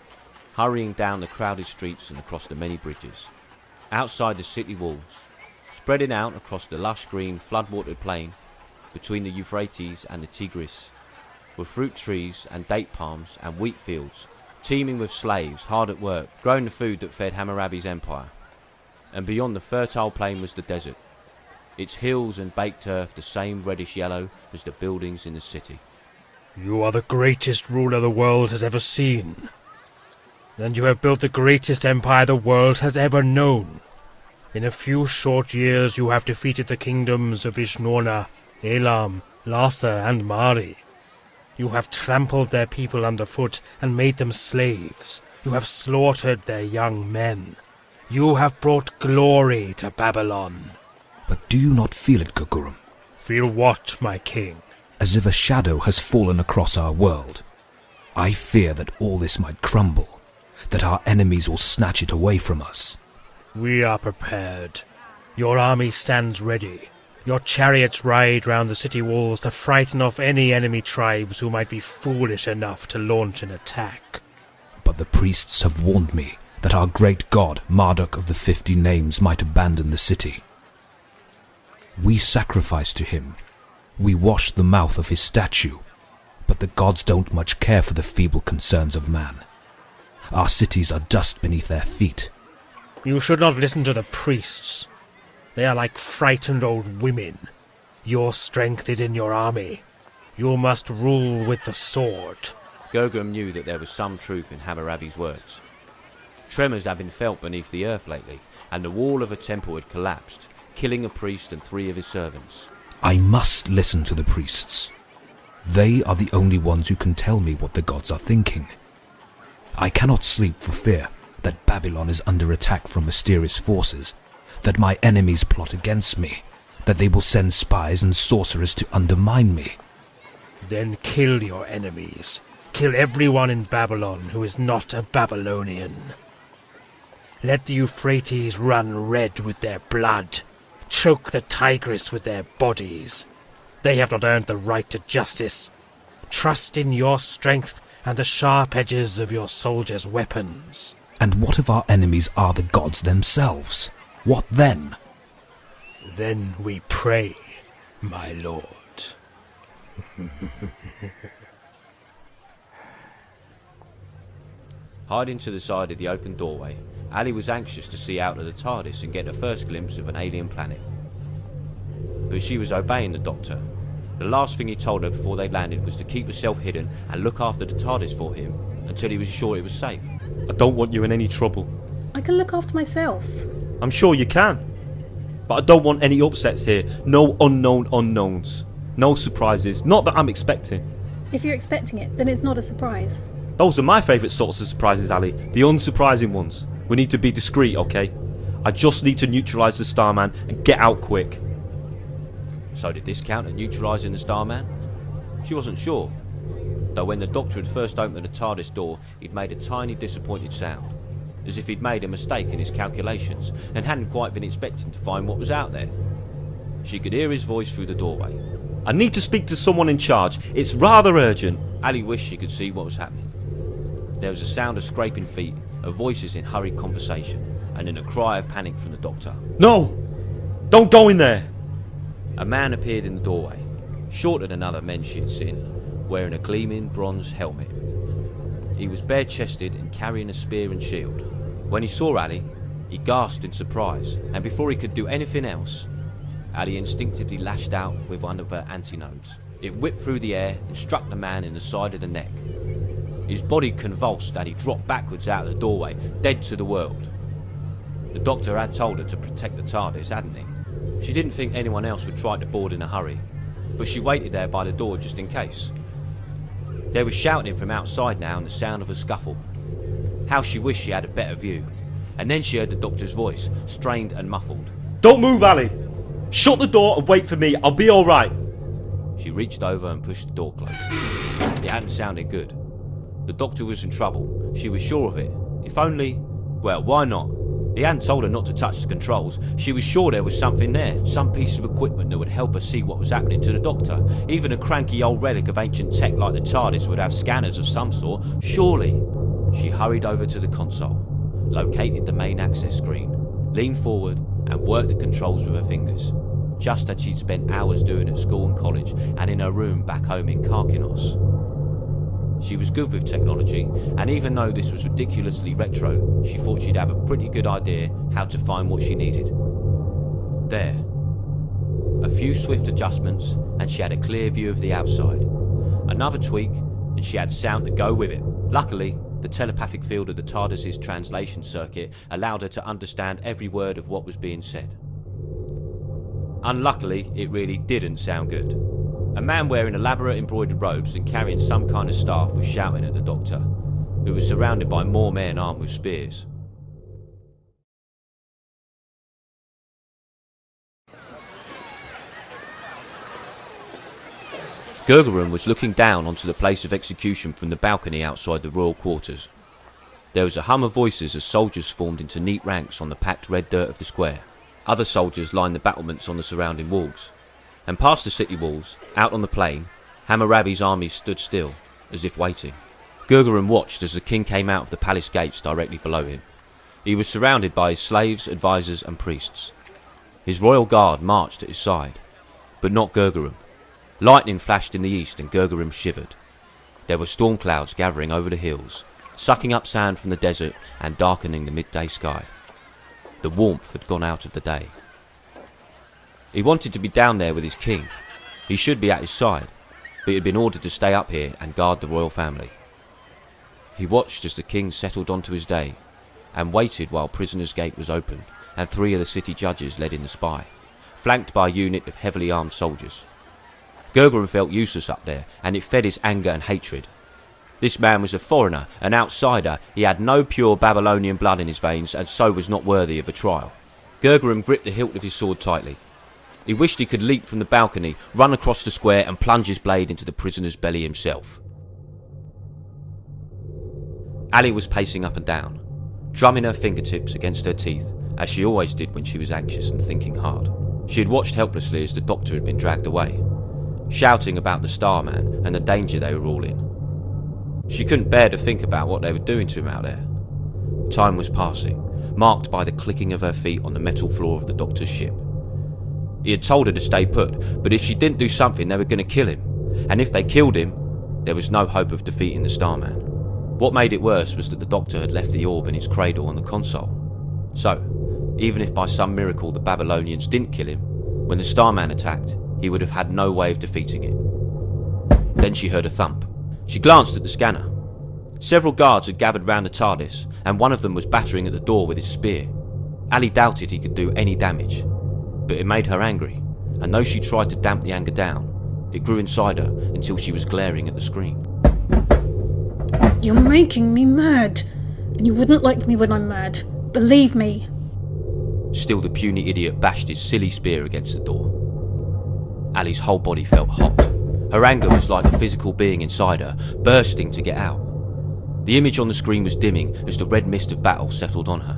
Speaker 10: hurrying down the crowded streets and across the many bridges. Outside the city walls, spreading out across the lush green flood-watered plain between the Euphrates and the Tigris, were fruit trees and date palms and wheat fields, teeming with slaves hard at work, growing the food that fed Hammurabi's empire. And beyond the fertile plain was the desert, its hills and baked earth the same reddish yellow as the buildings in the city.
Speaker 17: You are the greatest ruler the world has ever seen. And you have built the greatest empire the world has ever known. In a few short years you have defeated the kingdoms of Ishnorna, Elam, Lhasa and Mari. You have trampled their people underfoot and made them slaves. You have slaughtered their young men. You have brought glory to Babylon.
Speaker 12: But do you not feel it, Gurgarum?
Speaker 17: Feel what, my king?
Speaker 12: As if a shadow has fallen across our world. I fear that all this might crumble, that our enemies will snatch it away from us.
Speaker 17: We are prepared. Your army stands ready. Your chariots ride round the city walls to frighten off any enemy tribes who might be foolish enough to launch an attack.
Speaker 12: But the priests have warned me that our great god, Marduk of the 50 Names, might abandon the city. We sacrifice to him. We wash the mouth of his statue. But the gods don't much care for the feeble concerns of man. Our cities are dust beneath their feet.
Speaker 17: You should not listen to the priests. They are like frightened old women. Your strength is in your army. You must rule with the sword.
Speaker 9: Gergrum knew that there was some truth in Hammurabi's words. Tremors had been felt beneath the earth lately, and the wall of a temple had collapsed, killing a priest and 3 of his servants.
Speaker 12: I must listen to the priests. They are the only ones who can tell me what the gods are thinking. I cannot sleep for fear that Babylon is under attack from mysterious forces, that my enemies plot against me, that they will send spies and sorcerers to undermine me.
Speaker 17: Then kill your enemies. Kill everyone in Babylon who is not a Babylonian. Let the Euphrates run red with their blood. Choke the Tigris with their bodies. They have not earned the right to justice. Trust in your strength and the sharp edges of your soldiers' weapons.
Speaker 12: And what if our enemies are the gods themselves? What then?
Speaker 17: Then we pray, my lord.
Speaker 9: Hiding to the side of the open doorway, Ali was anxious to see out of the TARDIS and get a first glimpse of an alien planet. But she was obeying the Doctor. The last thing he told her before they landed was to keep herself hidden and look after the TARDIS for him until he was sure it was safe.
Speaker 11: I don't want you in any trouble.
Speaker 16: I can look after myself.
Speaker 11: I'm sure you can. But I don't want any upsets here. No unknown unknowns. No surprises. Not that I'm expecting.
Speaker 16: If you're expecting it, then it's not a surprise.
Speaker 11: Those are my favourite sorts of surprises, Ali. The unsurprising ones. We need to be discreet, okay? I just need to neutralise the Starman and get out quick.
Speaker 9: So did this count at neutralising the Starman? She wasn't sure. Though when the Doctor had first opened the TARDIS door, he'd made a tiny disappointed sound. As if he'd made a mistake in his calculations and hadn't quite been expecting to find what was out there. She could hear his voice through the doorway.
Speaker 11: I need to speak to someone in charge. It's rather urgent.
Speaker 9: Ali wished she could see what was happening. There was a sound of scraping feet, of voices in hurried conversation, and then a cry of panic from the Doctor.
Speaker 11: No! Don't go in there!
Speaker 9: A man appeared in the doorway, shorter than other men she had seen, wearing a gleaming bronze helmet. He was bare-chested and carrying a spear and shield. When he saw Ali, he gasped in surprise, and before he could do anything else, Ali instinctively lashed out with one of her antinodes. It whipped through the air and struck the man in the side of the neck. His body convulsed and he dropped backwards out of the doorway, dead to the world. The Doctor had told her to protect the TARDIS, hadn't he? She didn't think anyone else would try to board in a hurry, but she waited there by the door just in case. There was shouting from outside now and the sound of a scuffle. How she wished she had a better view. And then she heard the Doctor's voice, strained and muffled.
Speaker 11: Don't move, Ali! Shut the door and wait for me, I'll be alright.
Speaker 9: She reached over and pushed the door closed. It hadn't sounded good. The Doctor was in trouble, she was sure of it. If only... well, why not? He hadn't told her not to touch the controls. She was sure there was something there, some piece of equipment that would help her see what was happening to the Doctor. Even a cranky old relic of ancient tech like the TARDIS would have scanners of some sort, surely. She hurried over to the console, located the main access screen, leaned forward and worked the controls with her fingers, just as she'd spent hours doing at school and college and in her room back home in Karkinos. She was good with technology, and even though this was ridiculously retro, she thought she'd have a pretty good idea how to find what she needed. There. A few swift adjustments, and she had a clear view of the outside. Another tweak, and she had sound to go with it. Luckily, the telepathic field of the TARDIS's translation circuit allowed her to understand every word of what was being said. Unluckily, it really didn't sound good. A man wearing elaborate embroidered robes and carrying some kind of staff was shouting at the Doctor, who was surrounded by more men armed with spears. Gergeron was looking down onto the place of execution from the balcony outside the royal quarters. There was a hum of voices as soldiers formed into neat ranks on the packed red dirt of the square. Other soldiers lined the battlements on the surrounding walls. And past the city walls, out on the plain, Hammurabi's army stood still, as if waiting. Gurgurun watched as the king came out of the palace gates directly below him. He was surrounded by his slaves, advisors and priests. His royal guard marched at his side, but not Gurgurun. Lightning flashed in the east and Gurgurun shivered. There were storm clouds gathering over the hills, sucking up sand from the desert and darkening the midday sky. The warmth had gone out of the day. He wanted to be down there with his king. He should be at his side, but he had been ordered to stay up here and guard the royal family. He watched as the king settled onto his day, and waited while Prisoner's Gate was opened and 3 of the city judges led in the spy, flanked by a unit of heavily armed soldiers. Gurgurun felt useless up there, and it fed his anger and hatred. This man was a foreigner, an outsider. He had no pure Babylonian blood in his veins, and so was not worthy of a trial. Gurgurun gripped the hilt of his sword tightly. He wished he could leap from the balcony, run across the square and plunge his blade into the prisoner's belly himself. Ali was pacing up and down, drumming her fingertips against her teeth, as she always did when she was anxious and thinking hard. She had watched helplessly as the doctor had been dragged away, shouting about the Starman and the danger they were all in. She couldn't bear to think about what they were doing to him out there. Time was passing, marked by the clicking of her feet on the metal floor of the doctor's ship. He had told her to stay put, but if she didn't do something, they were going to kill him. And if they killed him, there was no hope of defeating the Starman. What made it worse was that the doctor had left the orb in its cradle on the console. So, even if by some miracle the Babylonians didn't kill him, when the Starman attacked, he would have had no way of defeating it. Then she heard a thump. She glanced at the scanner. Several guards had gathered round the TARDIS, and one of them was battering at the door with his spear. Ali doubted he could do any damage, but it made her angry, and though she tried to damp the anger down, it grew inside her until she was glaring at the screen.
Speaker 16: You're making me mad, and you wouldn't like me when I'm mad. Believe me.
Speaker 9: Still, the puny idiot bashed his silly spear against the door. Ali's whole body felt hot. Her anger was like a physical being inside her, bursting to get out. The image on the screen was dimming as the red mist of battle settled on her.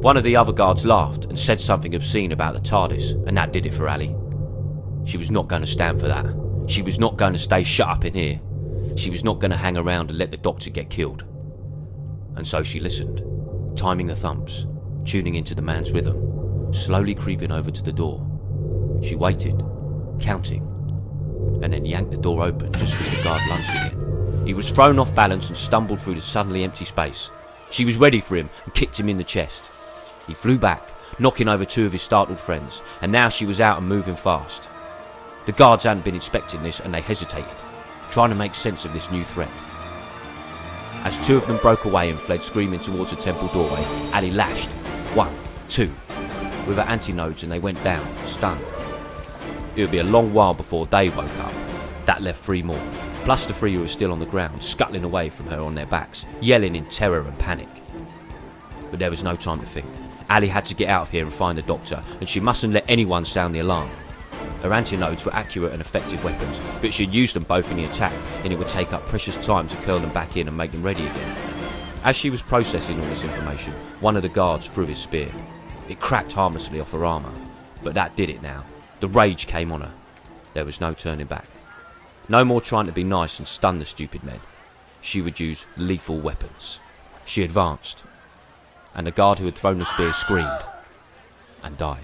Speaker 9: One of the other guards laughed and said something obscene about the TARDIS, and that did it for Ali. She was not going to stand for that. She was not going to stay shut up in here. She was not going to hang around and let the doctor get killed. And so she listened, timing the thumps, tuning into the man's rhythm, slowly creeping over to the door. She waited, counting, and then yanked the door open just as the guard lunged again. He was thrown off balance and stumbled through the suddenly empty space. She was ready for him and kicked him in the chest. He flew back, knocking over 2 of his startled friends, and now she was out and moving fast. The guards hadn't been inspecting this and they hesitated, trying to make sense of this new threat. As 2 of them broke away and fled screaming towards the temple doorway, Ali lashed. 1, 2, with her antinodes, and they went down, stunned. It would be a long while before they woke up. That left 3 more, plus the 3 who were still on the ground, scuttling away from her on their backs, yelling in terror and panic. But there was no time to think. Ali had to get out of here and find the doctor, and she mustn't let anyone sound the alarm. Her antinodes were accurate and effective weapons, but she had used them both in the attack, and it would take up precious time to curl them back in and make them ready again. As she was processing all this information, one of the guards threw his spear. It cracked harmlessly off her armour, but that did it now. The rage came on her. There was no turning back. No more trying to be nice and stun the stupid men. She would use lethal weapons. She advanced, and the guard who had thrown the spear screamed and died.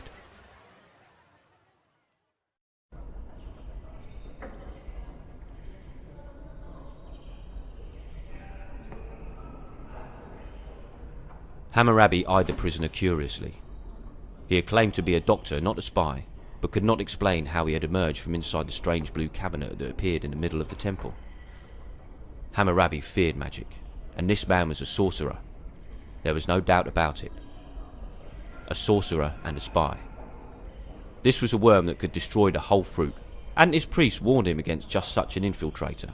Speaker 9: Hammurabi eyed the prisoner curiously. He had claimed to be a doctor, not a spy, but could not explain how he had emerged from inside the strange blue cabinet that appeared in the middle of the temple. Hammurabi feared magic, and this man was a sorcerer. There was no doubt about it. A sorcerer and a spy. This was a worm that could destroy the whole fruit, and his priest warned him against just such an infiltrator.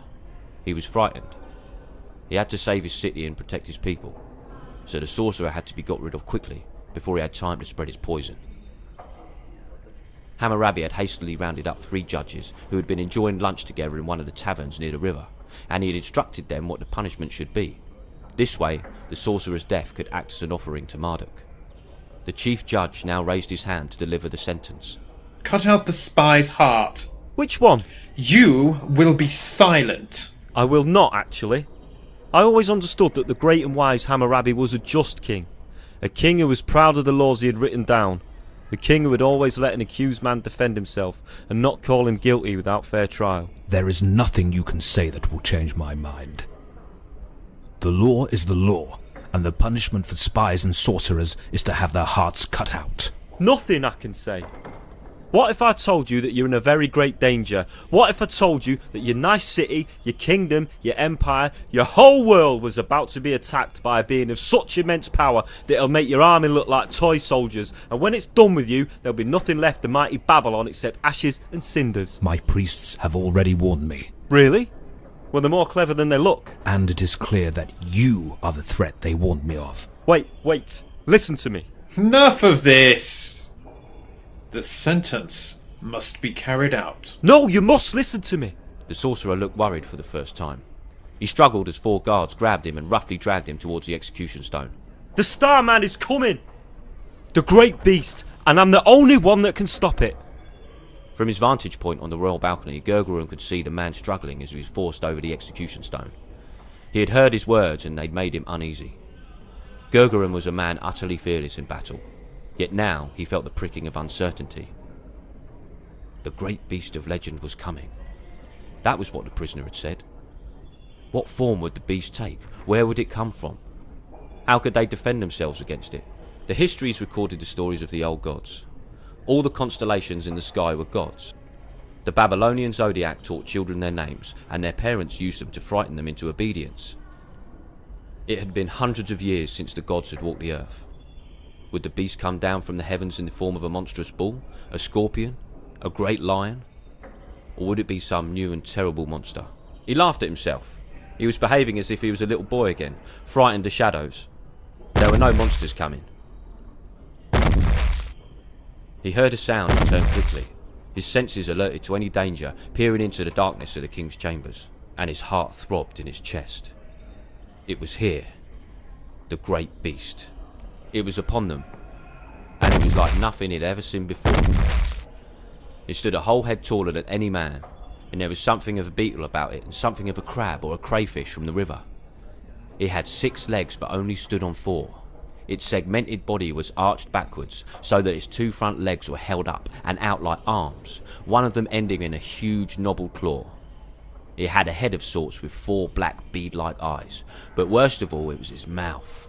Speaker 9: He was frightened. He had to save his city and protect his people, so the sorcerer had to be got rid of quickly before he had time to spread his poison. Hammurabi had hastily rounded up 3 judges who had been enjoying lunch together in one of the taverns near the river, and he had instructed them what the punishment should be. This way, the sorcerer's death could act as an offering to Marduk. The chief judge now raised his hand to deliver the sentence.
Speaker 18: Cut out the spy's heart.
Speaker 11: Which one?
Speaker 18: You will be silent.
Speaker 11: I will not, actually.
Speaker 2: I always understood that the great and wise Hammurabi was a just king. A king who was proud of the laws he had written down. A king who would always let an accused man defend himself and not call him guilty without fair trial.
Speaker 12: There is nothing you can say that will change my mind. The law is the law, and the punishment for spies and sorcerers is to have their hearts cut out.
Speaker 2: Nothing I can say. What if I told you that you're in a very great danger? What if I told you that your nice city, your kingdom, your empire, your whole world was about to be attacked by a being of such immense power that it'll make your army look like toy soldiers, and when it's done with you, there'll be nothing left of mighty Babylon except ashes and cinders?
Speaker 12: My priests have already warned me.
Speaker 2: Really? Well, they're more clever than they look.
Speaker 12: And it is clear that you are the threat they warned me of.
Speaker 2: Wait. Listen to me.
Speaker 18: Enough of this! The sentence must be carried out.
Speaker 2: No, you must listen to me.
Speaker 9: The sorcerer looked worried for the first time. He struggled as 4 guards grabbed him and roughly dragged him towards the execution stone.
Speaker 2: The Starman is coming! The great beast, and I'm the only one that can stop it.
Speaker 9: From his vantage point on the royal balcony, Gurgurun could see the man struggling as he was forced over the execution stone. He had heard his words and they'd made him uneasy. Gurgurun was a man utterly fearless in battle, yet now he felt the pricking of uncertainty. The great beast of legend was coming. That was what the prisoner had said. What form would the beast take? Where would it come from? How could they defend themselves against it? The histories recorded the stories of the old gods. All the constellations in the sky were gods. The Babylonian zodiac taught children their names, and their parents used them to frighten them into obedience. It had been hundreds of years since the gods had walked the earth. Would the beast come down from the heavens in the form of a monstrous bull, a scorpion, a great lion? Or would it be some new and terrible monster? He laughed at himself. He was behaving as if he was a little boy again, frightened of shadows. There were no monsters coming. He heard a sound and turned quickly, his senses alerted to any danger, peering into the darkness of the king's chambers, and his heart throbbed in his chest. It was here, the great beast. It was upon them, and it was like nothing he'd ever seen before. It stood a whole head taller than any man, and there was something of a beetle about it and something of a crab or a crayfish from the river. It had 6 legs but only stood on 4. Its segmented body was arched backwards so that its 2 front legs were held up and out like arms, one of them ending in a huge knobbled claw. It had a head of sorts with 4 black bead-like eyes, but worst of all it was his mouth.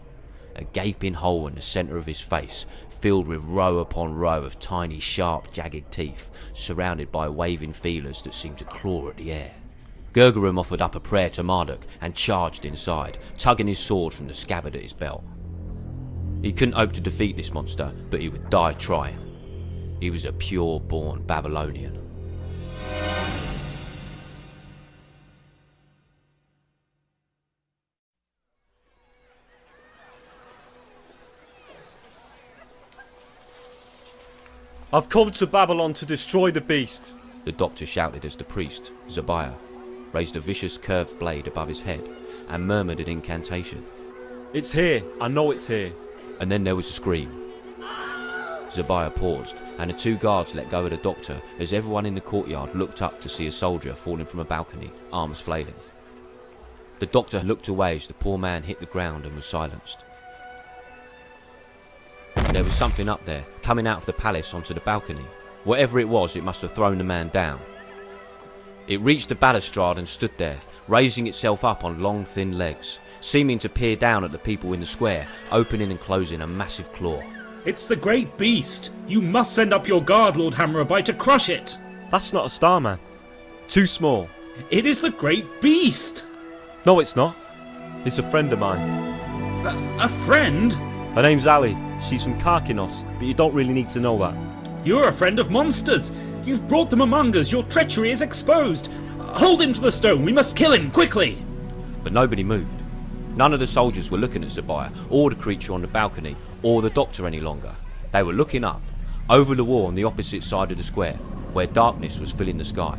Speaker 9: A gaping hole in the centre of his face, filled with row upon row of tiny sharp jagged teeth, surrounded by waving feelers that seemed to claw at the air. Gurgurun offered up a prayer to Marduk and charged inside, tugging his sword from the scabbard at his belt. He couldn't hope to defeat this monster, but he would die trying. He was a pure-born Babylonian.
Speaker 2: I've come to Babylon to destroy the beast,
Speaker 9: the doctor shouted as the priest, Zabiah, raised a vicious curved blade above his head and murmured an incantation.
Speaker 2: It's here, I know it's here.
Speaker 9: And then there was a scream. Zabiah paused, and the 2 guards let go of the doctor as everyone in the courtyard looked up to see a soldier falling from a balcony, arms flailing. The doctor looked away as the poor man hit the ground and was silenced. There was something up there, coming out of the palace onto the balcony. Whatever it was, it must have thrown the man down. It reached the balustrade and stood there, raising itself up on long thin legs, seeming to peer down at the people in the square, opening and closing a massive claw.
Speaker 19: It's the great beast. You must send up your guard, Lord Hammurabi, to crush it.
Speaker 2: That's not a Starman. Too small.
Speaker 19: It is the great beast.
Speaker 2: No, it's not. It's a friend of mine.
Speaker 19: A friend?
Speaker 2: Her name's Ali. She's from Karkinos, but you don't really need to know that.
Speaker 19: You're a friend of monsters. You've brought them among us. Your treachery is exposed. Hold him to the stone. We must kill him, quickly.
Speaker 9: But nobody moved. None of the soldiers were looking at Zabiah, or the creature on the balcony, or the doctor any longer. They were looking up, over the wall on the opposite side of the square, where darkness was filling the sky,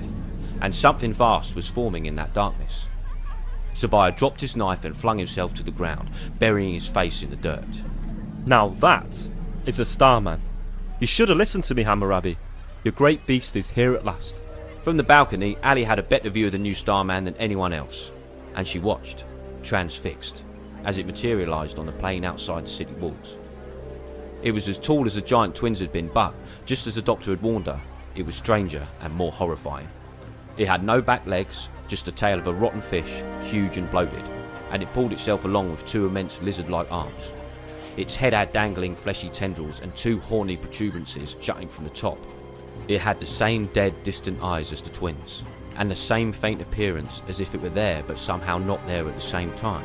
Speaker 9: and something vast was forming in that darkness. Zabiah dropped his knife and flung himself to the ground, burying his face in the dirt.
Speaker 2: Now that is a Starman. You should have listened to me, Hammurabi. Your great beast is here at last.
Speaker 9: From the balcony, Ali had a better view of the new Starman than anyone else, and she watched. transfixed, as it materialised on the plain outside the city walls. It was as tall as the giant twins had been, but, just as the doctor had warned her, it was stranger and more horrifying. It had no back legs, just the tail of a rotten fish, huge and bloated, and it pulled itself along with two immense lizard-like arms. Its head had dangling fleshy tendrils and two horny protuberances jutting from the top. It had the same dead, distant eyes as the twins, and the same faint appearance as if it were there but somehow not there at the same time.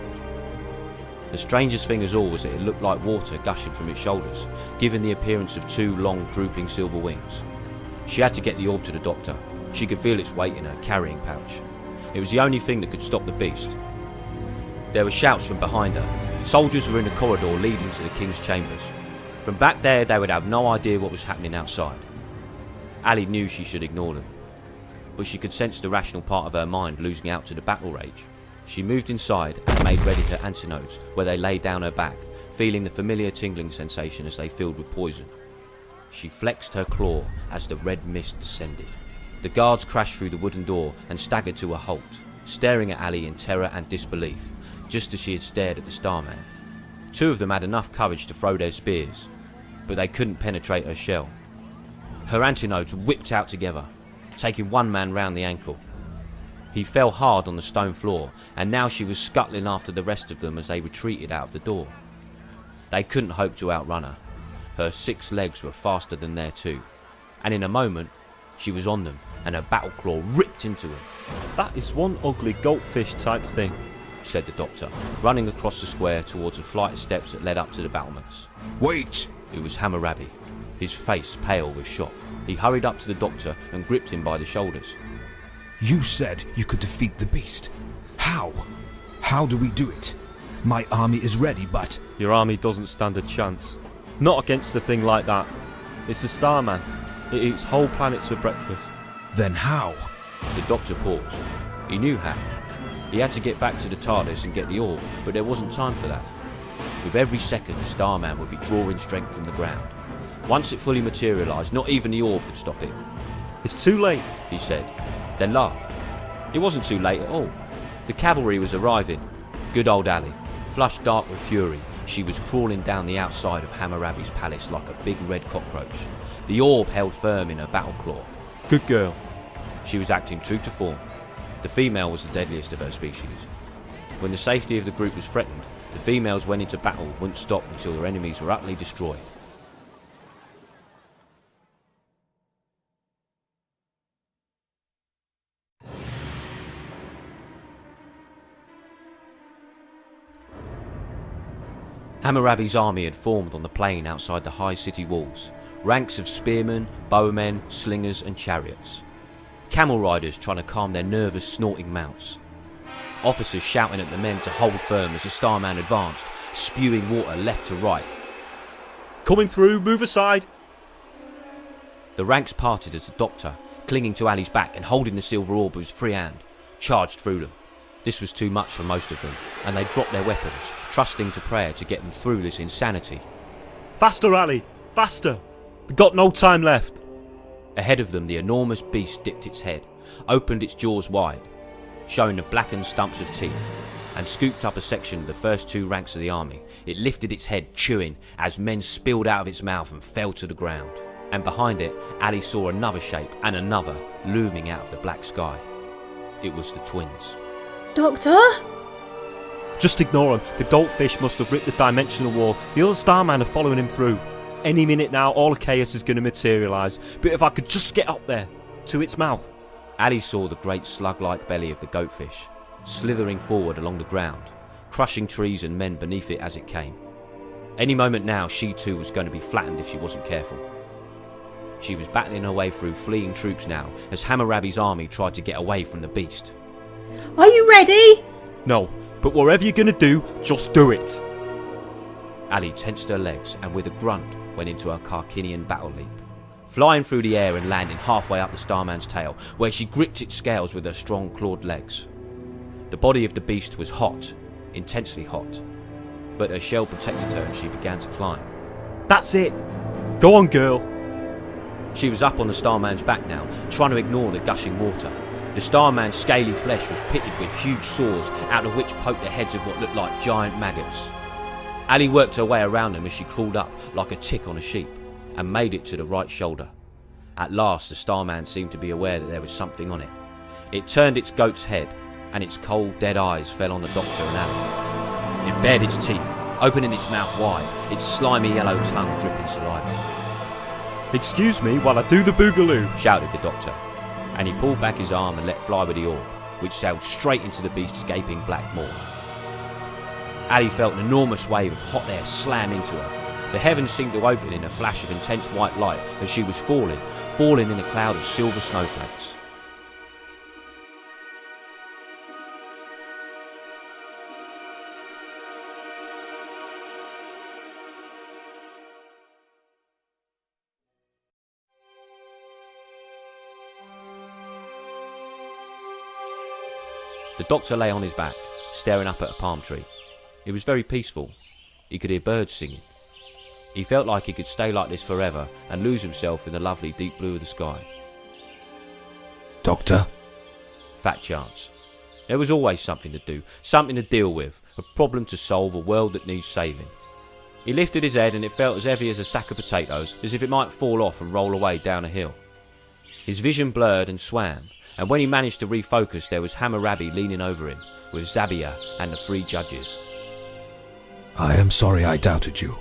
Speaker 9: The strangest thing of all was that it looked like water gushing from its shoulders, giving the appearance of two long, drooping silver wings. She had to get the orb to the doctor. She could feel its weight in her carrying pouch. It was the only thing that could stop the beast. There were shouts from behind her. Soldiers were in the corridor leading to the king's chambers. From back there, they would have no idea what was happening outside. Ali knew she should ignore them, but she could sense the rational part of her mind losing out to the battle rage. She moved inside and made ready her antinodes, where they lay down her back, feeling the familiar tingling sensation as they filled with poison. She flexed her claw as the red mist descended. The guards crashed through the wooden door and staggered to a halt, staring at Ali in terror and disbelief, just as she had stared at the Starman. Two of them had enough courage to throw their spears, but they couldn't penetrate her shell. Her antinodes whipped out together, taking one man round the ankle. He fell hard on the stone floor, and now she was scuttling after the rest of them as they retreated out of the door. They couldn't hope to outrun her. Her 6 legs were faster than their 2, and in a moment she was on them, and her battle claw ripped into him.
Speaker 11: That is one ugly goldfish type thing,
Speaker 9: said the doctor, running across the square towards a flight of steps that led up to the battlements.
Speaker 12: Wait!
Speaker 9: It was Hammurabi, his face pale with shock. He hurried up to the doctor and gripped him by the shoulders.
Speaker 12: You said you could defeat the beast. How? How do we do it? My army is ready, but...
Speaker 11: Your army doesn't stand a chance. Not against a thing like that. It's a Starman. It eats whole planets for breakfast.
Speaker 12: Then how?
Speaker 9: The doctor paused. He knew how. He had to get back to the TARDIS and get the orb, but there wasn't time for that. With every second, the Starman would be drawing strength from the ground. Once it fully materialised, not even the orb could stop it.
Speaker 11: It's too late,
Speaker 9: he said, then laughed. It wasn't too late at all. The cavalry was arriving. Good old Ali, flushed dark with fury, she was crawling down the outside of Hammurabi's palace like a big red cockroach. The orb held firm in her battle claw.
Speaker 11: Good girl.
Speaker 9: She was acting true to form. The female was the deadliest of her species. When the safety of the group was threatened, the females went into battle and wouldn't stop until their enemies were utterly destroyed. Hammurabi's army had formed on the plain outside the high city walls, ranks of spearmen, bowmen, slingers and chariots. Camel riders trying to calm their nervous, snorting mounts. Officers shouting at the men to hold firm as the Starman advanced, spewing water left to right.
Speaker 11: Coming through, move aside!
Speaker 9: The ranks parted as the doctor, clinging to Ali's back and holding the silver orb with his free hand, charged through them. This was too much for most of them, and they dropped their weapons, trusting to prayer to get them through this insanity.
Speaker 11: Faster, Ali! Faster! We've got no time left!
Speaker 9: Ahead of them, the enormous beast dipped its head, opened its jaws wide, showing the blackened stumps of teeth, and scooped up a section of the first 2 ranks of the army. It lifted its head, chewing, as men spilled out of its mouth and fell to the ground. And behind it, Ali saw another shape and another looming out of the black sky. It was the twins.
Speaker 16: Doctor?
Speaker 11: Just ignore him. The goldfish must have ripped the dimensional wall. The other Starman are following him through. Any minute now, all of chaos is going to materialise. But if I could just get up there, to its mouth.
Speaker 9: Ali saw the great slug-like belly of the goatfish, slithering forward along the ground, crushing trees and men beneath it as it came. Any moment now, she too was going to be flattened if she wasn't careful. She was battling her way through fleeing troops now, as Hammurabi's army tried to get away from the beast.
Speaker 16: Are you ready?
Speaker 11: No, but whatever you're going to do, just do it.
Speaker 9: Ali tensed her legs and with a grunt went into her Karkinian battle leap, flying through the air and landing halfway up the Starman's tail, where she gripped its scales with her strong clawed legs. The body of the beast was hot, intensely hot, but her shell protected her and she began to climb.
Speaker 11: That's it! Go on, girl!
Speaker 9: She was up on the Starman's back now, trying to ignore the gushing water. The Starman's scaly flesh was pitted with huge sores, out of which poked the heads of what looked like giant maggots. Ali worked her way around them as she crawled up like a tick on a sheep, and made it to the right shoulder. At last, the Starman seemed to be aware that there was something on it. It turned its goat's head, and its cold, dead eyes fell on the Doctor and Ali. It bared its teeth, opening its mouth wide, its slimy yellow tongue dripping saliva.
Speaker 11: "Excuse me while I do the boogaloo,"
Speaker 9: shouted the Doctor, and he pulled back his arm and let fly with the orb, which sailed straight into the beast's gaping black maw. Ali felt an enormous wave of hot air slam into her. The heavens seemed to open in a flash of intense white light as she was falling in a cloud of silver snowflakes. The Doctor lay on his back, staring up at a palm tree. It was very peaceful. He could hear birds singing. He felt like he could stay like this forever and lose himself in the lovely deep blue of the sky.
Speaker 12: Doctor?
Speaker 9: Fat chance. There was always something to do, something to deal with, a problem to solve, a world that needs saving. He lifted his head and it felt as heavy as a sack of potatoes, as if it might fall off and roll away down a hill. His vision blurred and swam, and when he managed to refocus there was Hammurabi leaning over him, with Zabia and the 3 judges.
Speaker 12: I am sorry I doubted you.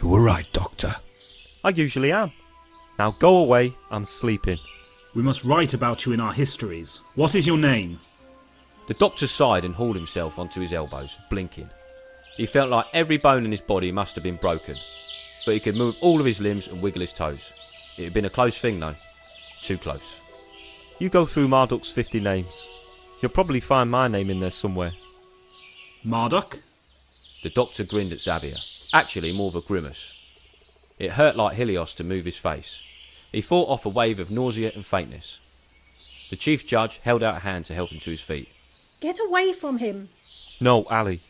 Speaker 12: You were right, Doctor.
Speaker 11: I usually am. Now go away, I'm sleeping.
Speaker 19: We must write about you in our histories. What is your name?
Speaker 9: The Doctor sighed and hauled himself onto his elbows, blinking. He felt like every bone in his body must have been broken, but he could move all of his limbs and wiggle his toes. It had been a close thing though. Too close.
Speaker 11: You go through Marduk's 50 names. You'll probably find my name in there somewhere.
Speaker 19: Marduk?
Speaker 9: The Doctor grinned at Zabia, actually more of a grimace. It hurt like Helios to move his face. He fought off a wave of nausea and faintness. The Chief Judge held out a hand to help him to his feet.
Speaker 16: Get away from him.
Speaker 11: No, Ali.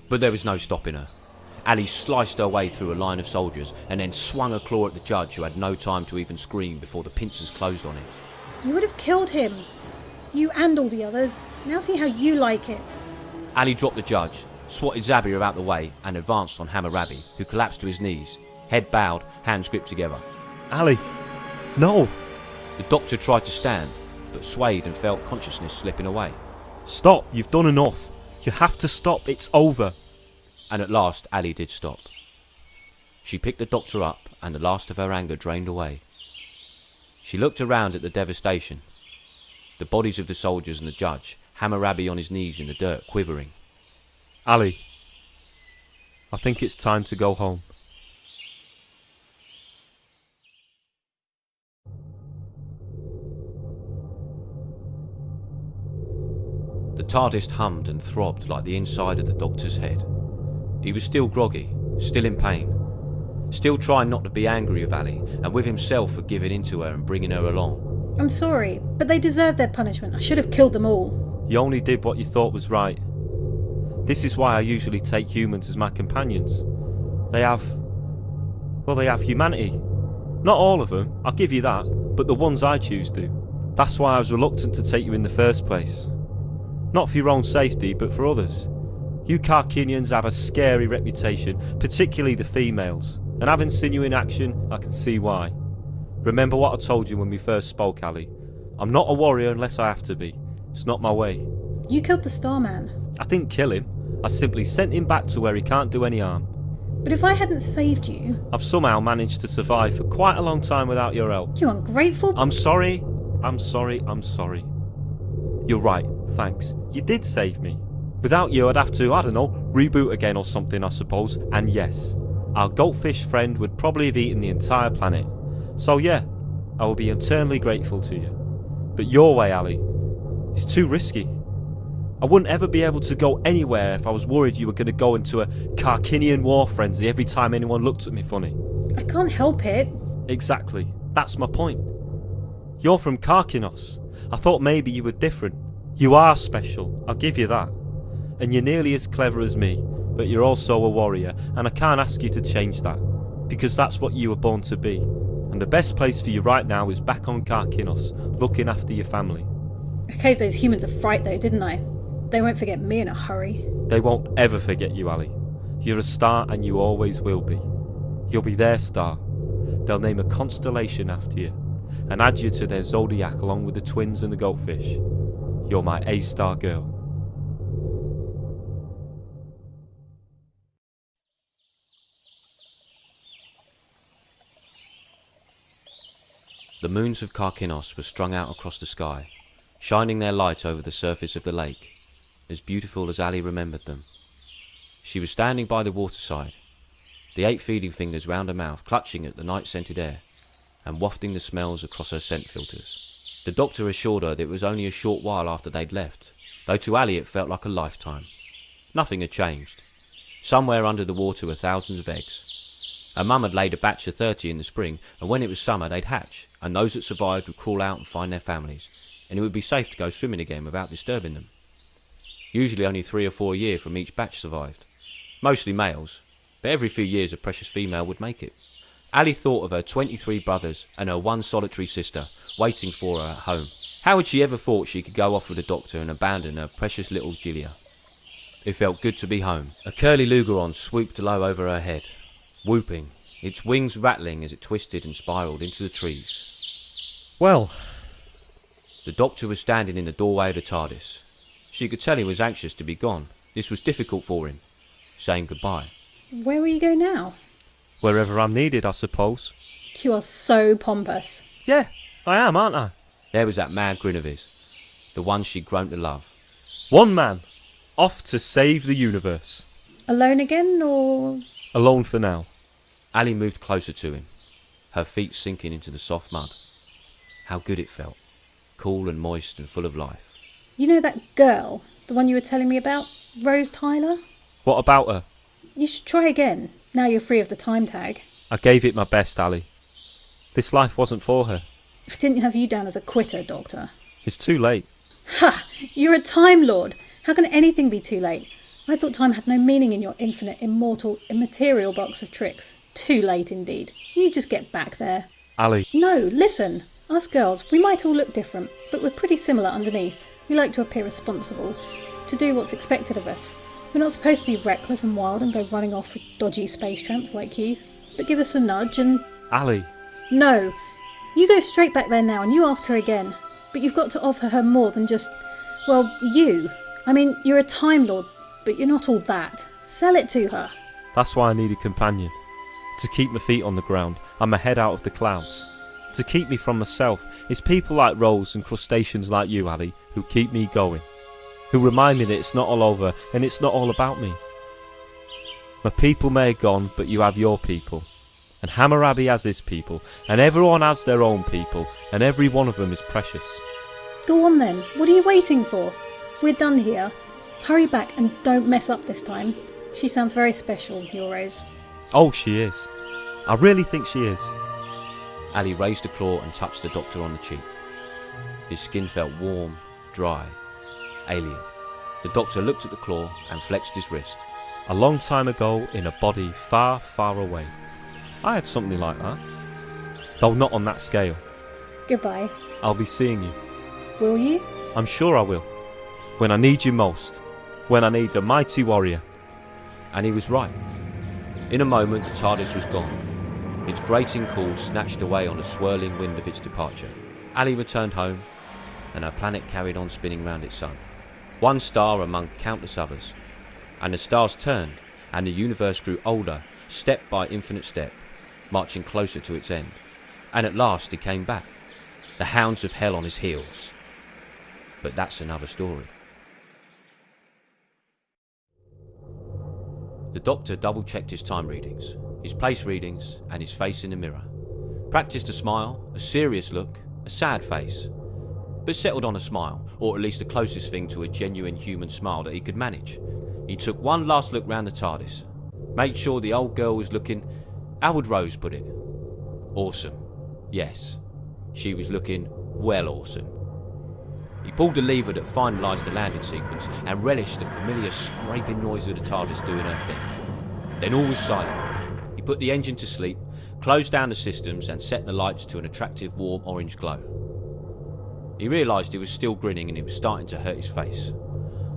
Speaker 9: But there was no stopping her. Ali sliced her way through a line of soldiers and then swung a claw at the judge, who had no time to even scream before the pincers closed on him.
Speaker 16: You would have killed him. You and all the others. Now see how you like it.
Speaker 9: Ali dropped the judge, swatted Zabia out the way and advanced on Hammurabi, who collapsed to his knees, head bowed, hands gripped together.
Speaker 11: Ali! No!
Speaker 9: The Doctor tried to stand, but swayed and felt consciousness slipping away.
Speaker 11: Stop! You've done enough! You have to stop! It's over!
Speaker 9: And at last Ali did stop. She picked the Doctor up and the last of her anger drained away. She looked around at the devastation. The bodies of the soldiers and the judge, Hammurabi on his knees in the dirt, quivering.
Speaker 11: Ali, I think it's time to go home.
Speaker 9: The TARDIS hummed and throbbed like the inside of the Doctor's head. He was still groggy, still in pain, still trying not to be angry with Ali and with himself for giving in to her and bringing her along.
Speaker 16: I'm sorry, but they deserve their punishment. I should have killed them all.
Speaker 11: You only did what you thought was right. This is why I usually take humans as my companions. They have humanity. Not all of them, I'll give you that, but the ones I choose do. That's why I was reluctant to take you in the first place. Not for your own safety, but for others. You Carkinians have a scary reputation, particularly the females, and having seen you in action, I can see why. Remember what I told you when we first spoke, Ali. I'm not a warrior unless I have to be. It's not my way.
Speaker 16: You killed the Starman.
Speaker 11: I didn't kill him. I simply sent him back to where he can't do any harm.
Speaker 16: But if I hadn't saved you...
Speaker 11: I've somehow managed to survive for quite a long time without your help.
Speaker 16: You ungrateful...
Speaker 11: I'm sorry. You're right, thanks. You did save me. Without you I'd have to, I don't know, reboot again or something I suppose. And yes, our goldfish friend would probably have eaten the entire planet. So yeah, I will be eternally grateful to you. But your way, Ali, is too risky. I wouldn't ever be able to go anywhere if I was worried you were going to go into a Carkinian war frenzy every time anyone looked at me funny.
Speaker 16: I can't help it.
Speaker 11: Exactly, that's my point. You're from Karkinos. I thought maybe you were different. You are special, I'll give you that. And you're nearly as clever as me, but you're also a warrior, and I can't ask you to change that, because that's what you were born to be.
Speaker 2: And the best place for you right now is back on Karkinos, looking after your family.
Speaker 16: I gave those humans a fright though, didn't I? They won't forget me in a hurry.
Speaker 2: They won't ever forget you, Ali. You're a star and you always will be. You'll be their star. They'll name a constellation after you and add you to their zodiac along with the twins and the goldfish. You're my A-star girl.
Speaker 9: The moons of Karkinos were strung out across the sky, shining their light over the surface of the lake, as beautiful as Ali remembered them. She was standing by the waterside, the 8 feeding fingers round her mouth, clutching at the night-scented air, and wafting the smells across her scent filters. The doctor assured her that it was only a short while after they'd left, though to Ali it felt like a lifetime. Nothing had changed. Somewhere under the water were thousands of eggs. Her mum had laid a batch of 30 in the spring, and when it was summer they'd hatch, and those that survived would crawl out and find their families, and it would be safe to go swimming again without disturbing them. Usually only 3 or 4 a year from each batch survived. Mostly males, but every few years a precious female would make it. Ali thought of her 23 brothers and her one solitary sister waiting for her at home. How had she ever thought she could go off with the doctor and abandon her precious little Gilia? It felt good to be home. A curly Lugeron swooped low over her head, whooping, its wings rattling as it twisted and spiralled into the trees.
Speaker 2: Well,
Speaker 9: the doctor was standing in the doorway of the TARDIS. She could tell he was anxious to be gone. This was difficult for him, saying goodbye.
Speaker 16: Where will you go now?
Speaker 2: Wherever I'm needed, I suppose.
Speaker 16: You are so pompous.
Speaker 2: Yeah, I am, aren't I?
Speaker 9: There was that mad grin of his, the one she'd grown to love.
Speaker 2: One man, off to save the universe.
Speaker 16: Alone again, or...?
Speaker 2: Alone for now.
Speaker 9: Ali moved closer to him, her feet sinking into the soft mud. How good it felt, cool and moist and full of life.
Speaker 16: You know that girl, the one you were telling me about, Rose Tyler?
Speaker 2: What about her?
Speaker 16: You should try again, now you're free of the time tag.
Speaker 2: I gave it my best, Ali. This life wasn't for her.
Speaker 16: I didn't have you down as a quitter, Doctor.
Speaker 2: It's too late.
Speaker 16: Ha! You're a Time Lord! How can anything be too late? I thought time had no meaning in your infinite, immortal, immaterial box of tricks. Too late indeed. You just get back there.
Speaker 2: Ali.
Speaker 16: No, listen. Us girls, we might all look different, but we're pretty similar underneath. We like to appear responsible, to do what's expected of us. We're not supposed to be reckless and wild and go running off with dodgy space tramps like you. But give us a nudge and...
Speaker 2: Ali.
Speaker 16: No. You go straight back there now and you ask her again. But you've got to offer her more than just... well, you. I mean, you're a Time Lord, but you're not all that. Sell it to her.
Speaker 2: That's why I need a companion. To keep my feet on the ground and my head out of the clouds. To keep me from myself. It's people like Rose and crustaceans like you, Ali, who keep me going. Who remind me that it's not all over and it's not all about me. My people may have gone, but you have your people. And Hammurabi has his people. And everyone has their own people. And every one of them is precious.
Speaker 16: Go on then. What are you waiting for? We're done here. Hurry back and don't mess up this time. She sounds very special, your Rose.
Speaker 2: Oh, she is. I really think she is.
Speaker 9: Ali raised a claw and touched the doctor on the cheek. His skin felt warm, dry, alien. The doctor looked at the claw and flexed his wrist.
Speaker 2: A long time ago, in a body far, far away. I had something like that. Though not on that scale.
Speaker 16: Goodbye.
Speaker 2: I'll be seeing you.
Speaker 16: Will you?
Speaker 2: I'm sure I will. When I need you most. When I need a mighty warrior.
Speaker 9: And he was right. In a moment, the TARDIS was gone. Its grating call snatched away on the swirling wind of its departure. Ali returned home, and her planet carried on spinning round its sun. One star among countless others. And the stars turned, and the universe grew older, step by infinite step, marching closer to its end. And at last he came back, the hounds of hell on his heels. But that's another story. The doctor double-checked his time readings, his place readings, and his face in the mirror. Practiced a smile, a serious look, a sad face, but settled on a smile, or at least the closest thing to a genuine human smile that he could manage. He took one last look round the TARDIS, made sure the old girl was looking, how would Rose put it? Awesome. Yes, she was looking well awesome. He pulled the lever that finalised the landing sequence and relished the familiar scraping noise of the TARDIS doing her thing. Then all was silent. He He put the engine to sleep, closed down the systems and set the lights to an attractive warm orange glow. He realised he was still grinning and it was starting to hurt his face.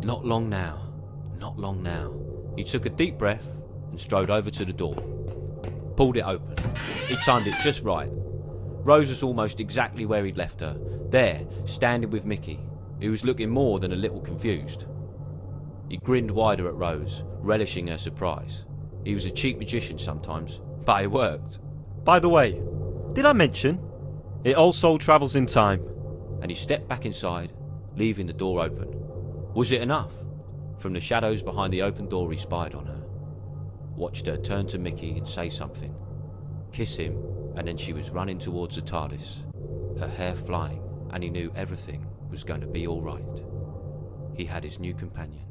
Speaker 9: Not long now, not long now. He took a deep breath and strode over to the door. Pulled it open. He timed it just right. Rose was almost exactly where he'd left her, there, standing with Mickey, who was looking more than a little confused. He grinned wider at Rose, relishing her surprise. He was a cheap magician sometimes, but it worked.
Speaker 11: By the way, did I mention it also travels in time?
Speaker 9: And he stepped back inside, leaving the door open. Was it enough? From the shadows behind the open door he spied on her. Watched her turn to Mickey and say something. Kiss him, and then she was running towards the TARDIS. Her hair flying, and he knew everything was going to be alright. He had his new companion.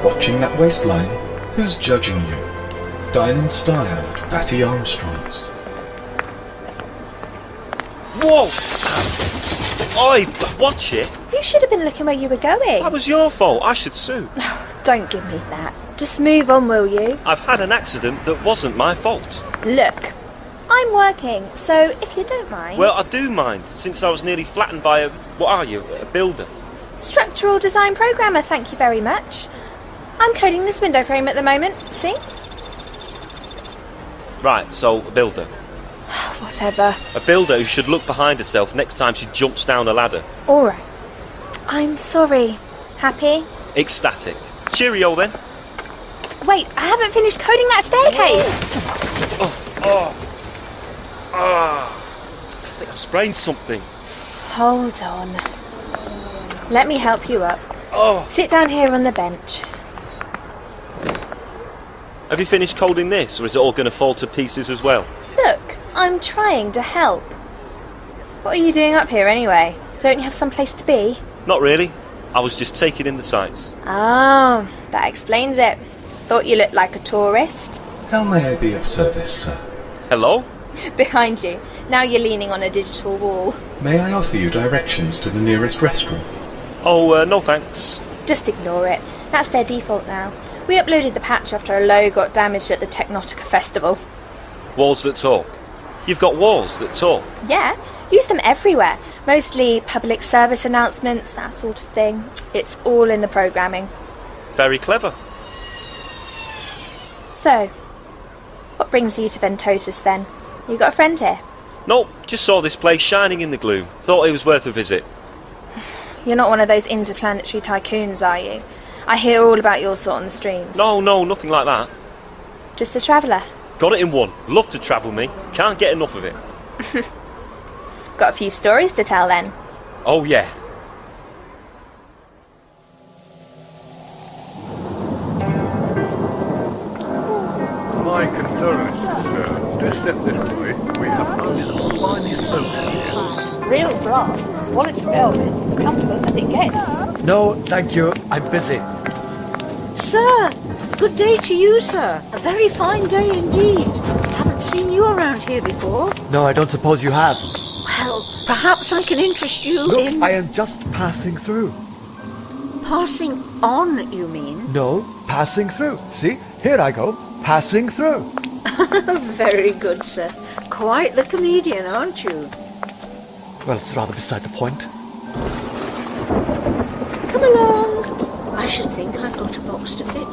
Speaker 20: Watching that waistline? Who's judging you? Dine in style at Fatty Armstrong's.
Speaker 11: Whoa! Oi, watch it!
Speaker 21: You should have been looking where you were going.
Speaker 11: That was your fault. I should sue.
Speaker 21: Don't give me that. Just move on, will you?
Speaker 11: I've had an accident that wasn't my fault.
Speaker 21: Look, I'm working, so if you don't mind...
Speaker 11: Well, I do mind, since I was nearly flattened by a... What are you? A builder?
Speaker 21: Structural design programmer, thank you very much. I'm coding this window frame at the moment, see?
Speaker 11: Right, so a builder.
Speaker 21: Whatever.
Speaker 11: A builder who should look behind herself next time she jumps down a ladder.
Speaker 21: Alright. I'm sorry. Happy?
Speaker 11: Ecstatic. Cheerio then.
Speaker 21: Wait, I haven't finished coding that staircase!
Speaker 11: I think I've sprained something.
Speaker 21: Hold on. Let me help you up. Sit down here on the bench.
Speaker 11: Have you finished coding this, or is it all going to fall to pieces as well?
Speaker 21: Look, I'm trying to help. What are you doing up here anyway? Don't you have some place to be?
Speaker 11: Not really. I was just taking in the sights.
Speaker 21: Oh, that explains it. Thought you looked like a tourist.
Speaker 20: How may I be of service, sir?
Speaker 11: Hello?
Speaker 21: Behind you. Now you're leaning on a digital wall.
Speaker 20: May I offer you directions to the nearest restaurant?
Speaker 11: Oh, no thanks.
Speaker 21: Just ignore it. That's their default now. We uploaded the patch after a low got damaged at the Technotica Festival.
Speaker 11: Walls that talk. You've got walls that talk.
Speaker 21: Yeah, use them everywhere. Mostly public service announcements, that sort of thing. It's all in the programming.
Speaker 11: Very clever.
Speaker 21: So, what brings you to Ventosis then? You got a friend here?
Speaker 10: Nope, just saw this place shining in the gloom. Thought it was worth a visit.
Speaker 21: You're not one of those interplanetary tycoons, are you? I hear all about your sort on the streams.
Speaker 10: No, nothing like that.
Speaker 21: Just a traveller.
Speaker 10: Got it in one. Love to travel, me. Can't get enough of it.
Speaker 21: Got a few stories to tell then.
Speaker 10: Oh, yeah.
Speaker 1: My condolences, sir. Do step this way. We have only the finest oak here.
Speaker 22: Real brass, quality velvet, comfortable as it gets.
Speaker 23: No, thank you. I'm busy.
Speaker 24: Sir, good day to you, sir. A very fine day indeed. Haven't seen you around here before.
Speaker 23: No, I don't suppose you have.
Speaker 24: Well, perhaps I can interest you
Speaker 23: Look,
Speaker 24: in...
Speaker 23: I am just passing through.
Speaker 24: Passing on, you mean?
Speaker 23: No, passing through. See, here I go, passing through.
Speaker 24: Very good, sir. Quite the comedian, aren't you?
Speaker 23: Well, it's rather beside the point.
Speaker 24: Come along. I should think I've got a box to fit.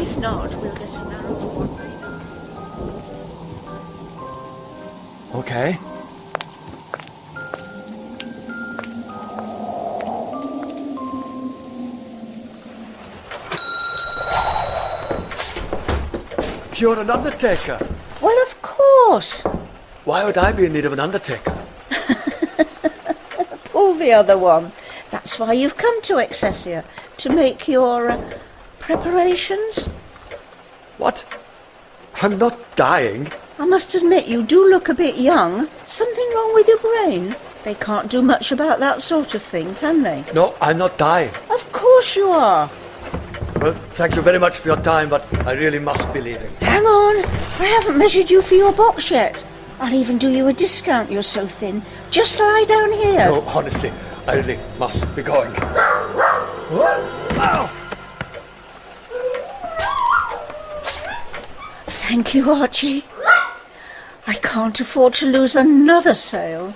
Speaker 24: If not, we'll get a narrow one later.
Speaker 23: Okay. You're an undertaker.
Speaker 24: Well, of course.
Speaker 23: Why would I be in need of an undertaker?
Speaker 24: Pull the other one. That's why you've come to Excelsior, to make your preparations.
Speaker 23: What? I'm not dying.
Speaker 24: I must admit, you do look a bit young. Something wrong with your brain? They can't do much about that sort of thing, can they?
Speaker 23: No, I'm not dying.
Speaker 24: Of course you are.
Speaker 23: Well, thank you very much for your time, but I really must be leaving.
Speaker 24: Hang on. I haven't measured you for your box yet. I'll even do you a discount, you're so thin. Just lie down here.
Speaker 23: No, honestly, I really must be going. Ow!
Speaker 24: Thank you, Archie. I can't afford to lose another sale.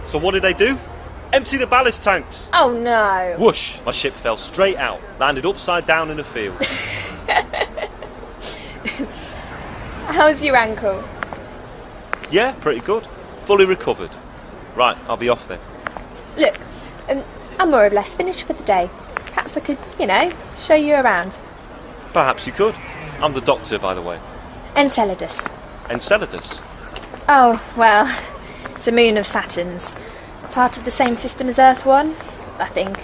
Speaker 10: So what did they do? Empty the ballast tanks.
Speaker 21: Oh no.
Speaker 10: Whoosh! My ship fell straight out, landed upside down in a field.
Speaker 21: How's your ankle?
Speaker 10: Yeah, pretty good. Fully recovered. Right, I'll be off then.
Speaker 21: Look, I'm more or less finished for the day. Perhaps I could, show you around.
Speaker 10: Perhaps you could. I'm the doctor, by the way.
Speaker 21: Enceladus.
Speaker 10: Enceladus?
Speaker 21: Oh, well, it's a moon of Saturn's. Part of the same system as Earth 1, I think.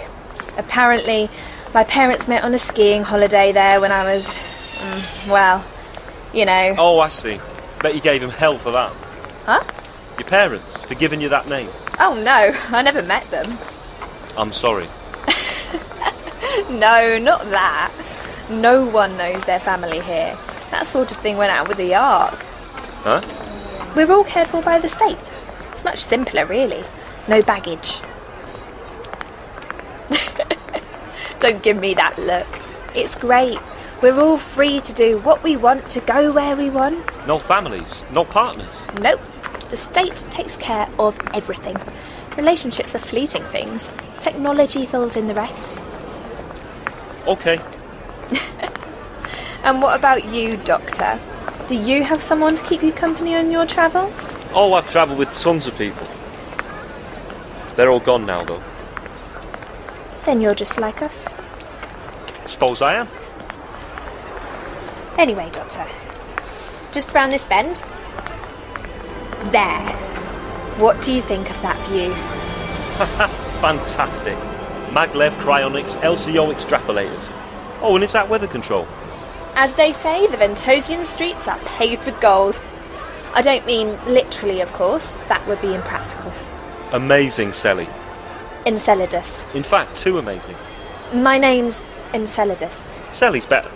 Speaker 21: Apparently, my parents met on a skiing holiday there when I was,
Speaker 10: Oh, I see. Bet you gave him hell for that.
Speaker 21: Huh?
Speaker 10: Your parents, for giving you that name.
Speaker 21: Oh no, I never met them.
Speaker 10: I'm sorry.
Speaker 21: No, not that. No one knows their family here. That sort of thing went out with the Ark.
Speaker 10: Huh?
Speaker 21: We're all cared for by the state. It's much simpler, really. No baggage. Don't give me that look. It's great. We're all free to do what we want, to go where we want.
Speaker 10: No families, no partners.
Speaker 21: Nope. The state takes care of everything. Relationships are fleeting things. Technology fills in the rest.
Speaker 10: Okay.
Speaker 21: And what about you, Doctor? Do you have someone to keep you company on your travels?
Speaker 10: Oh, I've travelled with tons of people.
Speaker 11: They're all gone now, though.
Speaker 21: Then you're just like us.
Speaker 11: Suppose I am.
Speaker 21: Anyway, Doctor, just round this bend. There. What do you think of that view?
Speaker 11: Fantastic. Maglev cryonics, LCO extrapolators. Oh, and it's that weather control.
Speaker 21: As they say, the Ventosian streets are paved with gold. I don't mean literally, of course. That would be impractical.
Speaker 11: Amazing, Sally.
Speaker 21: Enceladus.
Speaker 11: In fact, too amazing.
Speaker 21: My name's Enceladus.
Speaker 11: Sally's better.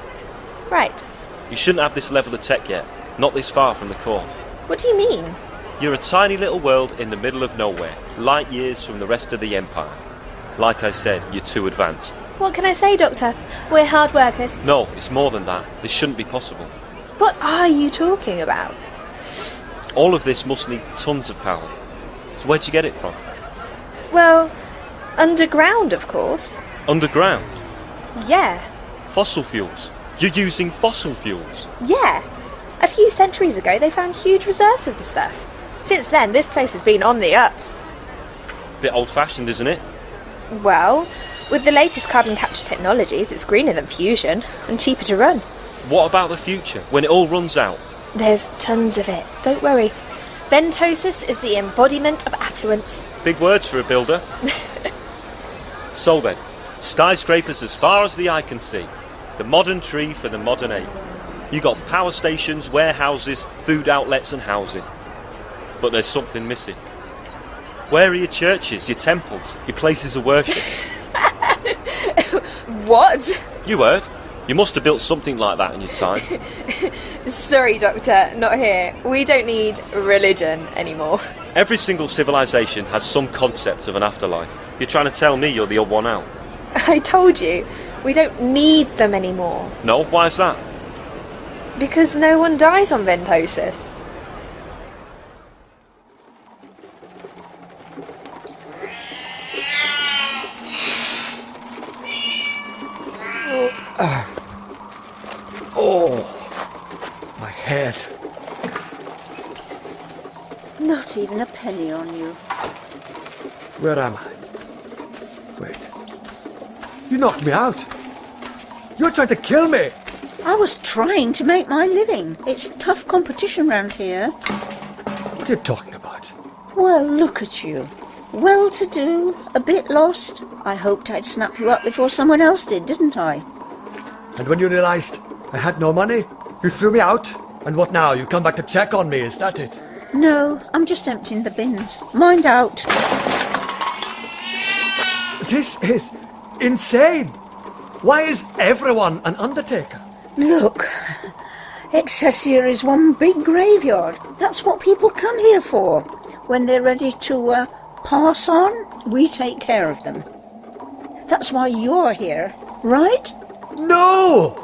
Speaker 21: Right.
Speaker 11: You shouldn't have this level of tech yet. Not this far from the core.
Speaker 21: What do you mean?
Speaker 11: You're a tiny little world in the middle of nowhere, light years from the rest of the Empire. Like I said, you're too advanced.
Speaker 21: What can I say, Doctor? We're hard workers.
Speaker 11: No, it's more than that. This shouldn't be possible.
Speaker 21: What are you talking about?
Speaker 11: All of this must need tons of power. So where'd you get it from?
Speaker 21: Well, underground, of course.
Speaker 11: Underground?
Speaker 21: Yeah.
Speaker 11: Fossil fuels? You're using fossil fuels?
Speaker 21: Yeah. A few centuries ago, they found huge reserves of the stuff. Since then, this place has been on the up.
Speaker 11: Bit old-fashioned, isn't it?
Speaker 21: Well, with the latest carbon capture technologies, it's greener than fusion and cheaper to run.
Speaker 11: What about the future, when it all runs out?
Speaker 21: There's tons of it, don't worry. Ventosus is the embodiment of affluence.
Speaker 11: Big words for a builder. So then, skyscrapers as far as the eye can see. The modern tree for the modern ape. You got power stations, warehouses, food outlets and housing. But there's something missing. Where are your churches, your temples, your places of worship?
Speaker 21: What?
Speaker 11: You heard. You must have built something like that in your time.
Speaker 21: Sorry, Doctor, not here. We don't need religion anymore.
Speaker 11: Every single civilization has some concept of an afterlife. You're trying to tell me you're the odd one out?
Speaker 21: I told you, we don't need them anymore.
Speaker 11: No, why is that?
Speaker 21: Because no one dies on Ventosus.
Speaker 23: Oh, my head.
Speaker 24: Not even a penny on you.
Speaker 23: Where am I? Wait. You knocked me out. You're trying to kill me.
Speaker 24: I was trying to make my living. It's tough competition round here.
Speaker 23: What are you talking about?
Speaker 24: Well, look at you. Well-to-do, a bit lost. I hoped I'd snap you up before someone else did, didn't I?
Speaker 23: And when you realised I had no money, you threw me out? And what now? You come back to check on me, is that it?
Speaker 24: No, I'm just emptying the bins. Mind out.
Speaker 23: This is insane. Why is everyone an undertaker?
Speaker 24: Look, Excelsior is one big graveyard. That's what people come here for. When they're ready to pass on, we take care of them. That's why you're here, right?
Speaker 23: No!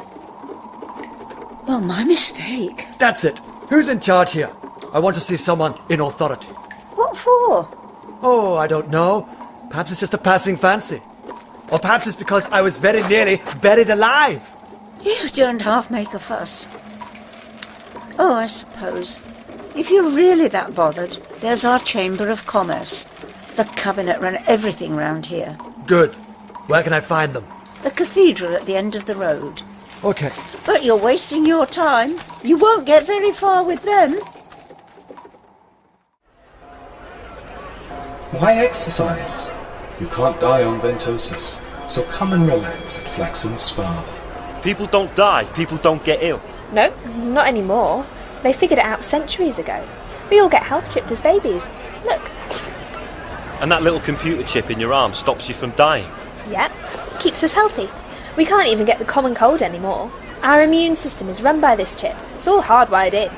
Speaker 24: Well, my mistake.
Speaker 23: That's it. Who's in charge here? I want to see someone in authority.
Speaker 24: What for?
Speaker 23: Oh, I don't know. Perhaps it's just a passing fancy. Or perhaps it's because I was very nearly buried alive.
Speaker 24: You don't half make a fuss. Oh, I suppose. If you're really that bothered, there's our Chamber of Commerce. The cabinet run everything round here.
Speaker 23: Good. Where can I find them?
Speaker 24: The cathedral at the end of the road.
Speaker 23: Okay.
Speaker 24: But you're wasting your time. You won't get very far with them.
Speaker 20: Why exercise? You can't die on Ventosus, so come and relax at Flaxen Spa.
Speaker 11: People don't die, people don't get ill.
Speaker 21: No, not anymore. They figured it out centuries ago. We all get health chipped as babies. Look.
Speaker 11: And that little computer chip in your arm stops you from dying.
Speaker 21: Yep, keeps us healthy. We can't even get the common cold anymore. Our immune system is run by this chip. It's all hardwired in.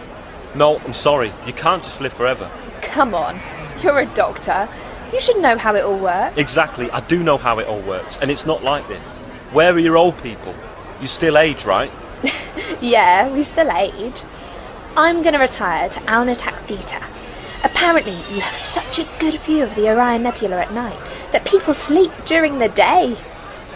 Speaker 11: No, I'm sorry. You can't just live forever.
Speaker 21: Come on. You're a doctor. You should know how it all works.
Speaker 11: Exactly. I do know how it all works. And it's not like this. Where are your old people? You still age, right?
Speaker 21: Yeah, we still age. I'm going to retire to Alnitak Theta. Apparently, you have such a good view of the Orion Nebula at night that people sleep during the day.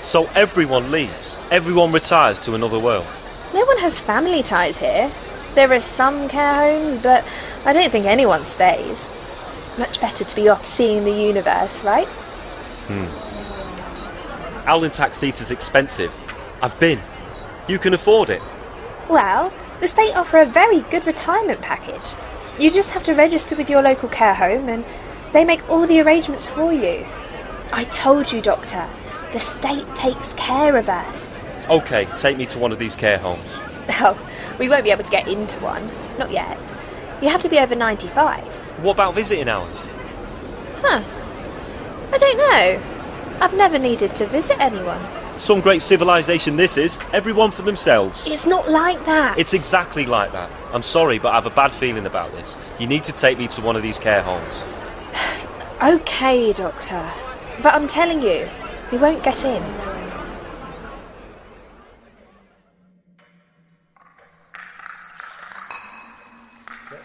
Speaker 11: So everyone leaves. Everyone retires to another world.
Speaker 21: No one has family ties here. There are some care homes, but I don't think anyone stays. Much better to be off seeing the universe, right?
Speaker 2: Alnitak Theatre's expensive. I've been. You can afford it.
Speaker 21: Well, the state offer a very good retirement package. You just have to register with your local care home and they make all the arrangements for you. I told you, Doctor, the state takes care of us.
Speaker 2: Okay, take me to one of these care homes.
Speaker 21: Oh, we won't be able to get into one. Not yet. You have to be over 95.
Speaker 2: What about visiting hours?
Speaker 21: Huh. I don't know. I've never needed to visit anyone.
Speaker 2: Some great civilization this is. Everyone for themselves.
Speaker 21: It's not like that.
Speaker 2: It's exactly like that. I'm sorry, but I have a bad feeling about this. You need to take me to one of these care homes.
Speaker 21: Okay, Doctor. But I'm telling you, we won't get in.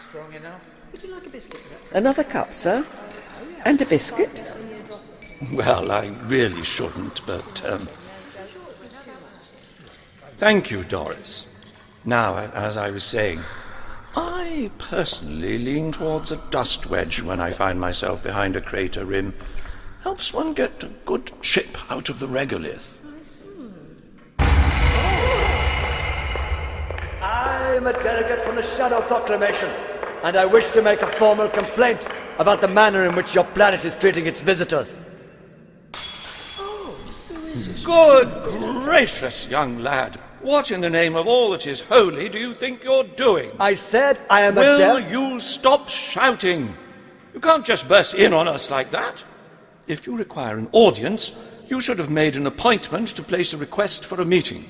Speaker 3: Strong enough? Would you like a biscuit?
Speaker 4: Another cup, sir? And a biscuit?
Speaker 3: Well, I really shouldn't, but, Thank you, Doris. Now, as I was saying, I personally lean towards a dust wedge when I find myself behind a crater rim. Helps one get a good chip out of the regolith.
Speaker 5: I'm a delegate from the Shadow Proclamation, and I wish to make a formal complaint about the manner in which your planet is treating its visitors.
Speaker 3: Good gracious, young lad. What in the name of all that is holy do you think you're doing?
Speaker 5: I said I am
Speaker 3: Will you stop shouting? You can't just burst in on us like that. If you require an audience, you should have made an appointment to place a request for a meeting.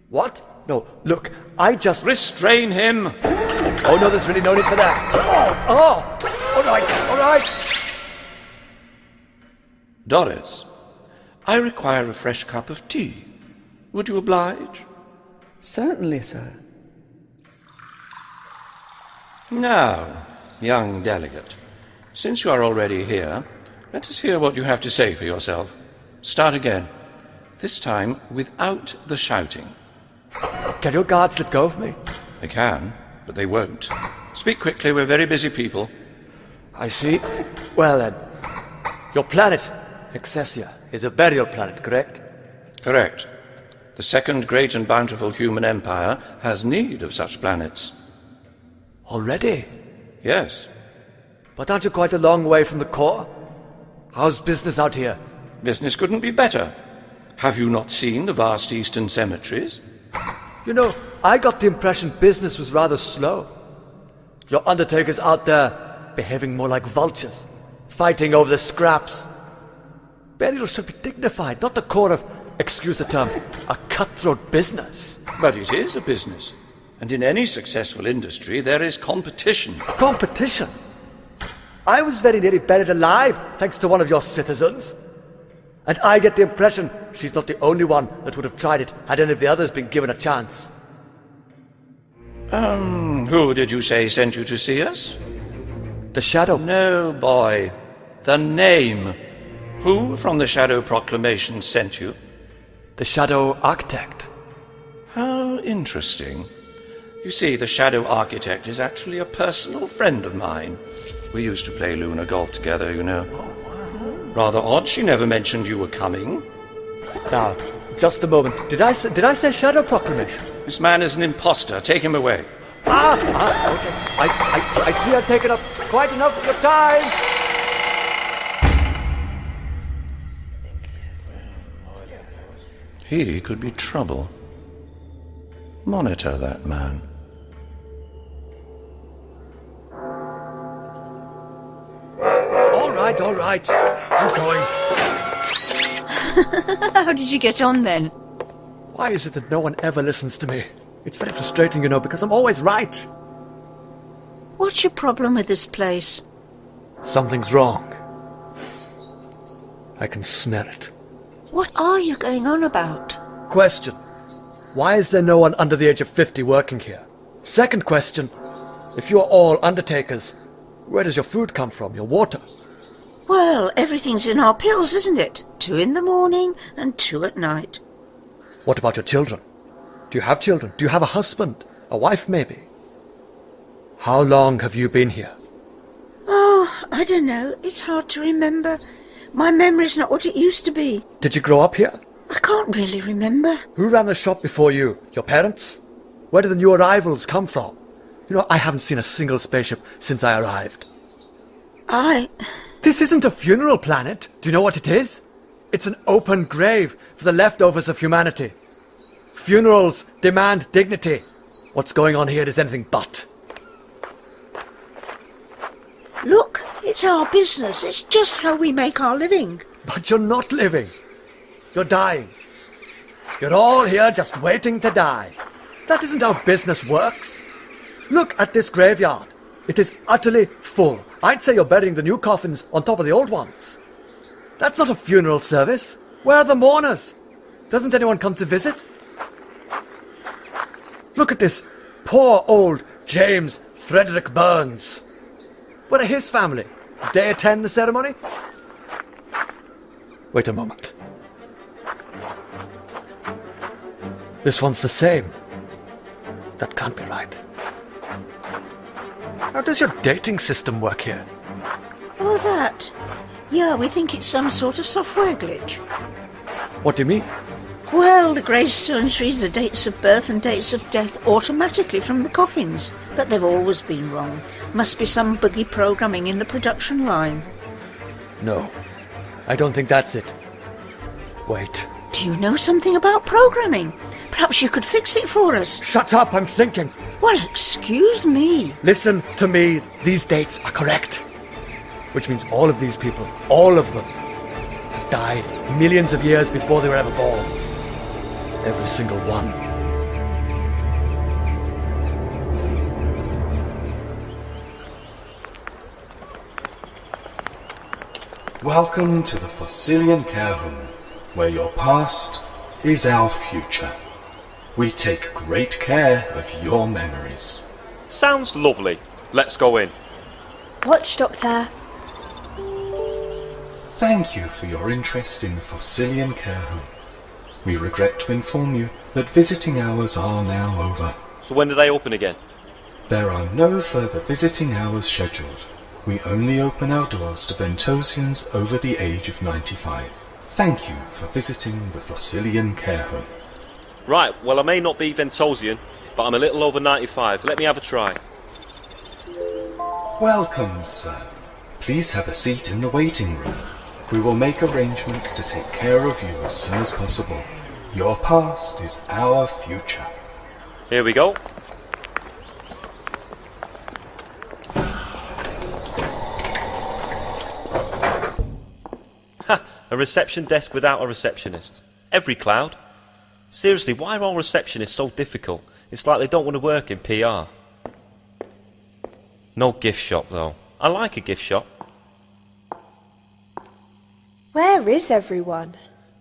Speaker 5: What? No, look, I just...
Speaker 3: Restrain him!
Speaker 5: Oh, no, there's really no need for that. All right.
Speaker 3: Doris, I require a fresh cup of tea. Would you oblige?
Speaker 4: Certainly, sir.
Speaker 3: Now, young delegate, since you are already here, let us hear what you have to say for yourself. Start again. This time without the shouting.
Speaker 5: Can your guards let go of me?
Speaker 3: They can, but they won't. Speak quickly, we're very busy people.
Speaker 5: I see. Well then, your planet, Excelsior, is a burial planet, correct?
Speaker 3: Correct. The second great and bountiful human empire has need of such planets.
Speaker 5: Already?
Speaker 3: Yes.
Speaker 5: But aren't you quite a long way from the core? How's business out here?
Speaker 3: Business couldn't be better. Have you not seen the vast eastern cemeteries?
Speaker 5: You know, I got the impression business was rather slow. Your undertakers out there behaving more like vultures, fighting over the scraps. Burial should be dignified, not the core of, excuse the term, a cutthroat business.
Speaker 3: But it is a business. And in any successful industry, there is competition.
Speaker 5: Competition? I was very nearly buried alive, thanks to one of your citizens. And I get the impression she's not the only one that would have tried it had any of the others been given a chance.
Speaker 3: Who did you say sent you to see us?
Speaker 5: The Shadow.
Speaker 3: No, boy. The name. Who from the Shadow Proclamation sent you?
Speaker 5: The Shadow Architect.
Speaker 3: How interesting. You see, the Shadow Architect is actually a personal friend of mine. We used to play lunar golf together, you know. Rather odd she never mentioned you were coming.
Speaker 5: Now, just a moment. Did I say Shadow Proclamation?
Speaker 3: This man is an imposter. Take him away.
Speaker 5: Okay. I see I've taken up quite enough of your time.
Speaker 3: He could be trouble. Monitor that man.
Speaker 5: All right. I'm going.
Speaker 24: How did you get on then?
Speaker 5: Why is it that no one ever listens to me? It's very frustrating, you know, because I'm always right.
Speaker 24: What's your problem with this place?
Speaker 5: Something's wrong. I can smell it.
Speaker 24: What are you going on about?
Speaker 5: Question. Why is there no one under the age of 50 working here? Second question. If you're all undertakers, where does your food come from, your water?
Speaker 24: Well, everything's in our pills, isn't it? 2 in the morning and 2 at night.
Speaker 5: What about your children? Do you have children? Do you have a husband? A wife, maybe? How long have you been here?
Speaker 24: Oh, I don't know. It's hard to remember. My memory's not what it used to be.
Speaker 5: Did you grow up here?
Speaker 24: I can't really remember.
Speaker 5: Who ran the shop before you? Your parents? Where did the new arrivals come from? You know, I haven't seen a single spaceship since I arrived. This isn't a funeral planet. Do you know what it is? It's an open grave for the leftovers of humanity. Funerals demand dignity. What's going on here is anything but.
Speaker 24: Look, it's our business. It's just how we make our living.
Speaker 5: But you're not living. You're dying. You're all here just waiting to die. That isn't how business works. Look at this graveyard. It is utterly full. I'd say you're burying the new coffins on top of the old ones. That's not a funeral service. Where are the mourners? Doesn't anyone come to visit? Look at this poor old James Frederick Burns. Where are his family? Did they attend the ceremony? Wait a moment. This one's the same. That can't be right. How does your dating system work here?
Speaker 24: Oh, that. Yeah, we think it's some sort of software glitch.
Speaker 5: What do you mean?
Speaker 24: Well, the gravestones read the dates of birth and dates of death automatically from the coffins, but they've always been wrong. Must be some buggy programming in the production line.
Speaker 5: No, I don't think that's it. Wait.
Speaker 24: Do you know something about programming? Perhaps you could fix it for us.
Speaker 5: Shut up, I'm thinking.
Speaker 24: Well, excuse me.
Speaker 5: Listen to me, these dates are correct. Which means all of these people, all of them, have died millions of years before they were ever born. Every single one.
Speaker 20: Welcome to the Fossilian Care Home, where your past is our future. We take great care of your memories.
Speaker 11: Sounds lovely. Let's go in.
Speaker 21: Watch, Doctor.
Speaker 20: Thank you for your interest in the Fossilian Care Home. We regret to inform you that visiting hours are now over.
Speaker 11: So when do they open again?
Speaker 20: There are no further visiting hours scheduled. We only open our doors to Ventosians over the age of 95. Thank you for visiting the Fossilian Care Home.
Speaker 11: Right, well I may not be Ventosian, but I'm a little over 95. Let me have a try.
Speaker 20: Welcome, sir. Please have a seat in the waiting room. We will make arrangements to take care of you as soon as possible. Your past is our future.
Speaker 11: Here we go. Ha! A reception desk without a receptionist. Every cloud. Seriously, why are all receptionists so difficult? It's like they don't want to work in PR. No gift shop, though. I like a gift shop.
Speaker 21: Where is everyone?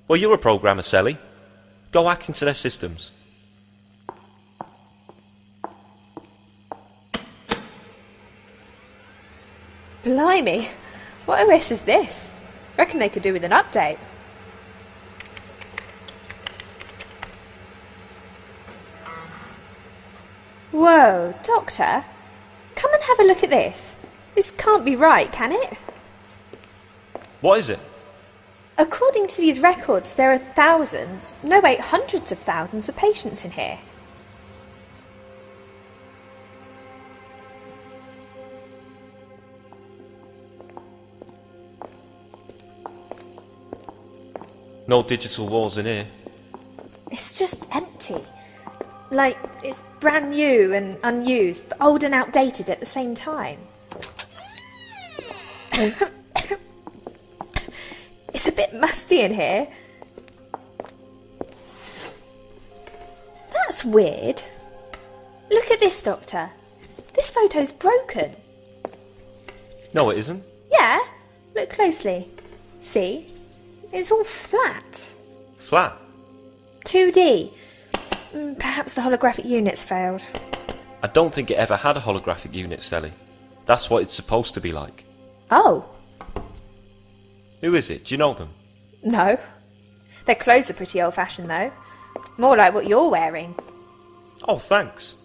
Speaker 11: Well, you're a programmer, Sally. Go hack into their systems.
Speaker 21: Blimey, what OS is this? Reckon they could do with an update. Whoa, Doctor, come and have a look at this. This can't be right, can it?
Speaker 11: What is it?
Speaker 21: According to these records, there are thousands, no wait, hundreds of thousands of patients in here.
Speaker 11: No digital walls in here.
Speaker 21: It's just empty. Like, it's brand new and unused, but old and outdated at the same time. It's a bit musty in here. That's weird. Look at this, Doctor. This photo's broken.
Speaker 11: No, it isn't.
Speaker 21: Yeah, look closely. See? It's all flat.
Speaker 11: Flat?
Speaker 21: 2D. Perhaps the holographic unit's failed.
Speaker 11: I don't think it ever had a holographic unit, Sally. That's what it's supposed to be like.
Speaker 21: Oh.
Speaker 11: Who is it? Do you know them?
Speaker 21: No. Their clothes are pretty old-fashioned, though. More like what you're wearing.
Speaker 11: Oh, thanks.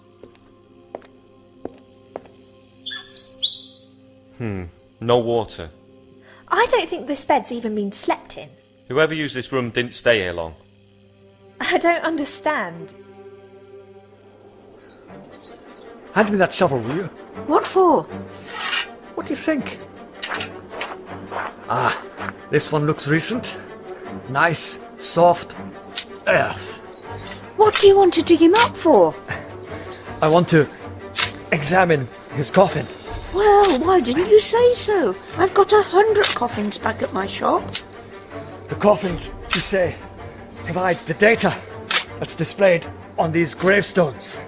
Speaker 11: No water.
Speaker 21: I don't think this bed's even been slept in.
Speaker 11: Whoever used this room didn't stay here long.
Speaker 21: I don't understand.
Speaker 5: Hand me that shovel, will you?
Speaker 24: What for?
Speaker 5: What do you think? Ah, this one looks recent. Nice, soft earth.
Speaker 24: What do you want to dig him up for?
Speaker 5: I want to examine his coffin.
Speaker 24: Well, why didn't you say so? I've got 100 coffins back at my shop.
Speaker 5: The coffins, you say, provide the data that's displayed on these gravestones.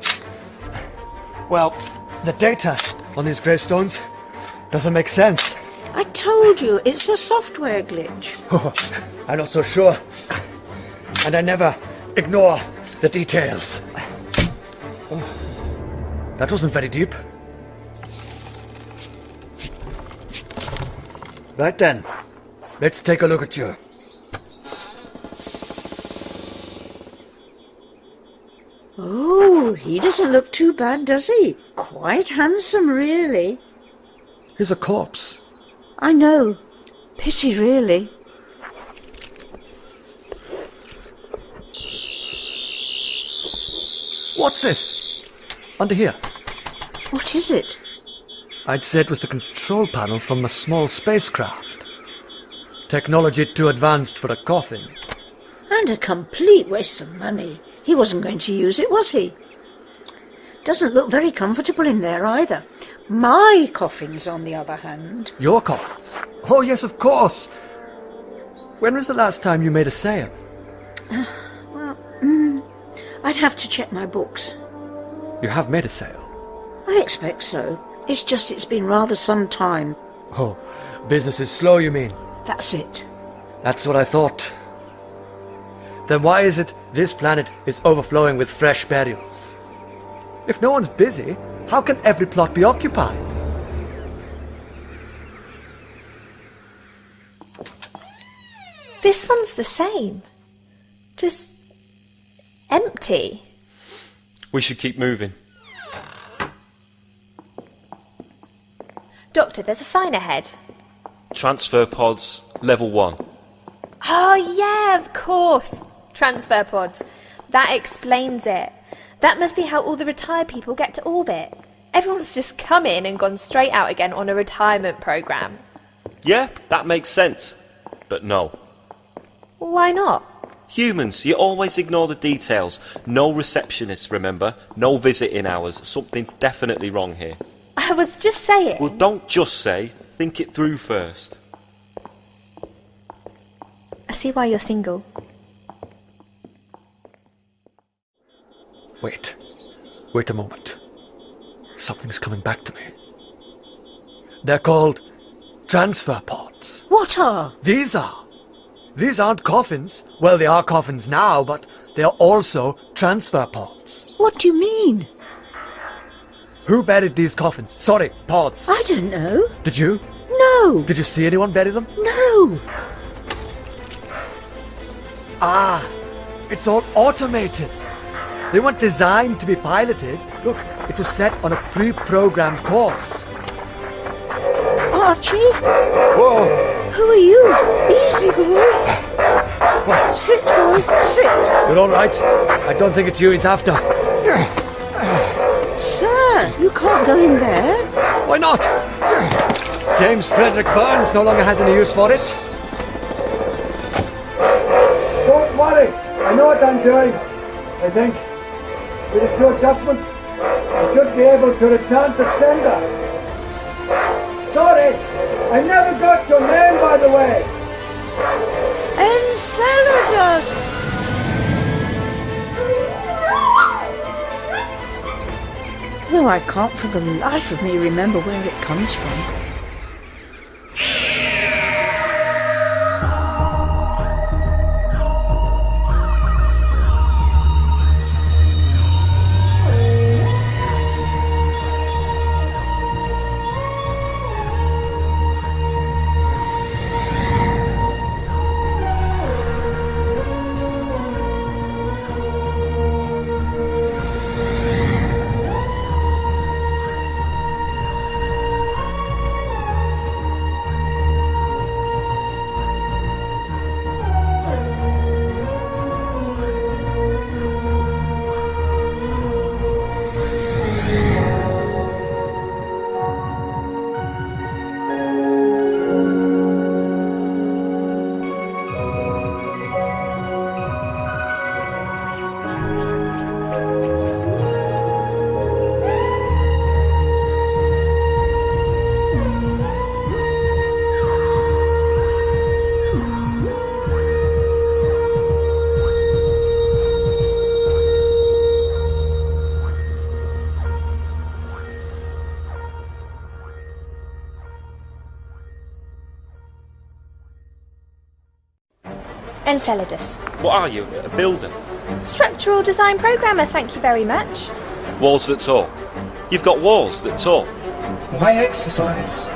Speaker 5: Well, the data on these gravestones doesn't make sense.
Speaker 24: I told you, it's a software glitch.
Speaker 5: Oh, I'm not so sure. And I never ignore the details. Oh, that wasn't very deep. Right then, let's take a look at you.
Speaker 24: Oh, he doesn't look too bad, does he? Quite handsome, really.
Speaker 5: He's a corpse.
Speaker 24: I know. Pity, really.
Speaker 5: What's this? Under here.
Speaker 24: What is it?
Speaker 5: I'd say it was the control panel from a small spacecraft. Technology too advanced for a coffin.
Speaker 24: And a complete waste of money. He wasn't going to use it, was he? Doesn't look very comfortable in there either. My coffins, on the other hand.
Speaker 5: Your coffins? Oh, yes, of course. When was the last time you made a sale?
Speaker 24: Well, I'd have to check my books.
Speaker 5: You have made a sale?
Speaker 24: I expect so. It's just it's been rather some time.
Speaker 5: Oh, business is slow, you mean?
Speaker 24: That's it.
Speaker 5: That's what I thought. Then why is it this planet is overflowing with fresh burials? If no one's busy, how can every plot be occupied?
Speaker 21: This one's the same. Just empty.
Speaker 11: We should keep moving.
Speaker 21: Doctor, there's a sign ahead.
Speaker 11: Transfer pods, level 1.
Speaker 21: Oh, yeah, of course. Transfer pods. That explains it. That must be how all the retired people get to orbit. Everyone's just come in and gone straight out again on a retirement programme.
Speaker 11: Yeah, that makes sense. But no.
Speaker 21: Why not?
Speaker 11: Humans, you always ignore the details. No receptionists, remember? No visiting hours. Something's definitely wrong here.
Speaker 21: I was just saying.
Speaker 11: Well, don't just say. Think it through first.
Speaker 21: I see why you're single.
Speaker 5: Wait a moment. Something's coming back to me. They're called transfer pods.
Speaker 24: What are?
Speaker 5: These are. These aren't coffins. Well, they are coffins now, but they are also transfer pods.
Speaker 24: What do you mean?
Speaker 5: Who buried these coffins? Sorry, pods.
Speaker 24: I don't know.
Speaker 5: Did you?
Speaker 24: No.
Speaker 5: Did you see anyone bury them?
Speaker 24: No.
Speaker 5: Ah, it's all automated. They weren't designed to be piloted. Look, it was set on a pre-programmed course.
Speaker 24: Archie?
Speaker 5: Whoa.
Speaker 24: Who are you? Easy, boy.
Speaker 5: What?
Speaker 24: Sit, boy, sit.
Speaker 5: You're all right. I don't think it's you he's after.
Speaker 24: Sir, you can't go in there.
Speaker 5: Why not? James Frederick Burns no longer has any use for it. Don't worry. I know what I'm doing. I think. With a few adjustments, I should be able to return to sender. Sorry, I never got your name, by the way.
Speaker 24: Enceladus! Though I can't for the life of me remember where it comes from.
Speaker 21: Enceladus.
Speaker 11: What are you, a builder?
Speaker 21: Structural design programmer, thank you very much.
Speaker 11: Walls that talk. You've got walls that talk.
Speaker 20: Why exercise?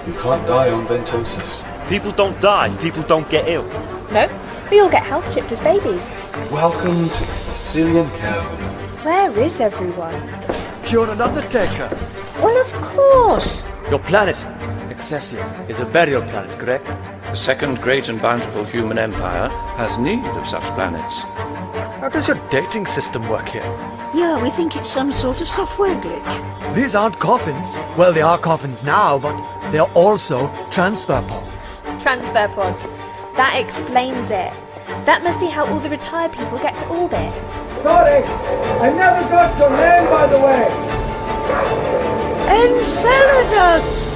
Speaker 20: You can't die on Ventosus.
Speaker 11: People don't die, people don't get ill.
Speaker 21: No, we all get health chipped as babies.
Speaker 20: Welcome to the Fossilian Care Home.
Speaker 21: Where is everyone?
Speaker 5: You're an undertaker.
Speaker 24: Well, of course.
Speaker 5: Your planet, Excelsior, is a burial planet, correct?
Speaker 3: The second great and bountiful human empire has need of such planets.
Speaker 5: How does your dating system work here?
Speaker 24: Yeah, we think it's some sort of software glitch.
Speaker 5: These aren't coffins. Well, they are coffins now, but they are also transfer pods.
Speaker 21: Transfer pods. That explains it. That must be how all the retired people get to orbit.
Speaker 23: Sorry, I never got your name, by the way.
Speaker 24: Enceladus!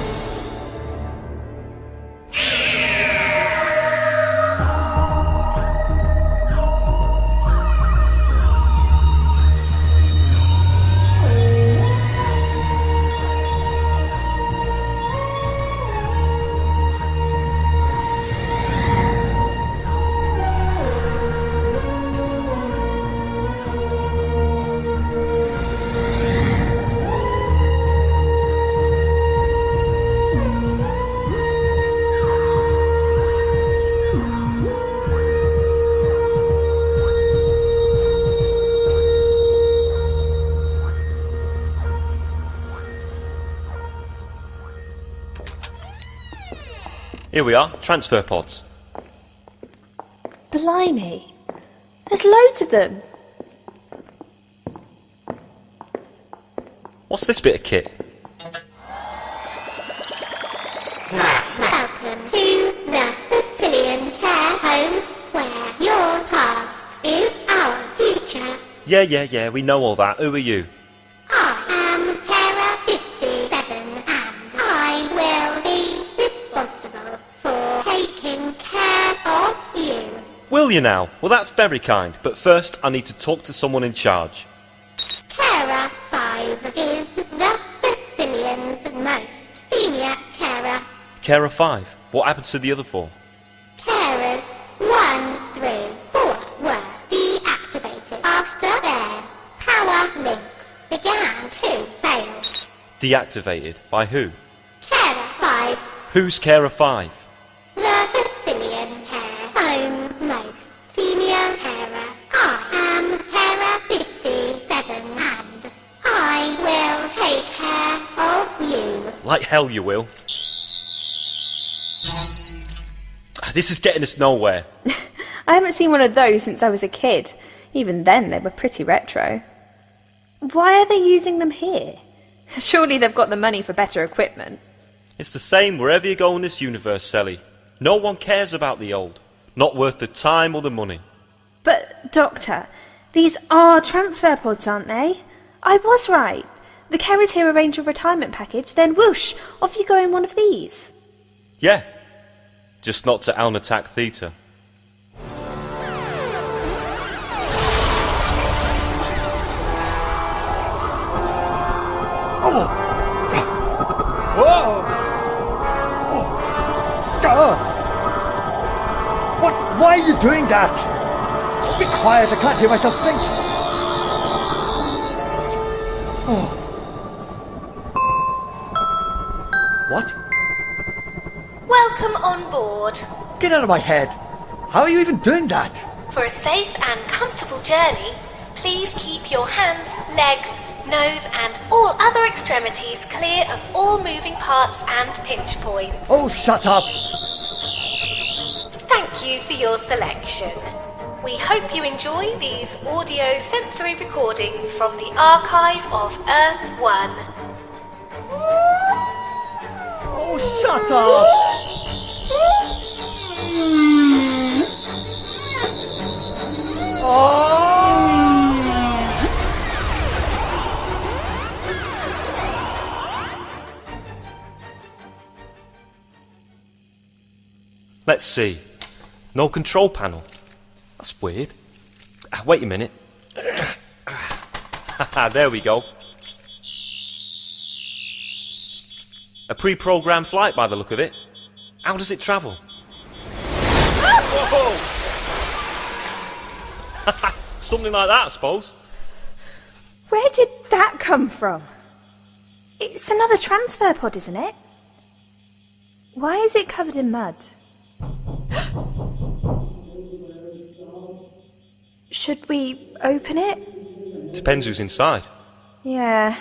Speaker 11: Here we are, transfer pods.
Speaker 21: Blimey. There's loads of them.
Speaker 11: What's this bit of kit?
Speaker 6: Welcome to the Fossilian Care Home, where your past is our future.
Speaker 11: Yeah, we know all that. Who are you?
Speaker 6: I am Kara 57 and I will be responsible for taking care of you.
Speaker 11: Will you now? Well, that's very kind, but first I need to talk to someone in charge.
Speaker 6: Kara 5 is the Fossilian's most senior carer.
Speaker 11: Carer 5. What happened to the other 4?
Speaker 6: Carers 1 through 4 were deactivated after their power links began to fail.
Speaker 11: Deactivated. By who?
Speaker 6: Carer 5,
Speaker 11: Who's Carer 5?
Speaker 6: the Fossilian Care Home's most senior carer. I am Carer 57 and I will take care of you.
Speaker 11: Like hell you will. This is getting us nowhere.
Speaker 21: I haven't seen one of those since I was a kid. Even then, they were pretty retro. Why are they using them here? Surely they've got the money for better equipment.
Speaker 11: It's the same wherever you go in this universe, Sally. No one cares about the old. Not worth the time or the money.
Speaker 21: But, Doctor, these are transfer pods, aren't they? I was right. The carers here arrange a retirement package, then whoosh, off you go in one of these.
Speaker 11: Yeah. Just not to Alnitak Theta.
Speaker 23: Oh! Whoa! What? Why are you doing that? Be quiet, I can't hear myself think. Oh. What?
Speaker 21: Welcome on board.
Speaker 23: Get out of my head. How are you even doing that?
Speaker 21: For a safe and comfortable journey, please keep your hands, legs, nose and all other extremities clear of all moving parts and pinch points.
Speaker 23: Oh, shut up.
Speaker 21: Thank you for your selection. We hope you enjoy these audio sensory recordings from the archive of Earth 1.
Speaker 23: Oh, shut up.
Speaker 11: Let's see. No control panel. That's weird. Wait a minute. There we go. A pre-programmed flight by the look of it. How does it travel? Whoa! Something like that, I suppose.
Speaker 21: Where did that come from? It's another transfer pod, isn't it? Why is it covered in mud? Should we open it?
Speaker 11: Depends who's inside.
Speaker 21: Yeah.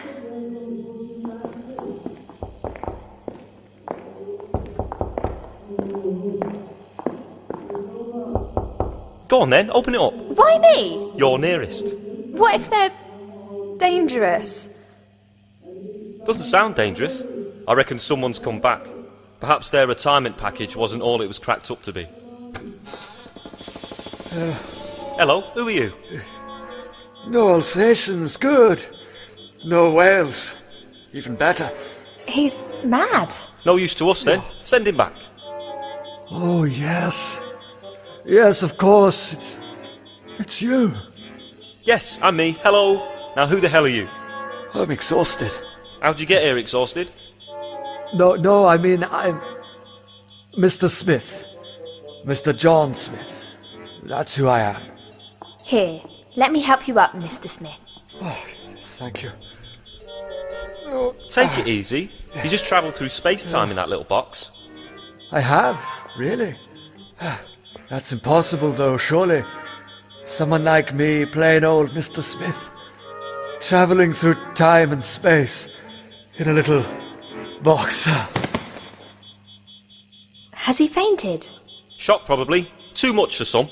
Speaker 11: Go on then, open it up.
Speaker 21: Why me?
Speaker 11: You're nearest.
Speaker 21: What if they're dangerous?
Speaker 11: Doesn't sound dangerous. I reckon someone's come back. Perhaps their retirement package wasn't all it was cracked up to be. Hello, who are you?
Speaker 23: No Alsatians, good. No Wales, even better.
Speaker 21: He's mad.
Speaker 11: No use to us then. Send him back.
Speaker 23: Oh, yes. Yes, of course. It's you.
Speaker 11: Yes, I'm me. Hello. Now who the hell are you?
Speaker 23: I'm exhausted.
Speaker 11: How'd you get here exhausted?
Speaker 23: No, I mean, I'm Mr. Smith. Mr. John Smith. That's who I am.
Speaker 21: Here, let me help you up, Mr. Smith.
Speaker 23: Oh, thank you.
Speaker 11: Take it easy. You just travelled through space-time in that little box.
Speaker 23: I have, really. That's impossible, though, surely. Someone like me, plain old Mr. Smith, travelling through time and space in a little box.
Speaker 21: Has he fainted?
Speaker 11: Shock, probably. Too much for some.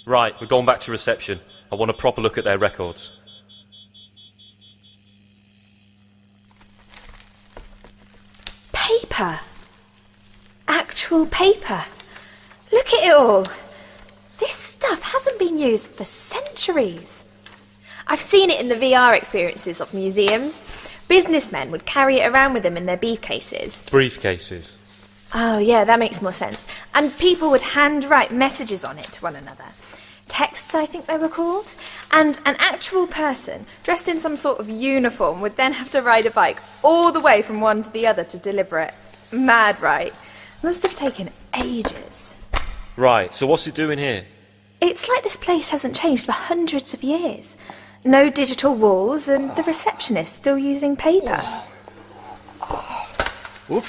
Speaker 11: Right, we're going back to reception. I want a proper look at their records.
Speaker 21: Paper. Actual paper. Look at it all. This stuff hasn't been used for centuries. I've seen it in the VR experiences of museums. Businessmen would carry it around with them in their briefcases.
Speaker 11: Briefcases.
Speaker 21: Oh, yeah, that makes more sense. And people would handwrite messages on it to one another. Texts, I think they were called. And an actual person, dressed in some sort of uniform, would then have to ride a bike all the way from one to the other to deliver it. Mad, right? Must have taken ages.
Speaker 11: Right, so what's it doing here?
Speaker 21: It's like this place hasn't changed for hundreds of years. No digital walls, and the receptionist still using paper.
Speaker 23: Oop.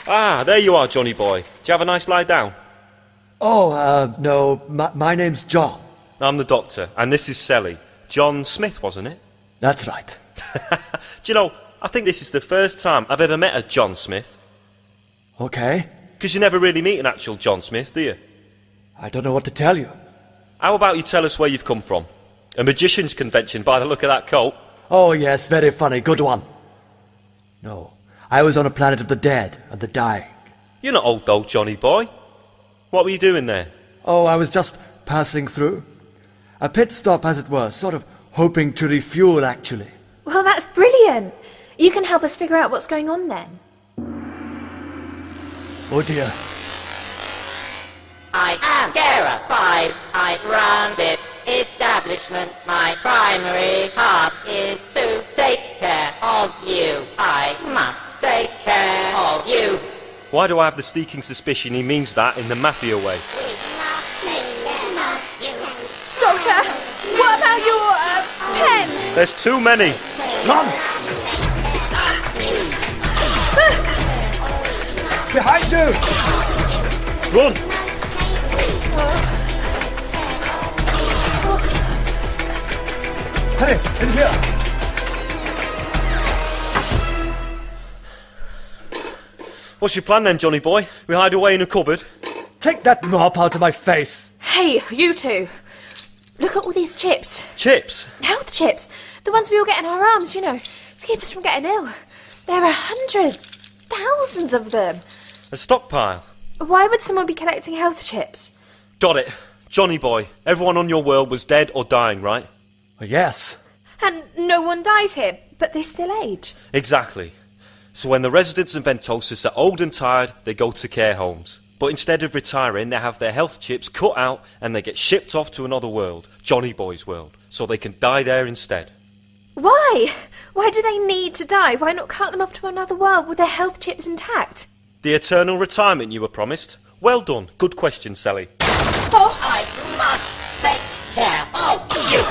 Speaker 11: Ah, there you are, Johnny boy. Do you have a nice lie down?
Speaker 23: Oh, no, my name's John.
Speaker 11: I'm the doctor, and this is Sally. John Smith, wasn't it?
Speaker 23: That's right.
Speaker 11: Do you know, I think this is the first time I've ever met a John Smith.
Speaker 23: Okay.
Speaker 11: Because you never really meet an actual John Smith, do you?
Speaker 23: I don't know what to tell you.
Speaker 11: How about you tell us where you've come from? A magician's convention by the look of that coat.
Speaker 23: Oh, yes, very funny. Good one. No, I was on a planet of the dead and the dying.
Speaker 11: You're not old though, Johnny boy. What were you doing there?
Speaker 23: Oh, I was just passing through. A pit stop, as it were, sort of hoping to refuel, actually.
Speaker 21: Well, that's brilliant. You can help us figure out what's going on then.
Speaker 23: Oh, dear.
Speaker 7: I am Gara 5. I run this establishment. My primary task is to take care of you. I must take care of you.
Speaker 11: Why do I have the sneaking suspicion he means that in the mafia way?
Speaker 21: Doctor, what about your pen?
Speaker 11: There's too many.
Speaker 23: Run! Behind you!
Speaker 11: Run!
Speaker 23: Hurry, in here!
Speaker 11: What's your plan then, Johnny boy? We hide away in a cupboard?
Speaker 23: Take that mop out of my face!
Speaker 21: Hey, you two. Look at all these chips.
Speaker 11: Chips?
Speaker 21: Health chips. The ones we all get in our arms, you know, to keep us from getting ill. There are hundreds, thousands of them.
Speaker 11: A stockpile?
Speaker 21: Why would someone be collecting health chips?
Speaker 11: Got it. Johnny boy, everyone on your world was dead or dying, right?
Speaker 23: Yes.
Speaker 21: And no one dies here, but they still age.
Speaker 11: Exactly. So when the residents of Ventosis are old and tired, they go to care homes. But instead of retiring, they have their health chips cut out and they get shipped off to another world, Johnny boy's world, so they can die there instead.
Speaker 21: Why? Why do they need to die? Why not cut them off to another world with their health chips intact?
Speaker 11: The eternal retirement you were promised? Well done. Good question, Sally.
Speaker 21: Oh.
Speaker 7: I must take care of you.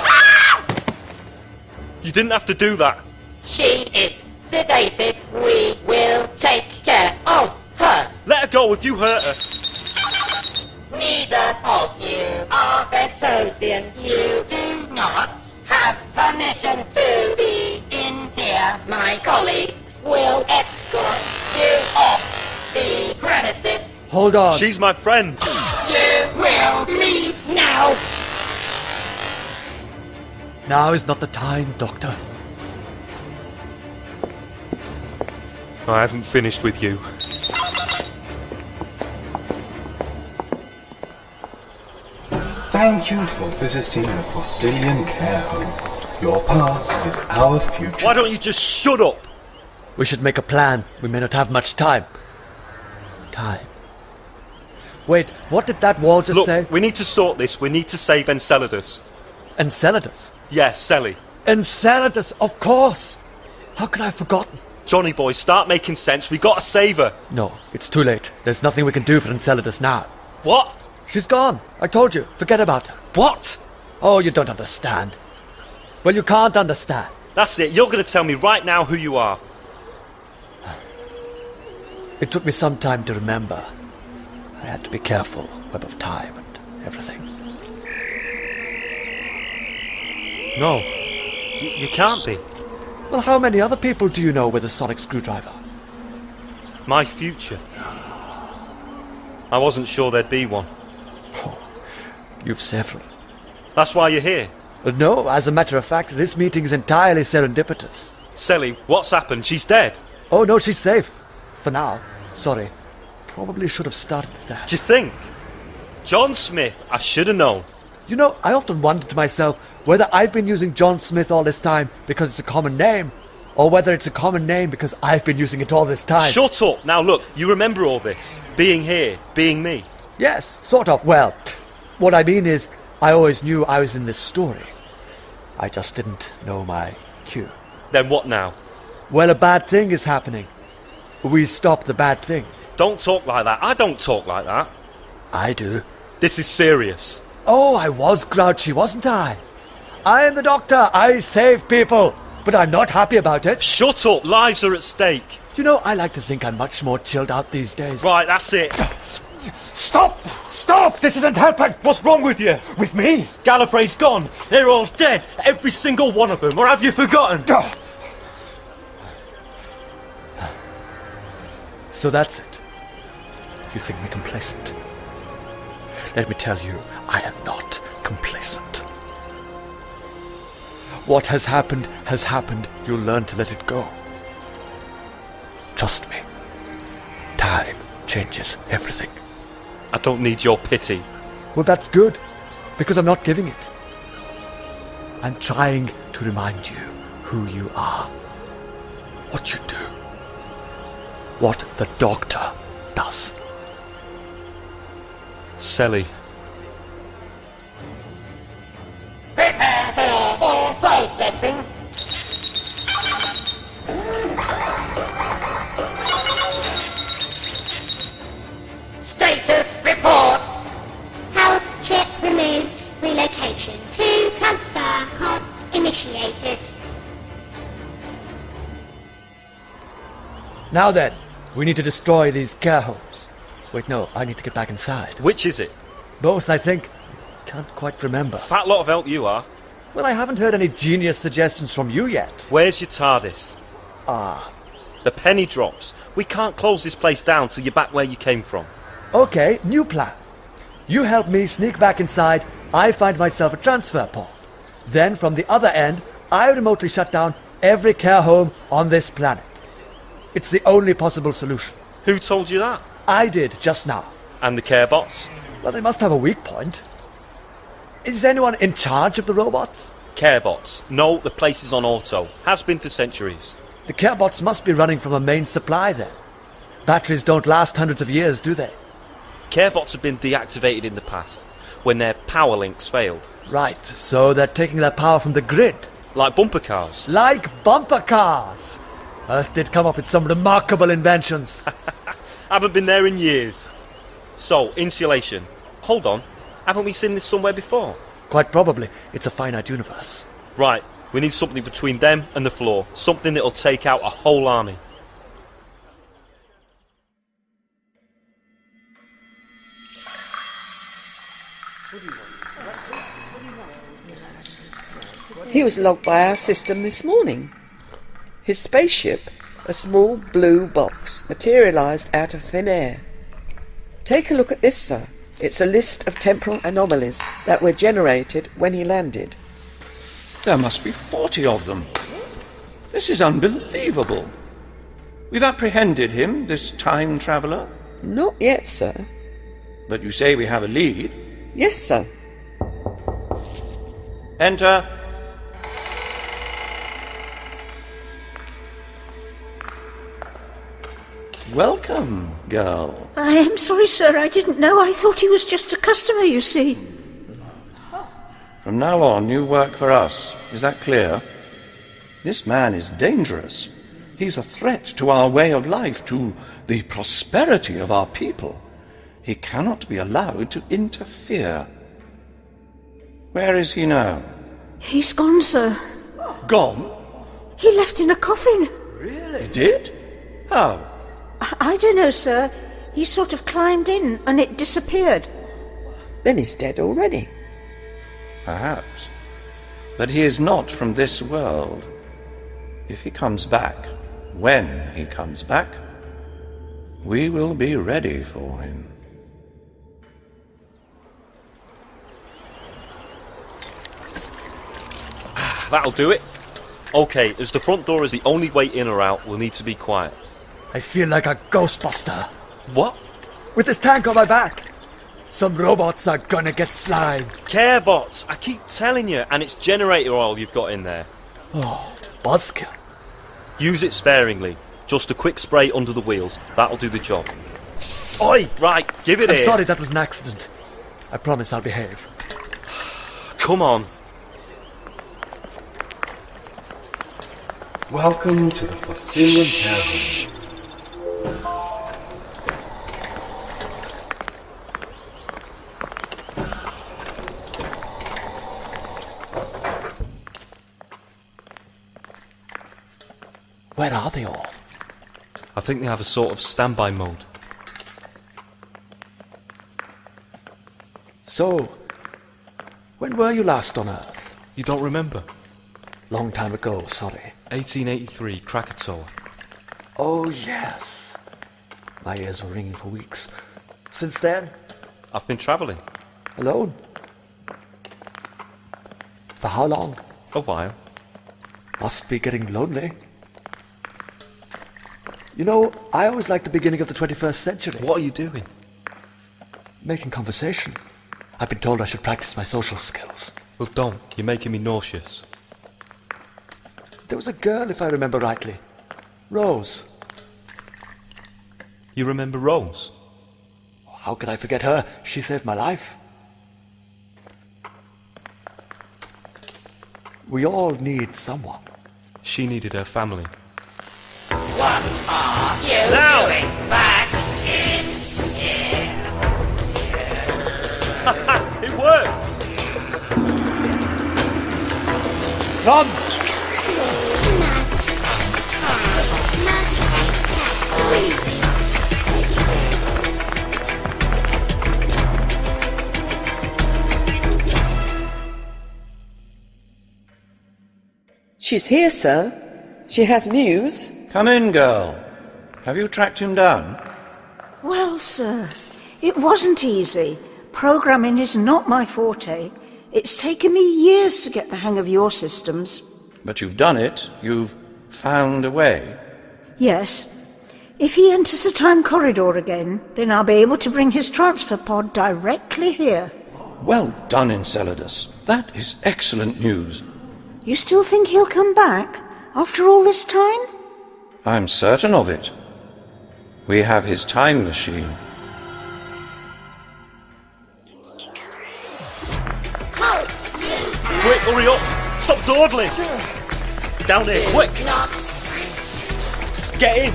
Speaker 2: You didn't have to do that.
Speaker 7: She is sedated. We will take care of her.
Speaker 2: Let her go if you hurt her.
Speaker 7: Neither of you are Ventosian. You do not have permission to be in here. My colleagues will escort you off the premises.
Speaker 23: Hold on.
Speaker 2: She's my friend.
Speaker 7: You will leave now.
Speaker 5: Now is not the time, Doctor.
Speaker 2: I haven't finished with you.
Speaker 20: Thank you for visiting the Fossilian Care Home. Your past is our future.
Speaker 2: Why don't you just shut up?
Speaker 5: We should make a plan. We may not have much time. Time. Wait, what did that wall just say?
Speaker 2: We need to sort this. We need to save Enceladus.
Speaker 5: Enceladus?
Speaker 2: Yes, Selly.
Speaker 5: Enceladus, of course! How could I have forgotten?
Speaker 2: Johnny boy, start making sense. We gotta save her.
Speaker 5: No, it's too late. There's nothing we can do for Enceladus now.
Speaker 2: What?
Speaker 5: She's gone. I told you. Forget about her.
Speaker 2: What?
Speaker 5: Oh, you don't understand. Well, you can't understand.
Speaker 2: That's it. You're gonna tell me right now who you are.
Speaker 5: It took me some time to remember. I had to be careful. Web of time and everything.
Speaker 2: No. You can't be.
Speaker 5: Well, how many other people do you know with a sonic screwdriver?
Speaker 2: My future. I wasn't sure there'd be one.
Speaker 5: Oh, you've several.
Speaker 2: That's why you're here.
Speaker 5: No, as a matter of fact, this meeting is entirely serendipitous.
Speaker 2: Selly, what's happened? She's dead.
Speaker 5: Oh, no, she's safe. For now. Sorry. Probably should have started with that.
Speaker 2: Do you think? John Smith, I should have known.
Speaker 5: You know, I often wonder to myself whether I've been using John Smith all this time because it's a common name, or whether it's a common name because I've been using it all this time.
Speaker 2: Shut up! Now look, you remember all this. Being here, being me.
Speaker 5: Yes, sort of. Well, what I mean is, I always knew I was in this story. I just didn't know my cue.
Speaker 2: Then what now?
Speaker 5: Well, a bad thing is happening. We stop the bad thing.
Speaker 2: Don't talk like that. I don't talk like that.
Speaker 5: I do.
Speaker 2: This is serious.
Speaker 5: Oh, I was grouchy, wasn't I? I am the doctor. I save people. But I'm not happy about it.
Speaker 2: Shut up. Lives are at stake.
Speaker 5: You know, I like to think I'm much more chilled out these days.
Speaker 2: Right, that's it.
Speaker 5: Stop! Stop! This isn't helping!
Speaker 2: What's wrong with you?
Speaker 5: With me?
Speaker 2: Gallifrey's gone. They're all dead. Every single one of them. Or have you forgotten?
Speaker 5: So that's it. You think me complacent? Let me tell you, I am not complacent. What has happened has happened. You'll learn to let it go. Trust me. Time changes everything.
Speaker 2: I don't need your pity.
Speaker 5: Well, that's good, because I'm not giving it. I'm trying to remind you who you are, what you do, what the doctor does.
Speaker 2: Selly.
Speaker 7: Prepare for processing. Status report.
Speaker 6: Health chip removed. Relocation. 2 transfer pods initiated.
Speaker 5: Now then, we need to destroy these care homes. Wait, no, I need to get back inside.
Speaker 2: Which is it?
Speaker 5: Both, I think. Can't quite remember.
Speaker 2: Fat lot of help you are.
Speaker 5: Well, I haven't heard any genius suggestions from you yet.
Speaker 2: Where's your TARDIS?
Speaker 5: Ah.
Speaker 2: The penny drops. We can't close this place down till you're back where you came from.
Speaker 5: Okay, new plan. You help me sneak back inside, I find myself a transfer pod. Then, from the other end, I remotely shut down every care home on this planet. It's the only possible solution.
Speaker 2: Who told you that?
Speaker 5: I did, just now.
Speaker 2: And the care bots?
Speaker 5: Well, they must have a weak point. Is anyone in charge of the robots?
Speaker 2: Care bots. No, the place is on auto. Has been for centuries.
Speaker 5: The care bots must be running from a main supply then. Batteries don't last hundreds of years, do they?
Speaker 2: Care bots have been deactivated in the past, when their power links failed.
Speaker 5: Right, so they're taking their power from the grid.
Speaker 2: Like bumper cars.
Speaker 5: Like bumper cars! Earth did come up with some remarkable inventions.
Speaker 2: Haven't been there in years. So, insulation. Hold on. Haven't we seen this somewhere before?
Speaker 5: quite probably it's a finite universe.
Speaker 11: Right, we need something between them and the floor. Something that'll take out a whole army.
Speaker 4: He was logged by our system this morning. His spaceship, a small blue box, materialised out of thin air. Take a look at this, sir. It's a list of temporal anomalies that were generated when he landed.
Speaker 3: There must be 40 of them. This is unbelievable. We've apprehended him, this time traveller?
Speaker 4: Not yet, sir.
Speaker 3: But you say we have a lead?
Speaker 4: Yes, sir.
Speaker 3: Enter. Welcome, girl.
Speaker 24: I am sorry, sir. I didn't know. I thought he was just a customer, you see.
Speaker 3: From now on, you work for us. Is that clear? This man is dangerous. He's a threat to our way of life, to the prosperity of our people. He cannot be allowed to interfere. Where is he now?
Speaker 24: He's gone, sir.
Speaker 3: Gone?
Speaker 24: He left in a coffin.
Speaker 3: Really? He did? How?
Speaker 24: I don't know, sir. He sort of climbed in and it disappeared.
Speaker 4: Then he's dead already.
Speaker 3: Perhaps. But he is not from this world. If he comes back, when he comes back, we will be ready for him.
Speaker 11: That'll do it. Okay, as the front door is the only way in or out, we'll need to be quiet.
Speaker 5: I feel like a ghostbuster.
Speaker 11: What?
Speaker 5: With this tank on my back. Some robots are gonna get slimed.
Speaker 11: Care bots, I keep telling you, and it's generator oil you've got in there.
Speaker 5: Oh, buzzkill.
Speaker 11: Use it sparingly. Just a quick spray under the wheels. That'll do the job. Oi! Right, give it
Speaker 5: I'm
Speaker 11: here.
Speaker 5: sorry, that was an accident. I promise I'll behave.
Speaker 11: Come on.
Speaker 20: Welcome to the Fossilian Care Home.
Speaker 5: Where are they all?
Speaker 11: I think they have a sort of standby mode.
Speaker 5: So, when were you last on Earth?
Speaker 11: You don't remember?
Speaker 5: Long time ago, sorry.
Speaker 11: 1883, Krakatoa.
Speaker 5: Oh, yes. My ears were ringing for weeks. Since then?
Speaker 11: I've been travelling.
Speaker 5: Alone? For how long?
Speaker 11: A while.
Speaker 5: Must be getting lonely. You know, I always liked the beginning of the 21st century.
Speaker 11: What are you doing?
Speaker 5: Making conversation. I've been told I should practice my social skills.
Speaker 11: Well, don't. You're making me nauseous.
Speaker 5: There was a girl, if I remember rightly. Rose.
Speaker 11: You remember Rose?
Speaker 5: How could I forget her? She saved my life. We all need someone.
Speaker 11: She needed her family.
Speaker 7: What are you doing back in here?
Speaker 11: It worked!
Speaker 5: Run!
Speaker 4: She's here, sir. She has news.
Speaker 3: Come in, girl. Have you tracked him down?
Speaker 24: Well, sir, it wasn't easy. Programming is not my forte. It's taken me years to get the hang of your systems.
Speaker 3: But you've done it. You've found a way.
Speaker 24: Yes. If he enters the time corridor again, then I'll be able to bring his transfer pod directly here.
Speaker 3: Well done, Enceladus. That is excellent news.
Speaker 24: You still think he'll come back after all this time?
Speaker 3: I'm certain of it. We have his time machine.
Speaker 11: Quick, hurry up! Stop dawdling! Down here, quick! Get in!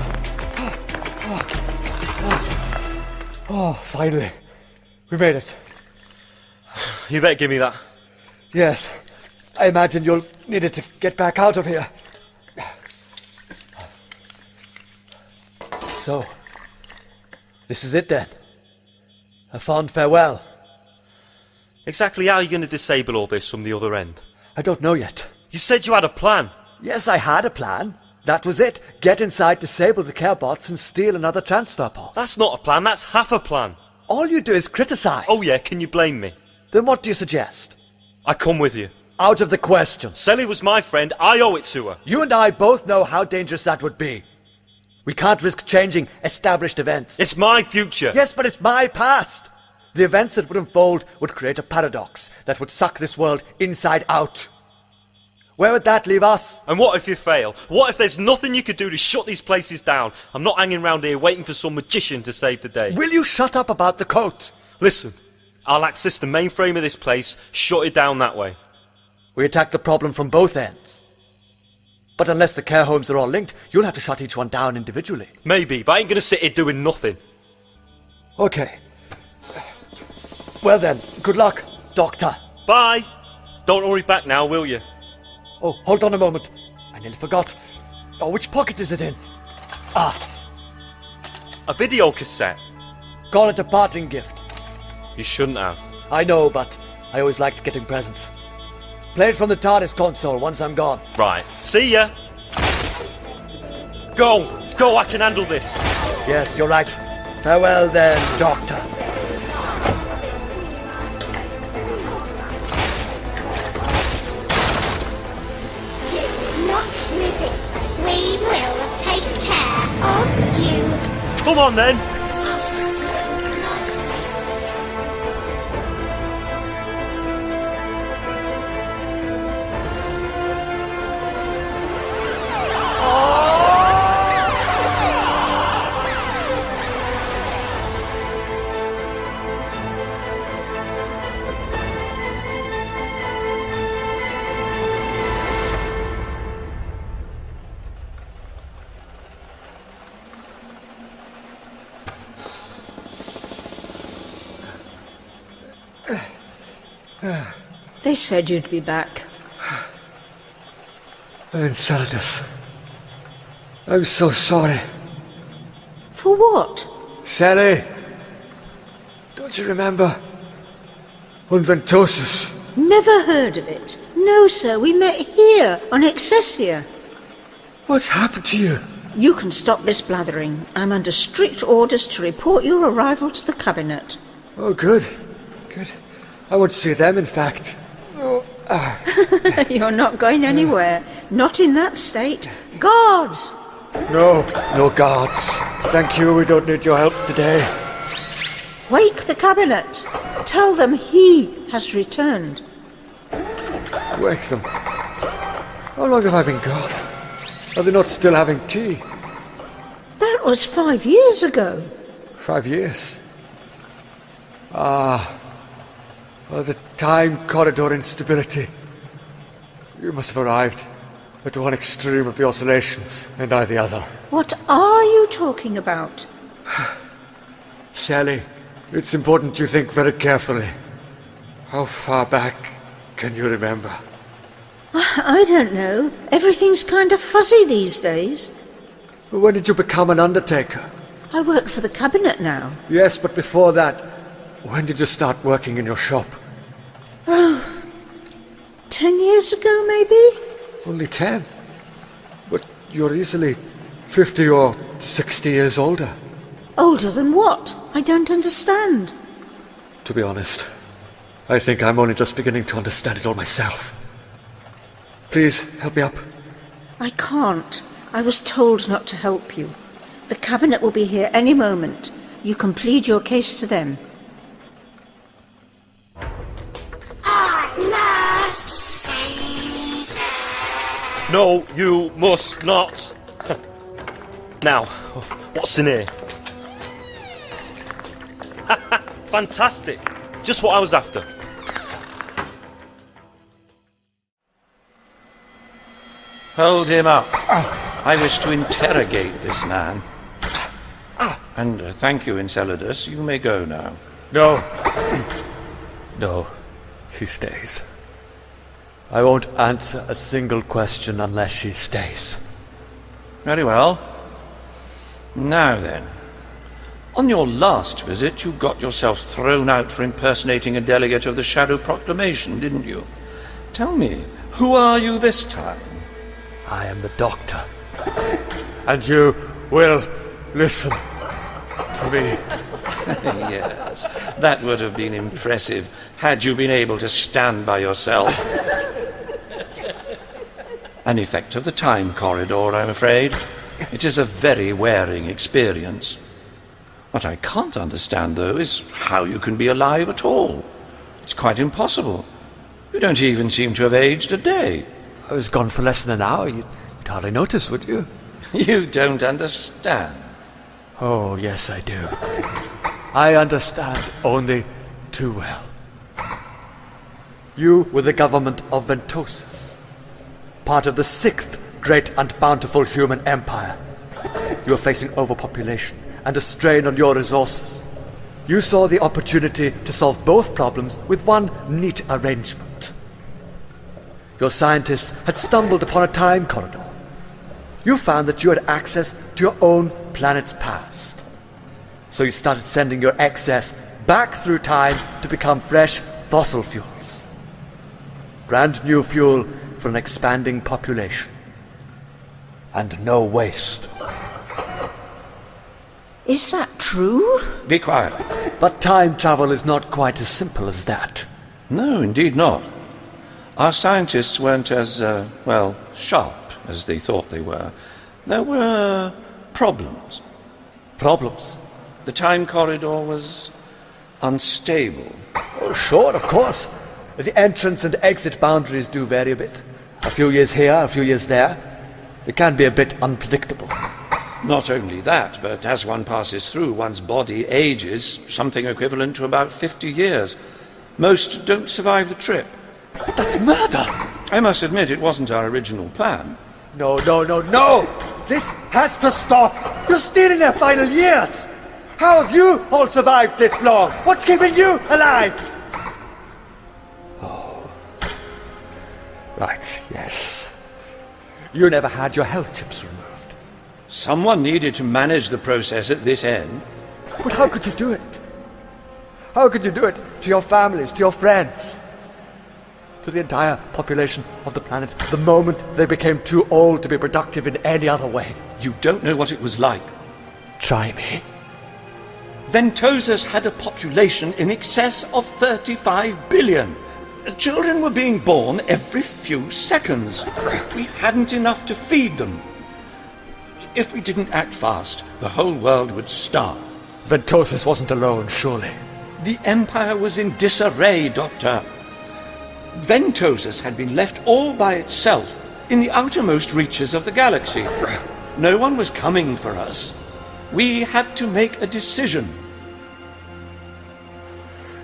Speaker 5: Oh, finally. We made it.
Speaker 11: You better give me that.
Speaker 23: Yes. I imagine you'll need it to get back out of here. So, this is it then. A fond farewell.
Speaker 2: Exactly how are you going to disable all this from the other end?
Speaker 23: I don't know yet.
Speaker 2: You said you had a plan.
Speaker 23: Yes, I had a plan. That was it. Get inside, disable the care bots, and steal another transfer pod.
Speaker 2: That's not a plan, that's half a plan.
Speaker 23: All you do is criticize.
Speaker 2: Oh yeah, can you blame me?
Speaker 23: Then what do you suggest?
Speaker 2: I come with you.
Speaker 23: Out of the question.
Speaker 2: Sally was my friend, I owe it to her.
Speaker 23: You and I both know how dangerous that would be. We can't risk changing established events.
Speaker 2: It's my future.
Speaker 23: Yes, but it's my past. The events that would unfold would create a paradox that would suck this world inside out. Where would that leave us?
Speaker 2: And what if you fail? What if there's nothing you could do to shut these places down? I'm not hanging around here waiting for some magician to save the day.
Speaker 23: Will you shut up about the coat?
Speaker 2: Listen, I'll access the mainframe of this place, shut it down that way.
Speaker 23: We attack the problem from both ends. But unless the care homes are all linked, you'll have to shut each one down individually.
Speaker 2: Maybe, but I ain't gonna sit here doing nothing.
Speaker 23: Okay. Well then, good luck, Doctor.
Speaker 2: Bye! Don't hurry back now, will you?
Speaker 23: Oh, hold on a moment. I nearly forgot. Oh, which pocket is it in? Ah.
Speaker 2: A video cassette.
Speaker 23: Call it a parting gift.
Speaker 2: You shouldn't have.
Speaker 23: I know, but I always liked getting presents. Play it from the TARDIS console once I'm gone.
Speaker 2: Right. See ya! Go! Go, I can handle this!
Speaker 23: Yes, you're right. Farewell then, Doctor.
Speaker 6: We will take care of you.
Speaker 2: Come on then!
Speaker 24: They said you'd be back.
Speaker 23: Enceladus. I'm so sorry.
Speaker 24: For what?
Speaker 23: Sally. Don't you remember? Unventosus.
Speaker 24: Never heard of it. No, sir, we met here on Excelsior.
Speaker 23: What's happened to you?
Speaker 24: You can stop this blathering. I'm under strict orders to report your arrival to the cabinet.
Speaker 23: Oh, good. Good. I want to see them, in fact. Oh,
Speaker 24: You're not going anywhere. Not in that state. Guards!
Speaker 23: No guards. Thank you, we don't need your help today.
Speaker 24: Wake the cabinet. Tell them he has returned.
Speaker 23: Wake them. How long have I been gone? Are they not still having tea?
Speaker 24: That was 5 years ago.
Speaker 23: 5 years? The time corridor instability. You must have arrived at one extreme of the oscillations, and I the other.
Speaker 24: What are you talking about?
Speaker 23: Sally, it's important you think very carefully. How far back can you remember?
Speaker 24: I don't know. Everything's kind of fuzzy these days.
Speaker 23: When did you become an undertaker?
Speaker 24: I work for the cabinet now.
Speaker 23: Yes, but before that, when did you start working in your shop?
Speaker 24: Oh, 10 years ago, maybe?
Speaker 23: Only 10? But you're easily 50 or 60 years older.
Speaker 24: Older than what? I don't understand.
Speaker 23: To be honest, I think I'm only just beginning to understand it all myself. Please, help me up.
Speaker 24: I can't. I was told not to help you. The cabinet will be here any moment. You can plead your case to them.
Speaker 2: No, you must not. Now, what's in here? Fantastic. Just what I was after.
Speaker 3: Hold him up. I wish to interrogate this man. And thank you, Enceladus. You may go now.
Speaker 23: No. No, she stays.
Speaker 5: I won't answer a single question unless she stays.
Speaker 3: Very well. Now then. On your last visit, you got yourself thrown out for impersonating a delegate of the Shadow Proclamation, didn't you? Tell me, who are you this time?
Speaker 5: I am the Doctor. And you will listen to me.
Speaker 3: Yes, that would have been impressive had you been able to stand by yourself. An effect of the time corridor, I'm afraid. It is a very wearing experience. What I can't understand, though, is how you can be alive at all. It's quite impossible. You don't even seem to have aged a day.
Speaker 5: I was gone for less than an hour. You'd hardly notice, would you?
Speaker 3: You don't understand.
Speaker 5: Oh, yes, I do. I understand only too well. You were the government of Ventosus, part of the 6th great and bountiful human empire. You were facing overpopulation and a strain on your resources. You saw the opportunity to solve both problems with one neat arrangement. Your scientists had stumbled upon a time corridor. You found that you had access to your own planet's past. So you started sending your excess back through time to become fresh fossil fuels. Brand new fuel for an expanding population. And no waste.
Speaker 24: Is that true?
Speaker 3: Be quiet.
Speaker 5: But time travel is not quite as simple as that.
Speaker 3: No, indeed not. Our scientists weren't as, sharp as they thought they were. There were problems.
Speaker 5: Problems?
Speaker 3: The time corridor was unstable.
Speaker 5: Oh, sure, of course. The entrance and exit boundaries do vary a bit. A few years here, a few years there. It can be a bit unpredictable.
Speaker 3: Not only that, but as one passes through, one's body ages something equivalent to about 50 years. Most don't survive the trip.
Speaker 5: That's murder!
Speaker 3: I must admit it wasn't our original plan.
Speaker 5: No! This has to stop! You're stealing their final years! How have you all survived this long? What's keeping you alive? Oh. Right, yes. You never had your health chips removed.
Speaker 3: Someone needed to manage the process at this end.
Speaker 5: But how could you do it? How could you do it to your families, to your friends? To the entire population of the planet the moment they became too old to be productive in any other way?
Speaker 3: You don't know what it was like.
Speaker 5: Try me.
Speaker 3: Ventosus had a population in excess of 35 billion. Children were being born every few seconds. We hadn't enough to feed them. If we didn't act fast, the whole world would starve.
Speaker 5: Ventosus wasn't alone, surely.
Speaker 3: The Empire was in disarray, Doctor. Ventosus had been left all by itself in the outermost reaches of the galaxy. No one was coming for us. We had to make a decision.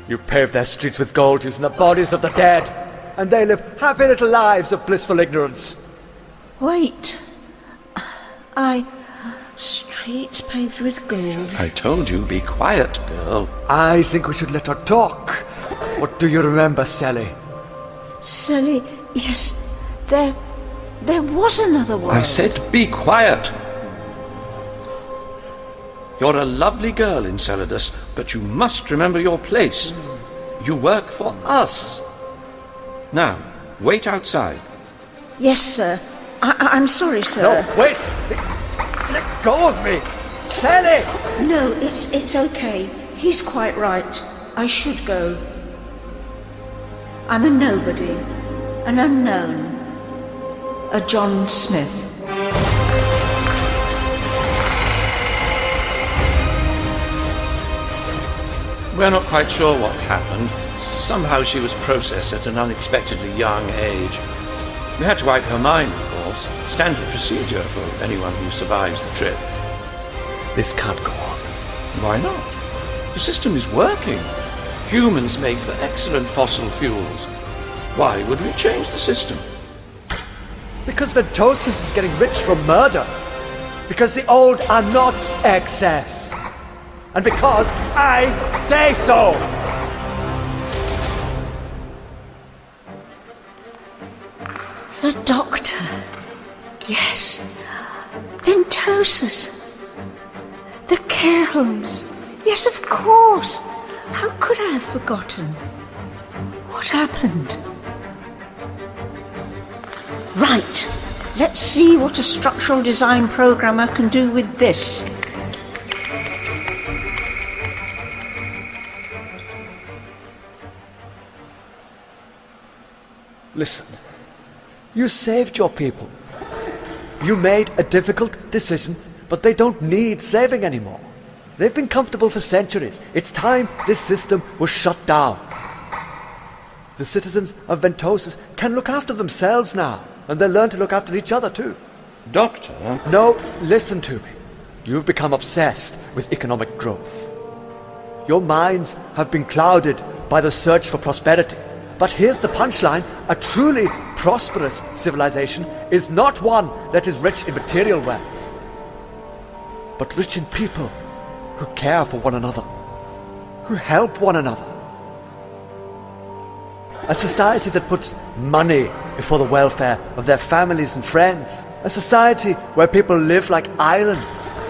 Speaker 5: You paved their streets with gold using the bodies of the dead, and they live happy little lives of blissful ignorance.
Speaker 24: Wait. Streets paved with gold.
Speaker 3: I told you, be quiet, girl.
Speaker 5: I think we should let her talk. What do you remember, Sally?
Speaker 24: Sally, yes, there was another world.
Speaker 3: I said be quiet. You're a lovely girl, Enceladus, but you must remember your place. You work for us. Now, wait outside.
Speaker 24: Yes, sir. I'm sorry, sir.
Speaker 5: No, wait! Let go of me! Sally!
Speaker 24: No, it's okay. He's quite right. I should go. I'm a nobody, an unknown, a John Smith.
Speaker 3: We're not quite sure what happened. Somehow she was processed at an unexpectedly young age. We had to wipe her mind, of course. Standard procedure for anyone who survives the trip.
Speaker 5: This can't go on.
Speaker 3: Why not? The system is working. Humans make for excellent fossil fuels. Why would we change the system?
Speaker 5: Because Ventosus is getting rich from murder. Because the old are not excess. And because I say so!
Speaker 24: The doctor. Yes. Ventosas. The care homes. Yes, of course. How could I have forgotten? What happened? Right. Let's see what a structural design programmer can do with this.
Speaker 23: Listen, you saved your people. You made a difficult decision, but they don't need saving anymore. They've been comfortable for centuries. It's time this system was shut down. The citizens of Ventosas can look after themselves now, and they'll learn to look after each other too.
Speaker 3: Doctor?
Speaker 23: No, listen to me. You've become obsessed with economic growth. Your minds have been clouded by the search for prosperity. But here's the punchline. A truly prosperous civilization is not one that is rich in material wealth, but rich in people who care for one another, who help one another. A society that puts money before the welfare of their families and friends. A society where people live like islands.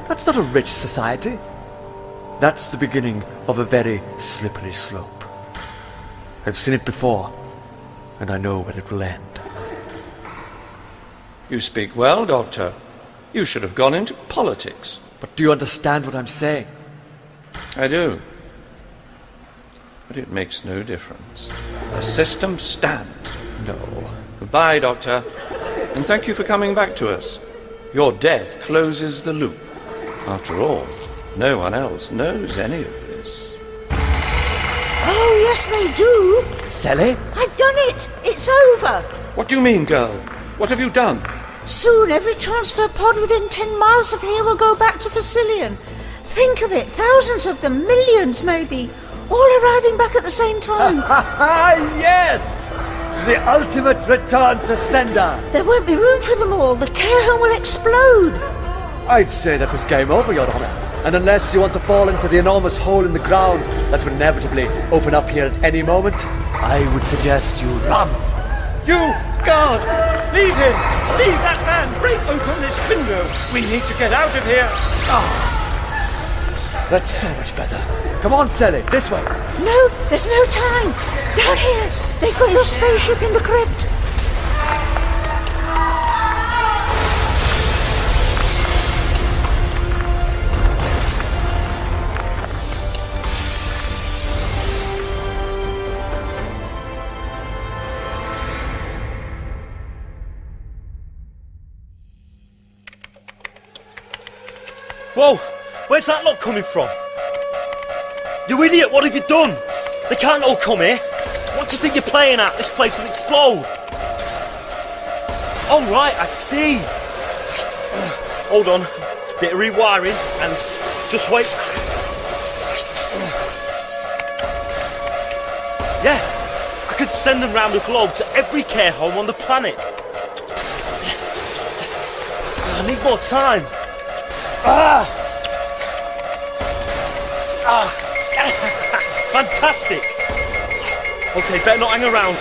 Speaker 23: That's not a rich society. That's the beginning of a very slippery slope. I've seen it before, and I know where it will end.
Speaker 3: You speak well, Doctor. You should have gone into politics.
Speaker 23: But do you understand what I'm saying?
Speaker 3: I do. But it makes no difference. The system stands.
Speaker 23: No.
Speaker 3: Goodbye, Doctor. And thank you for coming back to us. Your death closes the loop. After all, no one else knows any of this.
Speaker 24: Oh, yes, they do.
Speaker 23: Sally?
Speaker 24: I've done it. It's over.
Speaker 3: What do you mean, girl? What have you done?
Speaker 24: Soon every transfer pod within 10 miles of here will go back to Facilian. Think of it. Thousands of them. Millions, maybe. All arriving back at the same time.
Speaker 23: Yes! The ultimate return to sender.
Speaker 24: There won't be room for them all. The care home will explode.
Speaker 23: I'd say that was game over, Your Honor. And unless you want to fall into the enormous hole in the ground that will inevitably open up here at any moment, I would suggest you run.
Speaker 2: You, guard! Leave him! Leave that man! Break open this window! We need to get out of here!
Speaker 23: That's so much better. Come on, Sally, this way.
Speaker 24: No, there's no time. Down here, they've got your spaceship in the crypt.
Speaker 2: Whoa! Where's that lot coming from? You idiot, what have you done? They can't all come here. What do you think you're playing at? This place will explode. Oh, right, I see. Hold on. Bit of rewiring and just wait. Yeah, I could send them round the globe to every care home on the planet. I need more time. Fantastic! Okay, better not hang around.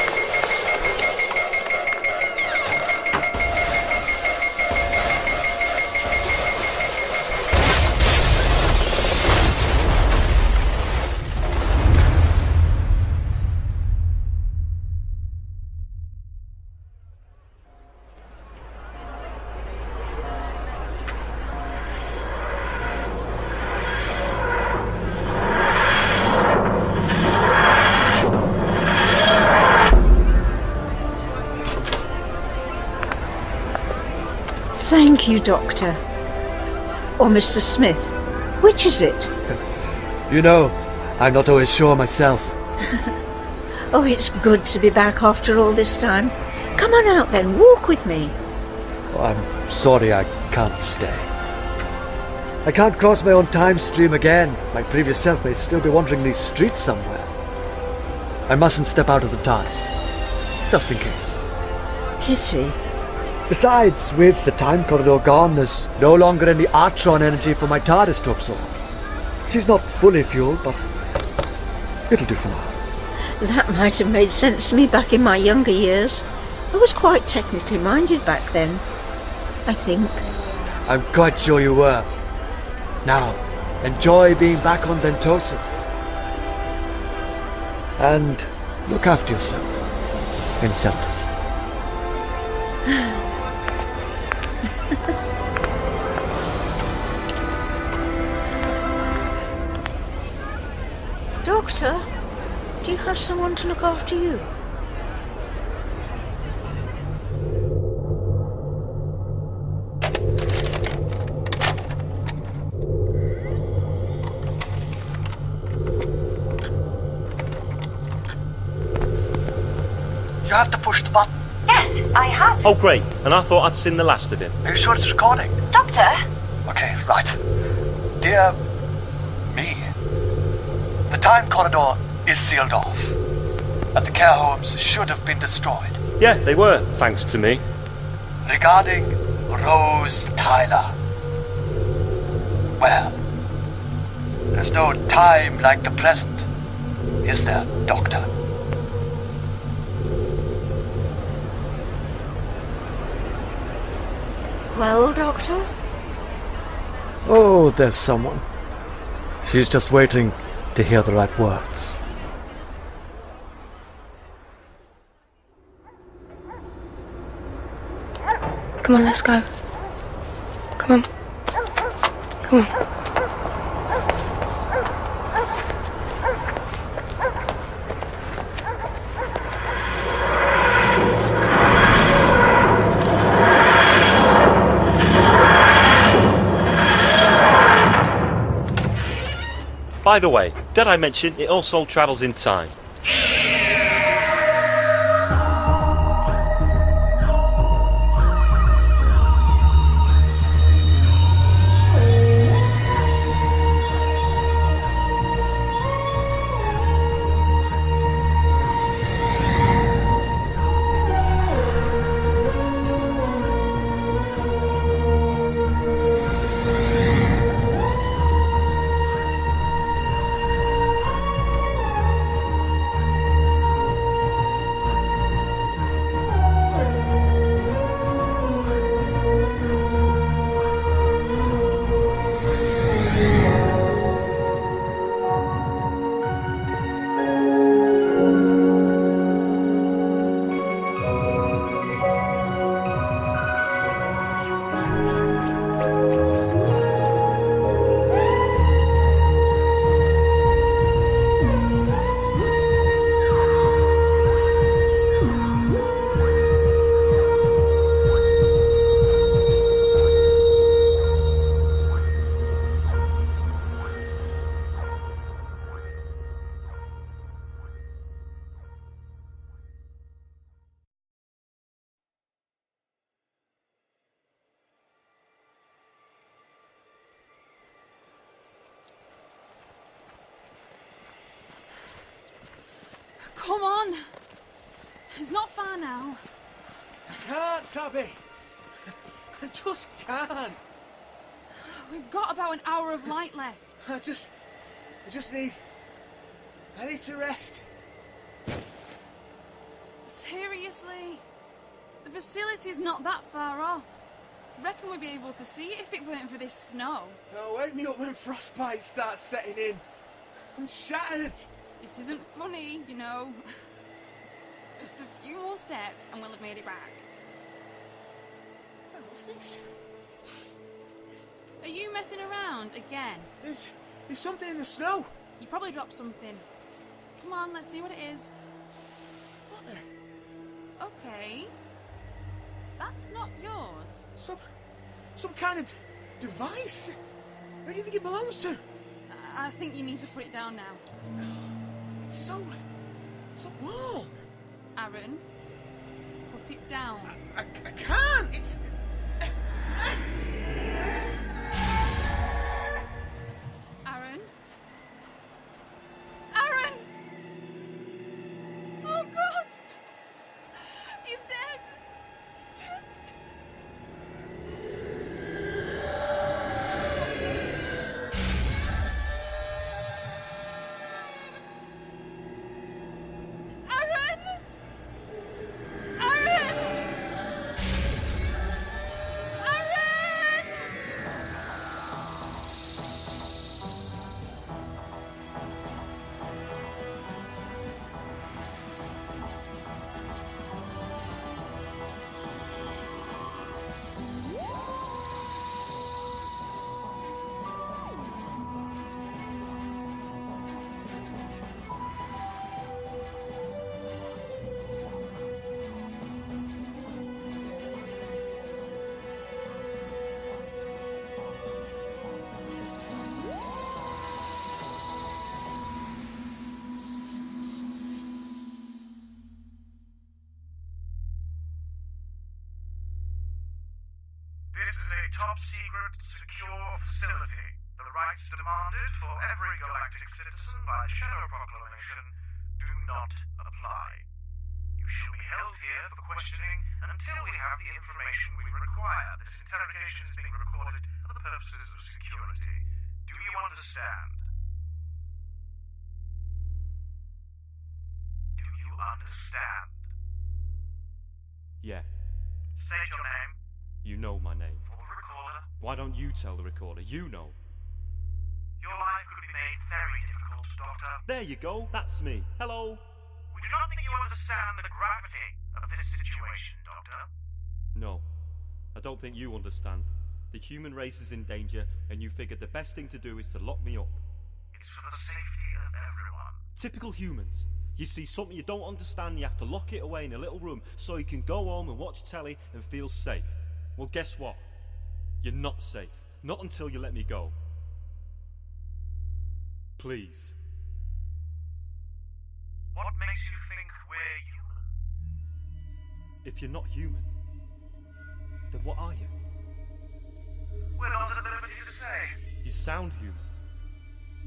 Speaker 24: Thank you, Doctor. Or Mr. Smith. Which is it?
Speaker 23: You know, I'm not always sure myself.
Speaker 24: Oh, it's good to be back after all this time. Come on out then, walk with me.
Speaker 23: Oh, I'm sorry I can't stay. I can't cross my own time stream again. My previous self may still be wandering these streets somewhere. I mustn't step out of the TARDIS. Just in case.
Speaker 24: Pity.
Speaker 23: Besides, with the time corridor gone, there's no longer any Artron energy for my TARDIS to absorb. She's not fully fueled, but it'll do for now.
Speaker 24: That might have made sense to me back in my younger years. I was quite technically minded back then, I think.
Speaker 23: I'm quite sure you were. Now, enjoy being back on Ventosus. And look after yourself, Enceladus.
Speaker 24: Doctor, do you have someone to look after you?
Speaker 23: You have to push the button.
Speaker 2: Yes, I have. Oh, great. And I thought I'd seen the last of him.
Speaker 23: Are you sure it's recording?
Speaker 2: Doctor?
Speaker 23: Okay, right. Dear me, the time corridor is sealed off, and the care homes should have been destroyed.
Speaker 2: Yeah, they were, thanks to me.
Speaker 23: Regarding Rose Tyler, well, there's no time like the present, is there, Doctor?
Speaker 24: Well, Doctor?
Speaker 23: Oh, there's someone. She's just waiting to hear the right words.
Speaker 8: Come on, let's go. Come on. Come on.
Speaker 2: By the way, did I mention it also travels in time?
Speaker 13: Come on! It's not far now.
Speaker 5: I can't, Tabby. I just can't.
Speaker 13: We've got about an hour of light left.
Speaker 5: I just need to rest.
Speaker 13: Seriously? The facility's not that far off. Reckon we'd be able to see it if it weren't for this snow.
Speaker 5: Oh, wake me up when frostbite starts setting in. I'm shattered.
Speaker 13: This isn't funny, you know. Just a few more steps and we'll have made it back.
Speaker 5: Oh, what's this?
Speaker 13: Are you messing around again?
Speaker 5: There's something in the snow.
Speaker 13: You probably dropped something. Come on, let's see what it is.
Speaker 5: What the?
Speaker 13: Okay. That's not yours.
Speaker 5: Some kind of device? Where do you think it belongs to?
Speaker 13: I think you need to put it down now.
Speaker 5: It's so warm.
Speaker 13: Aaron, put it down.
Speaker 5: I can't. It's...
Speaker 13: Aaron? Aaron! Oh God! He's dead! He's dead! Aaron! Aaron!
Speaker 14: top-secret, secure facility. The rights demanded for every galactic citizen by the Shadow Proclamation do not apply. You shall be held here for questioning until we have the information we require. This interrogation is being recorded for the purposes of security. Do you understand? Do you understand?
Speaker 10: Yeah,
Speaker 14: State your name.
Speaker 10: you know my name.
Speaker 14: For the recorder.
Speaker 10: Why don't you tell the recorder? You know.
Speaker 14: Your life could be made very difficult, Doctor.
Speaker 10: There you go, that's me. Hello.
Speaker 14: We do not think you understand the gravity of this situation, Doctor.
Speaker 10: No, I don't think you understand. The human race is in danger, and you figured the best thing to do is to lock me up.
Speaker 14: It's for the safety of everyone.
Speaker 10: Typical humans. You see something you don't understand, you have to lock it away in a little room so you can go home and watch telly and feel safe. Well, guess what? You're not safe. Not until you let me go. Please.
Speaker 14: What makes you think we're human?
Speaker 10: If you're not human, then what are you?
Speaker 14: We're not at liberty to say.
Speaker 10: You sound human.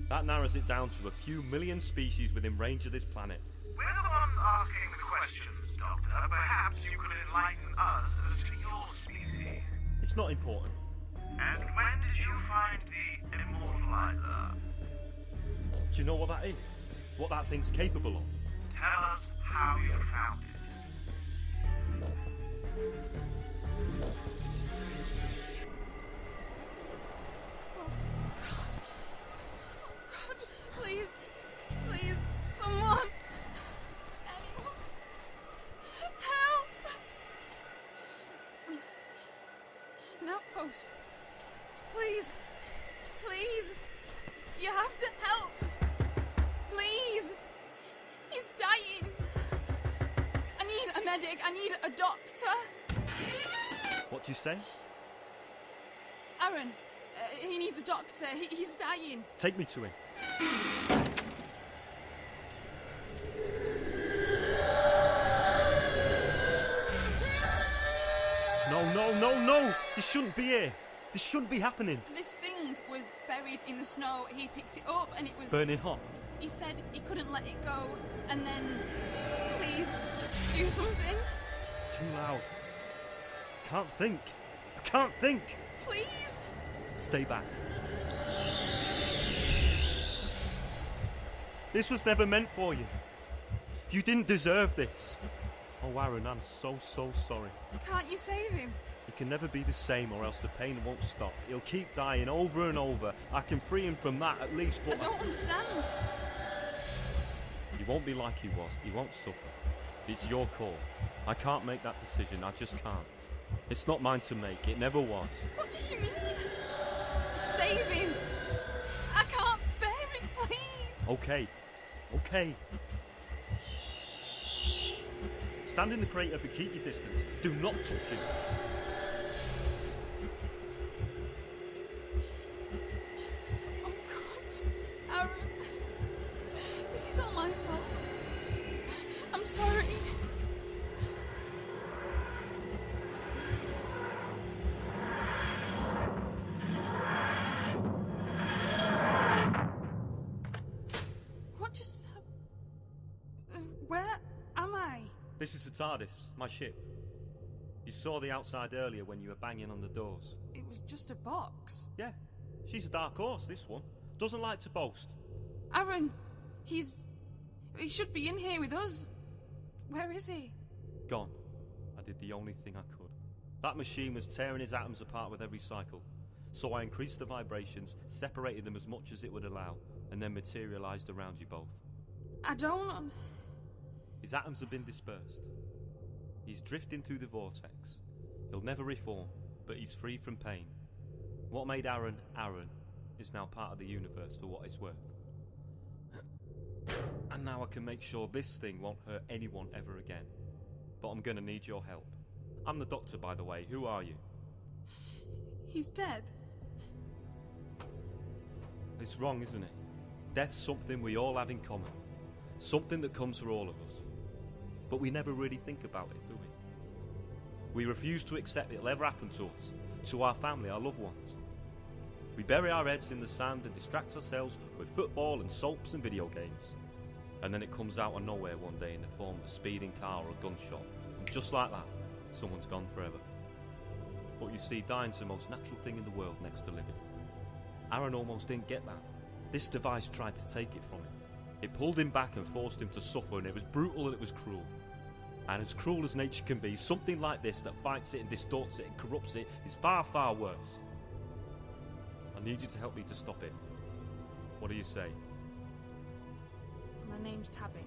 Speaker 10: That narrows it down to a few million species within range of this planet.
Speaker 14: We're the ones asking the questions, Doctor. Perhaps you could enlighten us as to your species.
Speaker 10: It's not important.
Speaker 14: And when did you find the immortalizer?
Speaker 10: Do you know what that is? What that thing's capable of?
Speaker 14: Tell us how you found it.
Speaker 13: Please, please, someone! Anyone! Help! An outpost. Please, please, you have to help! Please! He's dying! I need a medic, I need a doctor!
Speaker 10: What do you say?
Speaker 13: Aaron, he needs a doctor, he's dying.
Speaker 10: Take me to him. No! This shouldn't be here. This shouldn't be happening.
Speaker 13: This thing was buried in the snow. He picked it up and it was...
Speaker 10: Burning hot.
Speaker 13: He said he couldn't let it go. And then... Please, just do something.
Speaker 10: It's too loud. I can't think.
Speaker 13: Please.
Speaker 10: Stay back. This was never meant for you. You didn't deserve this. Oh, Aaron, I'm so sorry.
Speaker 13: Can't you save him?
Speaker 10: He can never be the same, or else the pain won't stop. He'll keep dying over and over. I can free him from that at least, but...
Speaker 13: I don't understand.
Speaker 10: He won't be like he was. He won't suffer. It's your call. I can't make that decision. I just can't. It's not mine to make. It never was.
Speaker 13: What do you mean? Save him! I can't bear it, please!
Speaker 10: Okay. Stand in the crater but keep your distance. Do not touch him.
Speaker 13: Oh God, Aaron, this is all my fault. I'm sorry. What just happened? Where am I?
Speaker 10: This is the TARDIS, my ship. You saw the outside earlier when you were banging on the doors.
Speaker 13: It was just a box.
Speaker 10: Yeah, she's a dark horse, this one. Doesn't like to boast.
Speaker 13: Aaron, he should be in here with us. Where is he?
Speaker 10: Gone. I did the only thing I could. That machine was tearing his atoms apart with every cycle. So I increased the vibrations, separated them as much as it would allow, and then materialised around you both.
Speaker 13: I don't...
Speaker 10: His atoms have been dispersed. He's drifting through the vortex. He'll never reform, but he's free from pain. What made Aaron Aaron is now part of the universe for what it's worth. And now I can make sure this thing won't hurt anyone ever again. But I'm gonna need your help. I'm the doctor, by the way. Who are you?
Speaker 13: He's dead.
Speaker 10: It's wrong, isn't it? Death's something we all have in common. Something that comes for all of us. But we never really think about it, do we? We refuse to accept it'll ever happen to us.
Speaker 2: to our family, our loved ones. We bury our heads in the sand and distract ourselves with football and soaps and video games. And then it comes out of nowhere one day in the form of a speeding car or a gunshot. And just like that, someone's gone forever. But you see, dying's the most natural thing in the world next to living. Aaron almost didn't get that. This device tried to take it from him. It pulled him back and forced him to suffer, and it was brutal and it was cruel. And as cruel as nature can be, something like this that fights it and distorts it and corrupts it is far, far worse. I need you to help me to stop it. What do you say?
Speaker 13: My name's Tabby.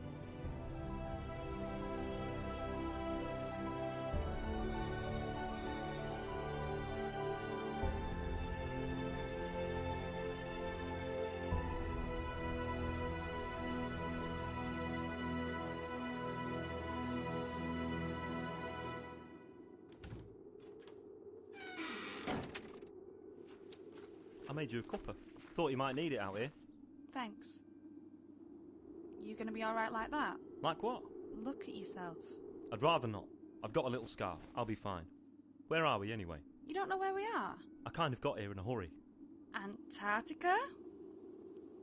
Speaker 2: I made you a cuppa. Thought you might need it out here.
Speaker 13: Thanks. You gonna be alright like that?
Speaker 2: Like what?
Speaker 13: Look at yourself.
Speaker 2: I'd rather not. I've got a little scarf. I'll be fine. Where are we anyway?
Speaker 13: You don't know where we are?
Speaker 2: I kind of got here in a hurry.
Speaker 13: Antarctica?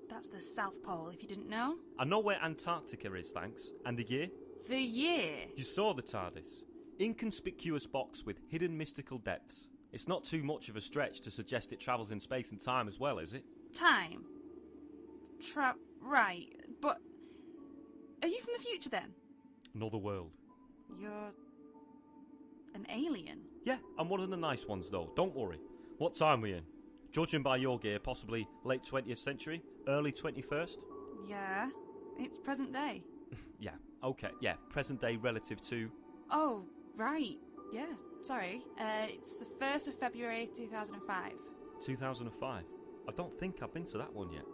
Speaker 13: That's the South Pole, if you didn't know.
Speaker 2: I know where Antarctica is, thanks. And the year?
Speaker 13: The year?
Speaker 2: You saw the TARDIS. Inconspicuous box with hidden mystical depths. It's not too much of a stretch to suggest it travels in space and time as well, is it?
Speaker 13: Time? Right, but... Are you from the future then?
Speaker 2: Another world.
Speaker 13: You're... an alien?
Speaker 2: Yeah, I'm one of the nice ones though, don't worry. What time are we in? Judging by your gear, possibly late 20th century? Early 21st?
Speaker 13: Yeah, it's present day.
Speaker 2: Yeah, okay, yeah, present day relative to...
Speaker 13: Oh, right, yeah, sorry. It's the 1st of February 2005.
Speaker 2: 2005? I don't think I've been to that one yet.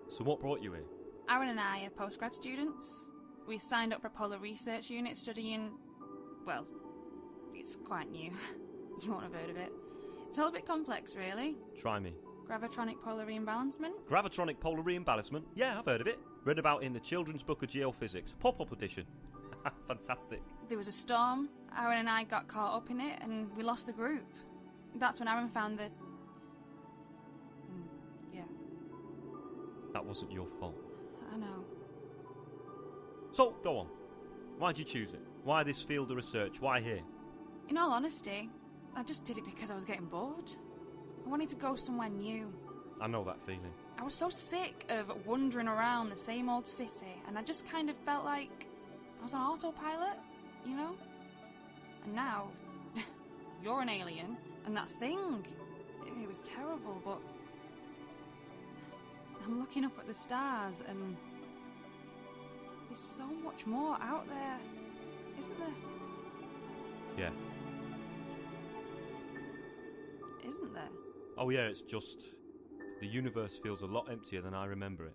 Speaker 2: So what brought you here?
Speaker 13: Aaron and I are postgrad students. We signed up for a polar research unit studying... well, it's quite new. You won't have heard of it. It's all a bit complex, really.
Speaker 2: Try me.
Speaker 13: Gravitronic polar reimbalancement?
Speaker 2: Gravitronic polar reimbalancement? Yeah, I've heard of it. Read about in the Children's Book of Geophysics. Pop-up edition. Fantastic.
Speaker 13: There was a storm. Aaron and I got caught up in it, and we lost the group. That's when Aaron found the... yeah.
Speaker 2: That wasn't your fault.
Speaker 13: I know.
Speaker 2: So, go on. Why'd you choose it? Why this field of research? Why here?
Speaker 13: In all honesty, I just did it because I was getting bored. I wanted to go somewhere new.
Speaker 2: I know that feeling.
Speaker 13: I was so sick of wandering around the same old city, and I just kind of felt like I was on autopilot, you know? And now, you're an alien, and that thing, it was terrible, but I'm looking up at the stars, and there's so much more out there, isn't there?
Speaker 2: Yeah.
Speaker 13: Isn't there?
Speaker 2: Oh yeah, it's just... the universe feels a lot emptier than I remember it.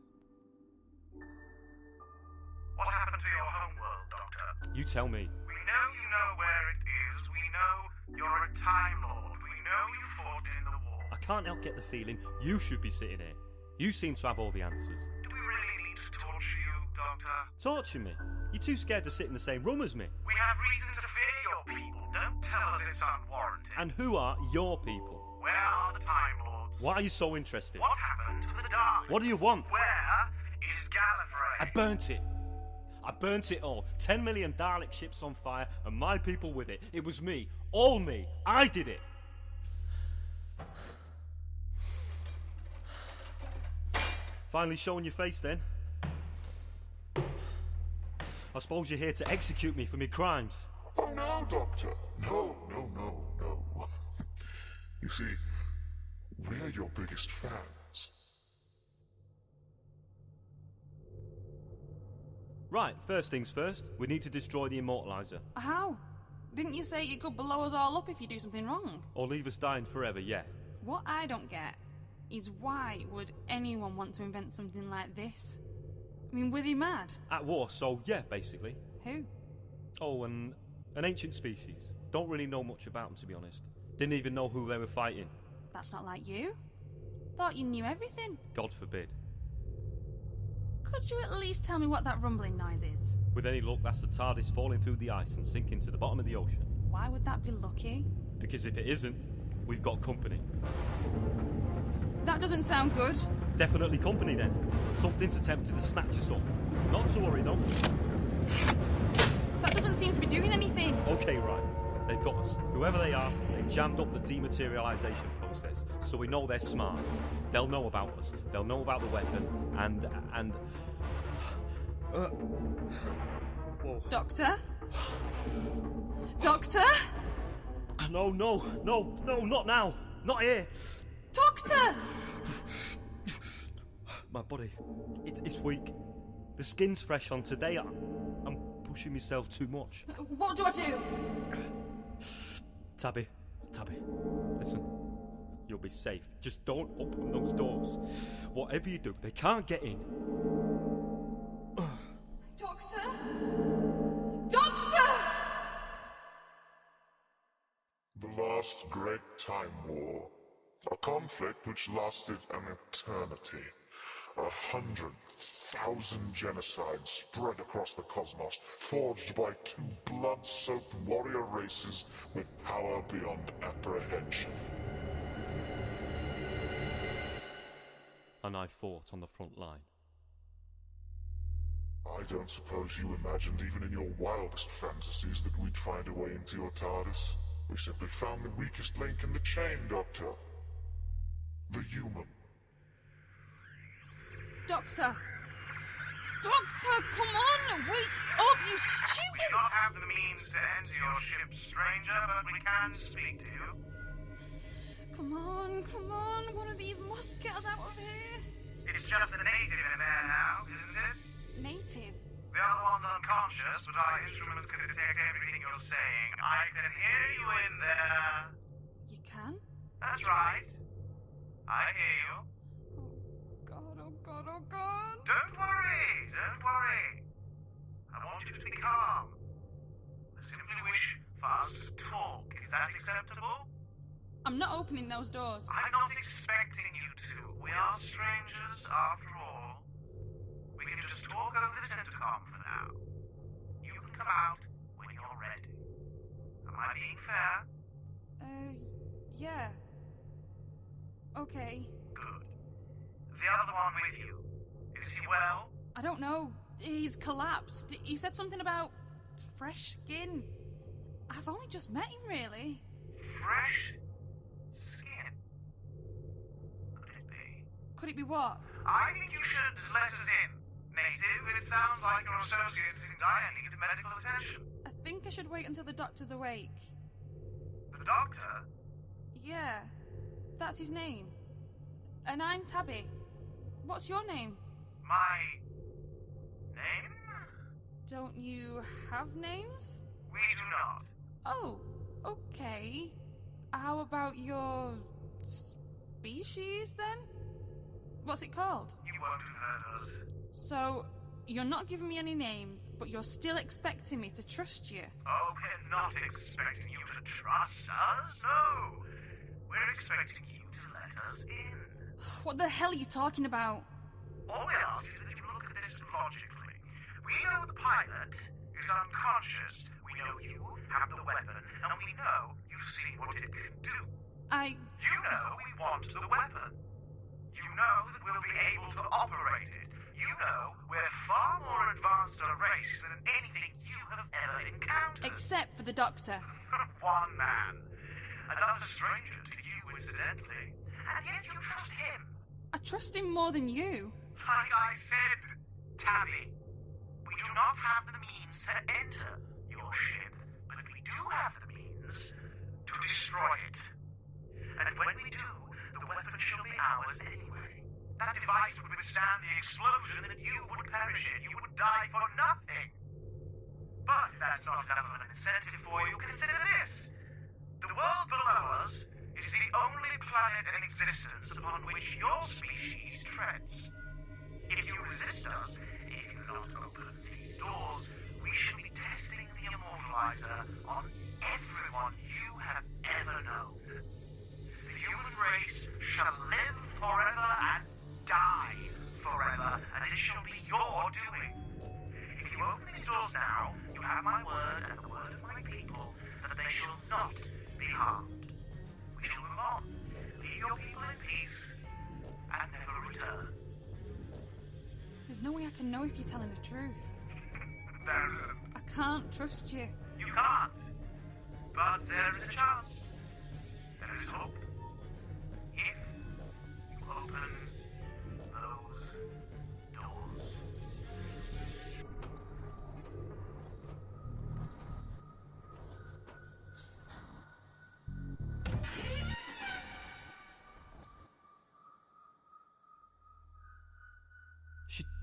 Speaker 14: What happened to your homeworld, Doctor?
Speaker 2: You tell me.
Speaker 14: We know you know where it is. We know you're a Time Lord. We know you fought in the war.
Speaker 2: I can't help get the feeling you should be sitting here. You seem to have all the answers.
Speaker 14: Do we really need to torture you, Doctor?
Speaker 2: Torture me? You're too scared to sit in the same room as me.
Speaker 14: We have reason to fear your people. Don't tell us it's unwarranted.
Speaker 2: And who are your people?
Speaker 14: Where are the Time Lords?
Speaker 2: Why are you so interested?
Speaker 14: What happened to the Dark?
Speaker 2: What do you want?
Speaker 14: Where is Gallifrey?
Speaker 2: I burnt it. I burnt it all. 10 million Dalek ships on fire and my people with it. It was me. All me. I did it. Finally showing your face then. I suppose you're here to execute me for my crimes.
Speaker 12: Oh no, Doctor. No. You see, we're your biggest fans.
Speaker 2: Right, first things first, we need to destroy the Immortalizer.
Speaker 13: How? Didn't you say you could blow us all up if you do something wrong?
Speaker 2: Or leave us dying forever, yeah.
Speaker 13: What I don't get is why would anyone want to invent something like this? I mean, were they mad?
Speaker 2: At war, so yeah, basically.
Speaker 13: Who?
Speaker 2: Oh, an ancient species. Don't really know much about them, to be honest. Didn't even know who they were fighting.
Speaker 13: That's not like you. Thought you knew everything.
Speaker 2: God forbid.
Speaker 13: Could you at least tell me what that rumbling noise is?
Speaker 2: With any luck, that's the TARDIS falling through the ice and sinking to the bottom of the ocean.
Speaker 13: Why would that be lucky?
Speaker 2: Because if it isn't, We've got company.
Speaker 13: That doesn't sound good.
Speaker 2: Definitely company then. Something's attempted to snatch us up. Not to worry though.
Speaker 13: That doesn't seem to be doing anything.
Speaker 2: Okay, right. They've got us. Whoever they are, they've jammed up the dematerialisation process, so we know they're smart. They'll know about us. They'll know about the weapon, and... Whoa.
Speaker 13: Doctor? Doctor?
Speaker 2: No, not now. Not here.
Speaker 13: Doctor!
Speaker 2: My body, it's weak. The skin's fresh on today. I'm pushing myself too much.
Speaker 13: What do I do?
Speaker 2: Tabby, listen. You'll be safe. Just don't open those doors. Whatever you do, they can't get in.
Speaker 13: Doctor? Doctor!
Speaker 12: The last great time war. A conflict which lasted an eternity. 100,000 genocides spread across the cosmos, forged by two blood-soaked warrior races with power beyond apprehension.
Speaker 2: And I fought on the front line.
Speaker 12: I don't suppose you imagined even in your wildest fantasies that we'd find a way into your TARDIS. We simply found the weakest link in the chain, Doctor. The human.
Speaker 13: Doctor! Doctor, come on! Wake up, you stupid...
Speaker 14: We do not have the means to enter your ship, stranger, but we can speak to you.
Speaker 13: Come on, one of these must get us out of here.
Speaker 14: It's just a native in there now, isn't it?
Speaker 13: Native?
Speaker 14: The other one's unconscious, but our instruments can detect everything you're saying. I can hear you in there.
Speaker 13: You can?
Speaker 14: That's right. I hear you.
Speaker 13: Oh God.
Speaker 14: Don't worry. I want you to be calm. I simply wish for us to talk. Is that acceptable?
Speaker 13: I'm not opening those doors.
Speaker 14: I'm not expecting you to. We are strangers, after all. We can just talk over this intercom for now. You can come out when you're ready. Am I being fair?
Speaker 13: Yeah. Okay.
Speaker 14: Good. The other one with you, is he well?
Speaker 13: I don't know. He's collapsed. He said something about fresh skin. I've only just met him, really.
Speaker 14: Fresh skin? Could it be?
Speaker 13: Could it be what?
Speaker 14: I think you should let us in, native. It sounds like your associate is in dire need of medical attention.
Speaker 13: I think I should wait until the doctor's awake.
Speaker 14: The doctor?
Speaker 13: Yeah, that's his name. And I'm Tabby. What's your name?
Speaker 14: My... name?
Speaker 13: Don't you have names?
Speaker 14: We do not.
Speaker 13: Oh, okay. How about your... species, then? What's it called?
Speaker 14: You won't have heard us.
Speaker 13: So, you're not giving me any names, but you're still expecting me to trust you?
Speaker 14: Oh, we're not expecting you to trust us, no. We're expecting you to let us in.
Speaker 13: What the hell are you talking about?
Speaker 14: All we ask is that you look at this logically. We know the pilot is unconscious. We know you have the weapon, and we know you've seen what it can do.
Speaker 13: You
Speaker 14: know we want the weapon. You know that we'll be able to operate it. You know we're far more advanced a race than anything you have ever encountered.
Speaker 13: Except for the doctor.
Speaker 14: One man. Another stranger to you, incidentally. And yet you trust him.
Speaker 13: I trust him more than you.
Speaker 14: Like I said, Tabby, we do not have the means to enter your ship, but we do have the means to destroy it. And when we do, the weapon shall be ours anyway. That device would withstand the explosion and you would perish in. You would die for nothing. But if that's not enough of an incentive for you, consider this. The world below us is the only planet in existence upon which your species treads. If you resist us, if you not open these doors, we shall be testing the immortalizer on everyone you have ever known. The human race shall live forever and die forever, and it shall be your doing. If you open these doors now, you have my word and the word of my people that they shall not be harmed. We shall move
Speaker 13: no way I can know if you're telling the truth.
Speaker 14: There isn't.
Speaker 13: I can't trust you.
Speaker 14: You can't. But there is a chance. There is hope. If you open those doors.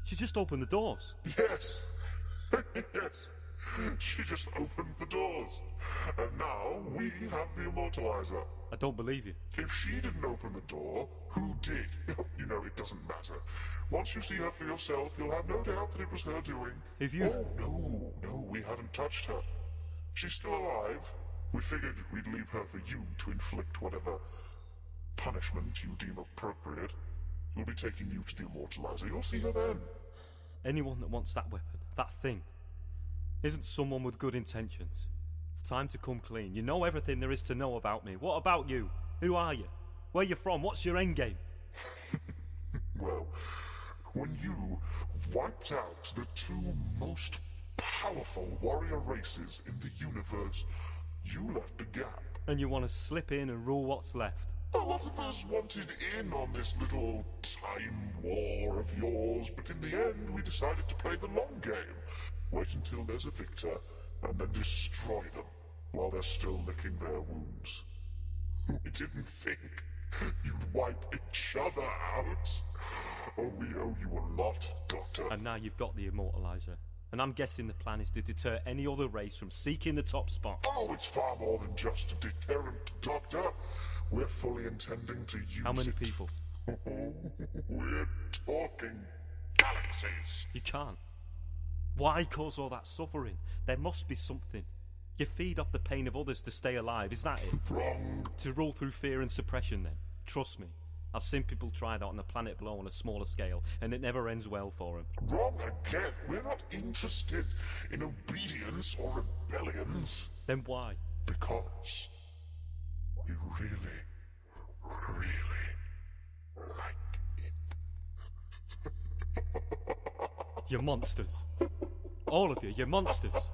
Speaker 2: She just opened the doors.
Speaker 12: Yes. Yes. She just opened the doors. And now we have the Immortalizer.
Speaker 2: I don't believe you.
Speaker 12: If she didn't open the door, who did? You know, it doesn't matter. Once you see her for yourself, you'll have no doubt that it was her doing.
Speaker 2: If you...
Speaker 12: Oh, no, we haven't touched her. She's still alive. We figured we'd leave her for you to inflict whatever punishment you deem appropriate. We'll be taking you to the Immortalizer. You'll see her then.
Speaker 2: Anyone that wants that weapon, that thing, isn't someone with good intentions. It's time to come clean. You know everything there is to know about me. What about you? Who are you? Where you from? What's your endgame?
Speaker 12: Well, when you wiped out the two most powerful warrior races in the universe, you left a gap.
Speaker 2: And you want to slip in and rule what's left?
Speaker 12: A lot of us wanted in on this little time war of yours, but in the end we decided to play the long game. Wait until there's a victor, and then destroy them while they're still licking their wounds. We didn't think you'd wipe each other out. Oh, we owe you a lot, Doctor.
Speaker 2: And now you've got the Immortalizer. And I'm guessing the plan is to deter any other race from seeking the top spot.
Speaker 12: Oh, it's far more than just a deterrent, Doctor. We're fully intending to use it.
Speaker 2: How many people?
Speaker 12: We're talking galaxies.
Speaker 2: You can't. Why cause all that suffering? There must be something. You feed off the pain of others to stay alive, is that it?
Speaker 12: Wrong.
Speaker 2: To rule through fear and suppression then? Trust me. I've seen people try that on the planet below on a smaller scale, and it never ends well for them.
Speaker 12: Wrong again. We're not interested in obedience or rebellions.
Speaker 2: Then why?
Speaker 12: Because we really, really like it.
Speaker 2: You're monsters. All of you, you're monsters.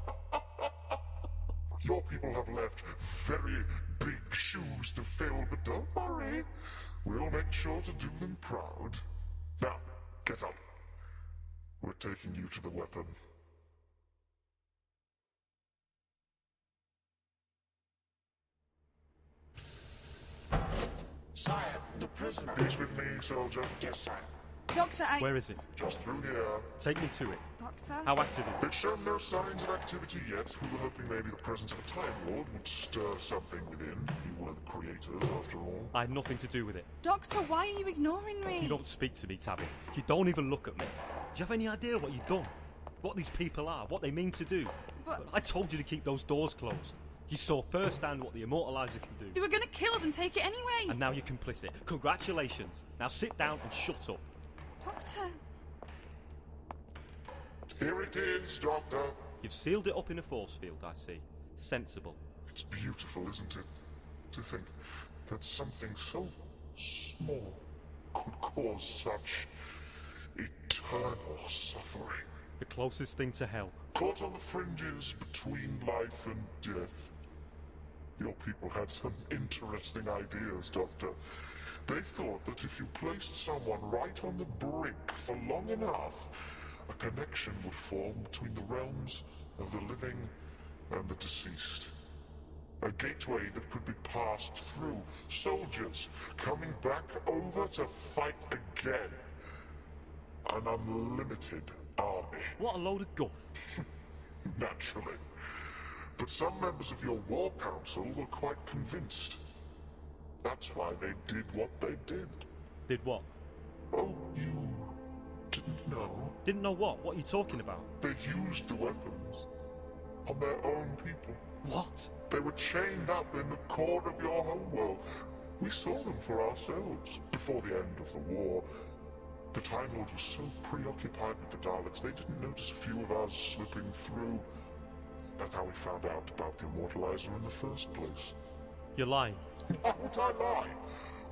Speaker 12: Your people have left very big shoes to fill, but don't worry. We'll make sure to do them proud. Now, get up. We're taking you to the weapon.
Speaker 15: Sire, the prisoner.
Speaker 12: He's with me, soldier.
Speaker 15: Yes, sire.
Speaker 13: Doctor,
Speaker 2: Where is it?
Speaker 12: Just through here.
Speaker 2: Take me to it.
Speaker 13: Doctor?
Speaker 2: How active is it?
Speaker 12: It's shown no signs of activity yet. We were hoping maybe the presence of a Time Lord would stir something within. You were the creators, after all.
Speaker 2: I have nothing to do with it.
Speaker 13: Doctor, why are you ignoring me?
Speaker 2: You don't speak to me, Tabby. You don't even look at me. Do you have any idea what you've done? What these people are? What they mean to do?
Speaker 13: But
Speaker 2: I told you to keep those doors closed. You saw firsthand what the Immortalizer can do.
Speaker 13: they were going to kill us and take it anyway.
Speaker 2: And now you're complicit. Congratulations. Now sit down and shut up.
Speaker 13: Doctor.
Speaker 12: Here it is, Doctor.
Speaker 2: You've sealed it up in a force field, I see. Sensible.
Speaker 12: It's beautiful, isn't it? To think that something so small could cause such eternal suffering.
Speaker 2: The closest thing to hell.
Speaker 12: Caught on the fringes between life and death. Your people had some interesting ideas, Doctor. They thought that if you placed someone right on the brink for long enough, a connection would form between the realms of the living and the deceased. A gateway that could be passed through soldiers coming back over to fight again. An unlimited army.
Speaker 2: What a load of guff.
Speaker 12: Naturally. But some members of your war council were quite convinced. That's why they did what they did.
Speaker 2: Did what?
Speaker 12: Oh, you didn't know?
Speaker 2: Didn't know what? What are you talking about?
Speaker 12: They used the weapons on their own people.
Speaker 2: What?
Speaker 12: They were chained up in the core of your homeworld. We saw them for ourselves before the end of the war. The Time Lord was so preoccupied with the Daleks, they didn't notice a few of us slipping through. That's how we found out about the Immortalizer in the first place.
Speaker 2: You're lying.
Speaker 12: Why would I lie?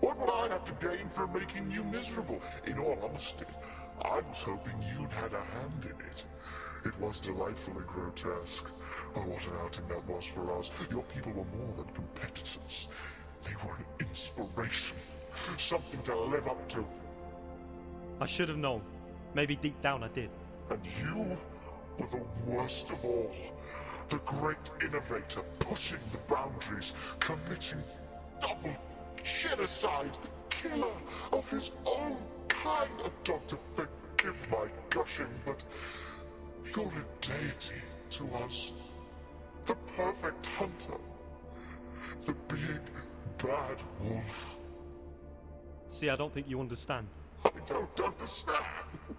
Speaker 12: What would I have to gain from making you miserable? In all honesty, I was hoping you'd had a hand in it. It was delightfully grotesque. Oh, what an outing that was for us. Your people were more than competitors. They were an inspiration. Something to live up to.
Speaker 2: I should have known. Maybe deep down I did.
Speaker 12: And you were the worst of all. The great innovator, pushing the boundaries, committing double genocide, the killer of his own kind. Oh, Doctor, forgive my gushing, but you're a deity to us. The perfect hunter. The big, bad wolf.
Speaker 2: See, I don't think you understand.
Speaker 12: I don't understand.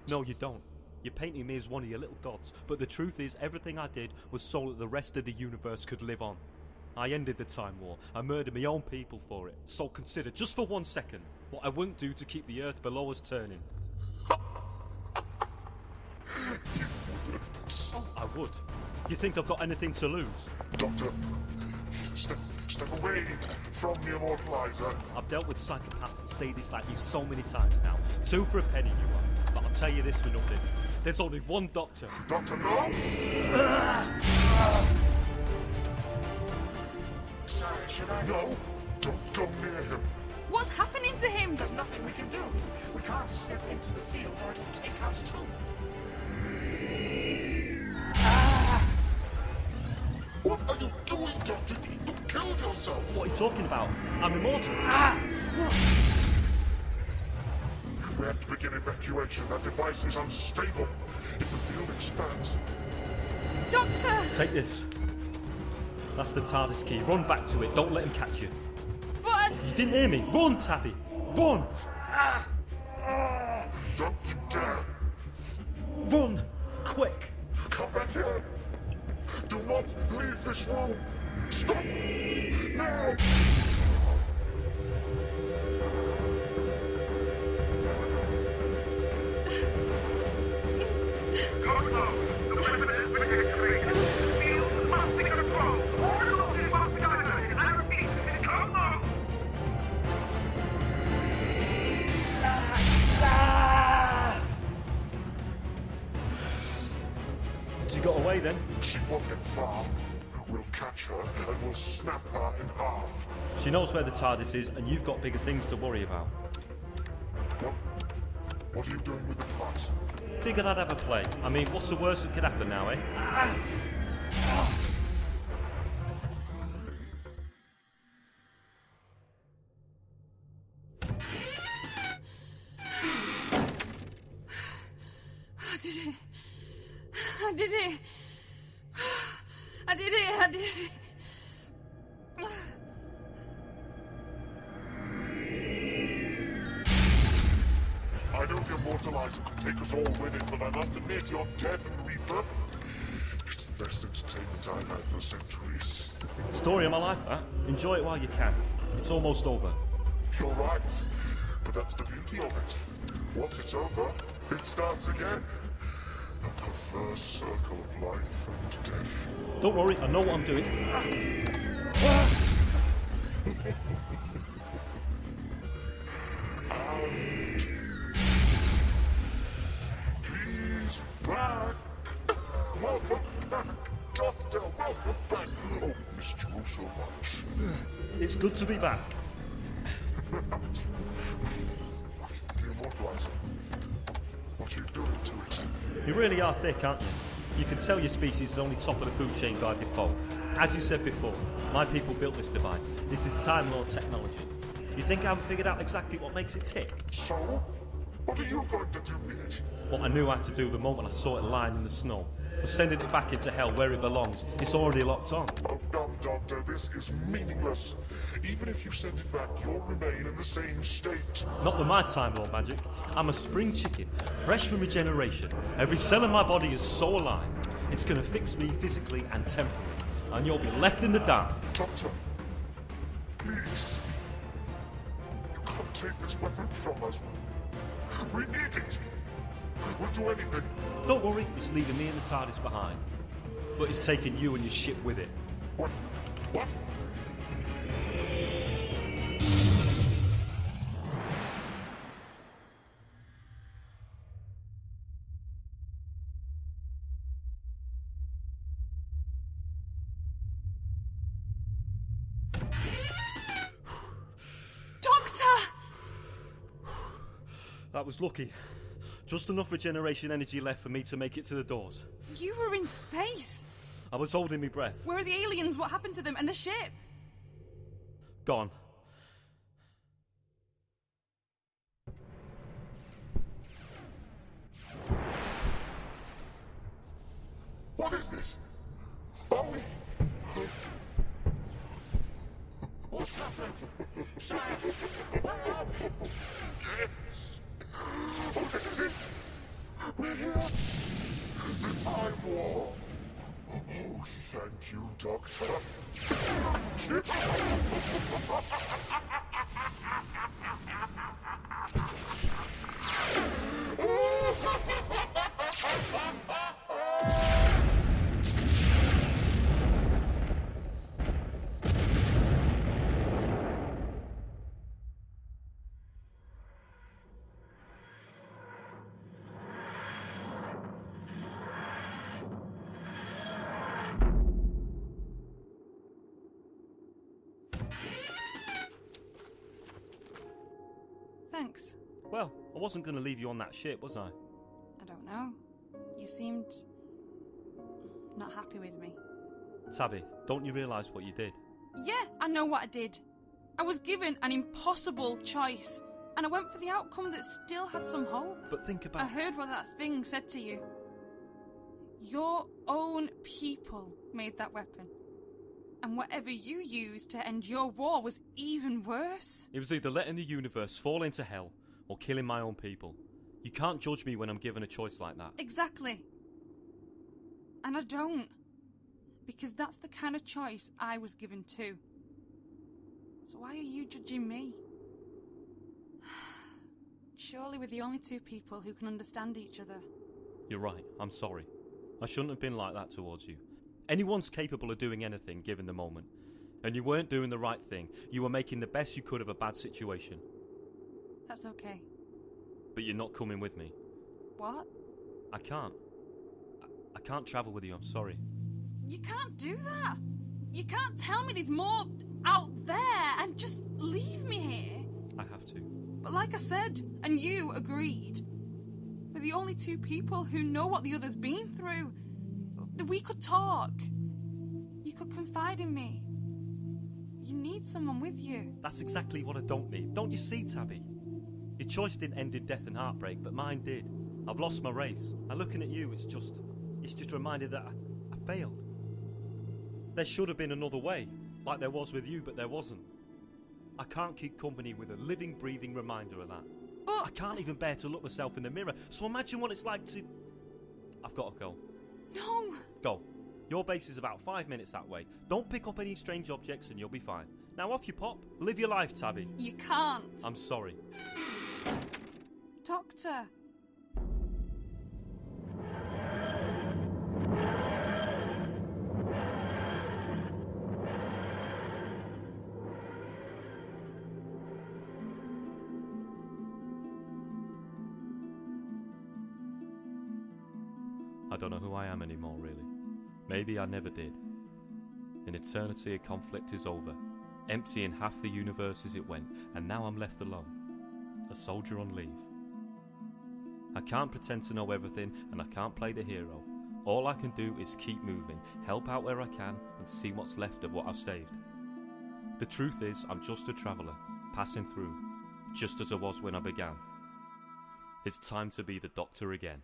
Speaker 2: No, you don't. You're painting me as one of your little gods, but the truth is everything I did was so that the rest of the universe could live on. I ended the Time War. I murdered my own people for it. So consider, just for 1 second, what I wouldn't do to keep the Earth below us turning. Oh, I would. You think I've got anything to lose?
Speaker 12: Doctor, step away from the immortalizer.
Speaker 2: I've dealt with psychopaths and sadists like you so many times now. 2 for a penny, you are. But I'll tell you this for nothing. There's only one doctor.
Speaker 12: Doctor, no!
Speaker 15: Sorry, should I?
Speaker 12: No, don't go near him.
Speaker 13: What's happening to him?
Speaker 15: There's nothing we can do. We can't step into the field or it'll take us too.
Speaker 12: What are you doing, Doctor? You killed yourself.
Speaker 2: What are you talking about? I'm immortal.
Speaker 12: We have to begin evacuation. That device is unstable. If the field expands...
Speaker 13: Doctor!
Speaker 2: Take this. That's the TARDIS key. Run back to it. Don't let him catch you.
Speaker 13: But...
Speaker 2: You didn't hear me. Run, Tabby. Run!
Speaker 12: Don't you dare!
Speaker 2: Run! Quick!
Speaker 12: Come back here! Do not leave this room! Stop! Now!
Speaker 2: She got away then?
Speaker 12: She won't get far. We'll catch her and we'll snap her in half.
Speaker 2: She knows where the TARDIS is, and you've got bigger things to worry about.
Speaker 12: What are you doing with the device?
Speaker 2: Figured I'd have a play. I mean, what's the worst that could happen now, eh?
Speaker 13: I did it. I did it. I did it. I did it.
Speaker 12: I know the immortalizer could take us all with it, but I must admit your death and rebirth. It's the best entertainment I've had for centuries.
Speaker 2: Story of my life, that. Enjoy it while you can. It's almost over.
Speaker 12: You're right, but that's the beauty of it. Once it's over, it starts again. A perverse circle of life and death.
Speaker 2: Don't worry, I know what I'm doing.
Speaker 12: He's back! Welcome back, Doctor! Welcome back! Oh, we've missed you so much.
Speaker 2: It's good to be back.
Speaker 12: The immortalizer. What are you doing to it?
Speaker 2: You really are thick, aren't you? You can tell your species is only top of the food chain by default. As you said before, my people built this device. This is Time Lord technology. You think I haven't figured out exactly what makes it tick?
Speaker 12: So? What are you going to do with it?
Speaker 2: What I knew I had to do the moment I saw it lying in the snow was sending it back into hell where it belongs. It's already locked on.
Speaker 12: Oh, no, Doctor, this is meaningless. Even if you send it back, you'll remain in the same state.
Speaker 2: Not with my Time Lord magic. I'm a spring chicken, fresh from regeneration. Every cell in my body is so alive. It's gonna fix me physically and temporally. And you'll be left in the dark.
Speaker 12: Doctor, please. You can't take this weapon from us. We need it. We'll do anything.
Speaker 2: Don't worry, it's leaving me and the TARDIS behind. But it's taking you and your ship with it.
Speaker 12: What? What?
Speaker 2: That was lucky. Just enough regeneration energy left for me to make it to the doors.
Speaker 13: You were in space!
Speaker 2: I was holding my breath.
Speaker 13: Where are the aliens? What happened to them? And the ship?
Speaker 2: Gone.
Speaker 12: What is this? Are we... What's happened? Shire, where are we? Oh, this is it! We're here! The Time War! Oh, thank you, Doctor.
Speaker 13: Thanks.
Speaker 2: Well, I wasn't going to leave you on that ship, was I?
Speaker 13: I don't know. You seemed... not happy with me.
Speaker 2: Tabby, don't you realise what you did?
Speaker 13: Yeah, I know what I did. I was given an impossible choice, and I went for the outcome that still had some hope.
Speaker 2: But think about...
Speaker 13: I heard what that thing said to you. Your own people made that weapon. And whatever you used to end your war was even worse.
Speaker 2: It was either letting the universe fall into hell or killing my own people. You can't judge me when I'm given a choice like that.
Speaker 13: Exactly. And I don't. Because that's the kind of choice I was given too. So why are you judging me? Surely we're the only two people who can understand each other.
Speaker 2: You're right, I'm sorry. I shouldn't have been like that towards you. Anyone's capable of doing anything given the moment. And you weren't doing the right thing. You were making the best you could of a bad situation.
Speaker 13: That's okay.
Speaker 2: But you're not coming with me.
Speaker 13: What?
Speaker 2: I can't. I can't travel with you, I'm sorry.
Speaker 13: You can't do that. You can't tell me there's more out there and just leave me here.
Speaker 2: I have to.
Speaker 13: But like I said, and you agreed, we're the only two people who know what the other's been through. We could talk. You could confide in me. You need someone with you.
Speaker 2: That's exactly what I don't need. Don't you see, Tabby? Your choice didn't end in death and heartbreak, but mine did. I've lost my race. And looking at you, it's just reminded that I failed. There should have been another way, like there was with you, but there wasn't. I can't keep company with a living, breathing reminder of that.
Speaker 13: But
Speaker 2: I can't even bear to look myself in the mirror, so imagine what it's like to... I've got to go.
Speaker 13: No!
Speaker 2: Go. Your base is about 5 minutes that way. Don't pick up any strange objects and you'll be fine. Now off you pop. Live your life, Tabby.
Speaker 13: You can't.
Speaker 2: I'm sorry.
Speaker 13: Doctor.
Speaker 2: I don't know who I am anymore, really. Maybe I never did. In eternity, a conflict is over, emptying half the universe as it went, and now I'm left alone, a soldier on leave. I can't pretend to know everything, and I can't play the hero. All I can do is keep moving, help out where I can, and see what's left of what I've saved. The truth is, I'm just a traveller, passing through, just as I was when I began. It's time to be the Doctor again.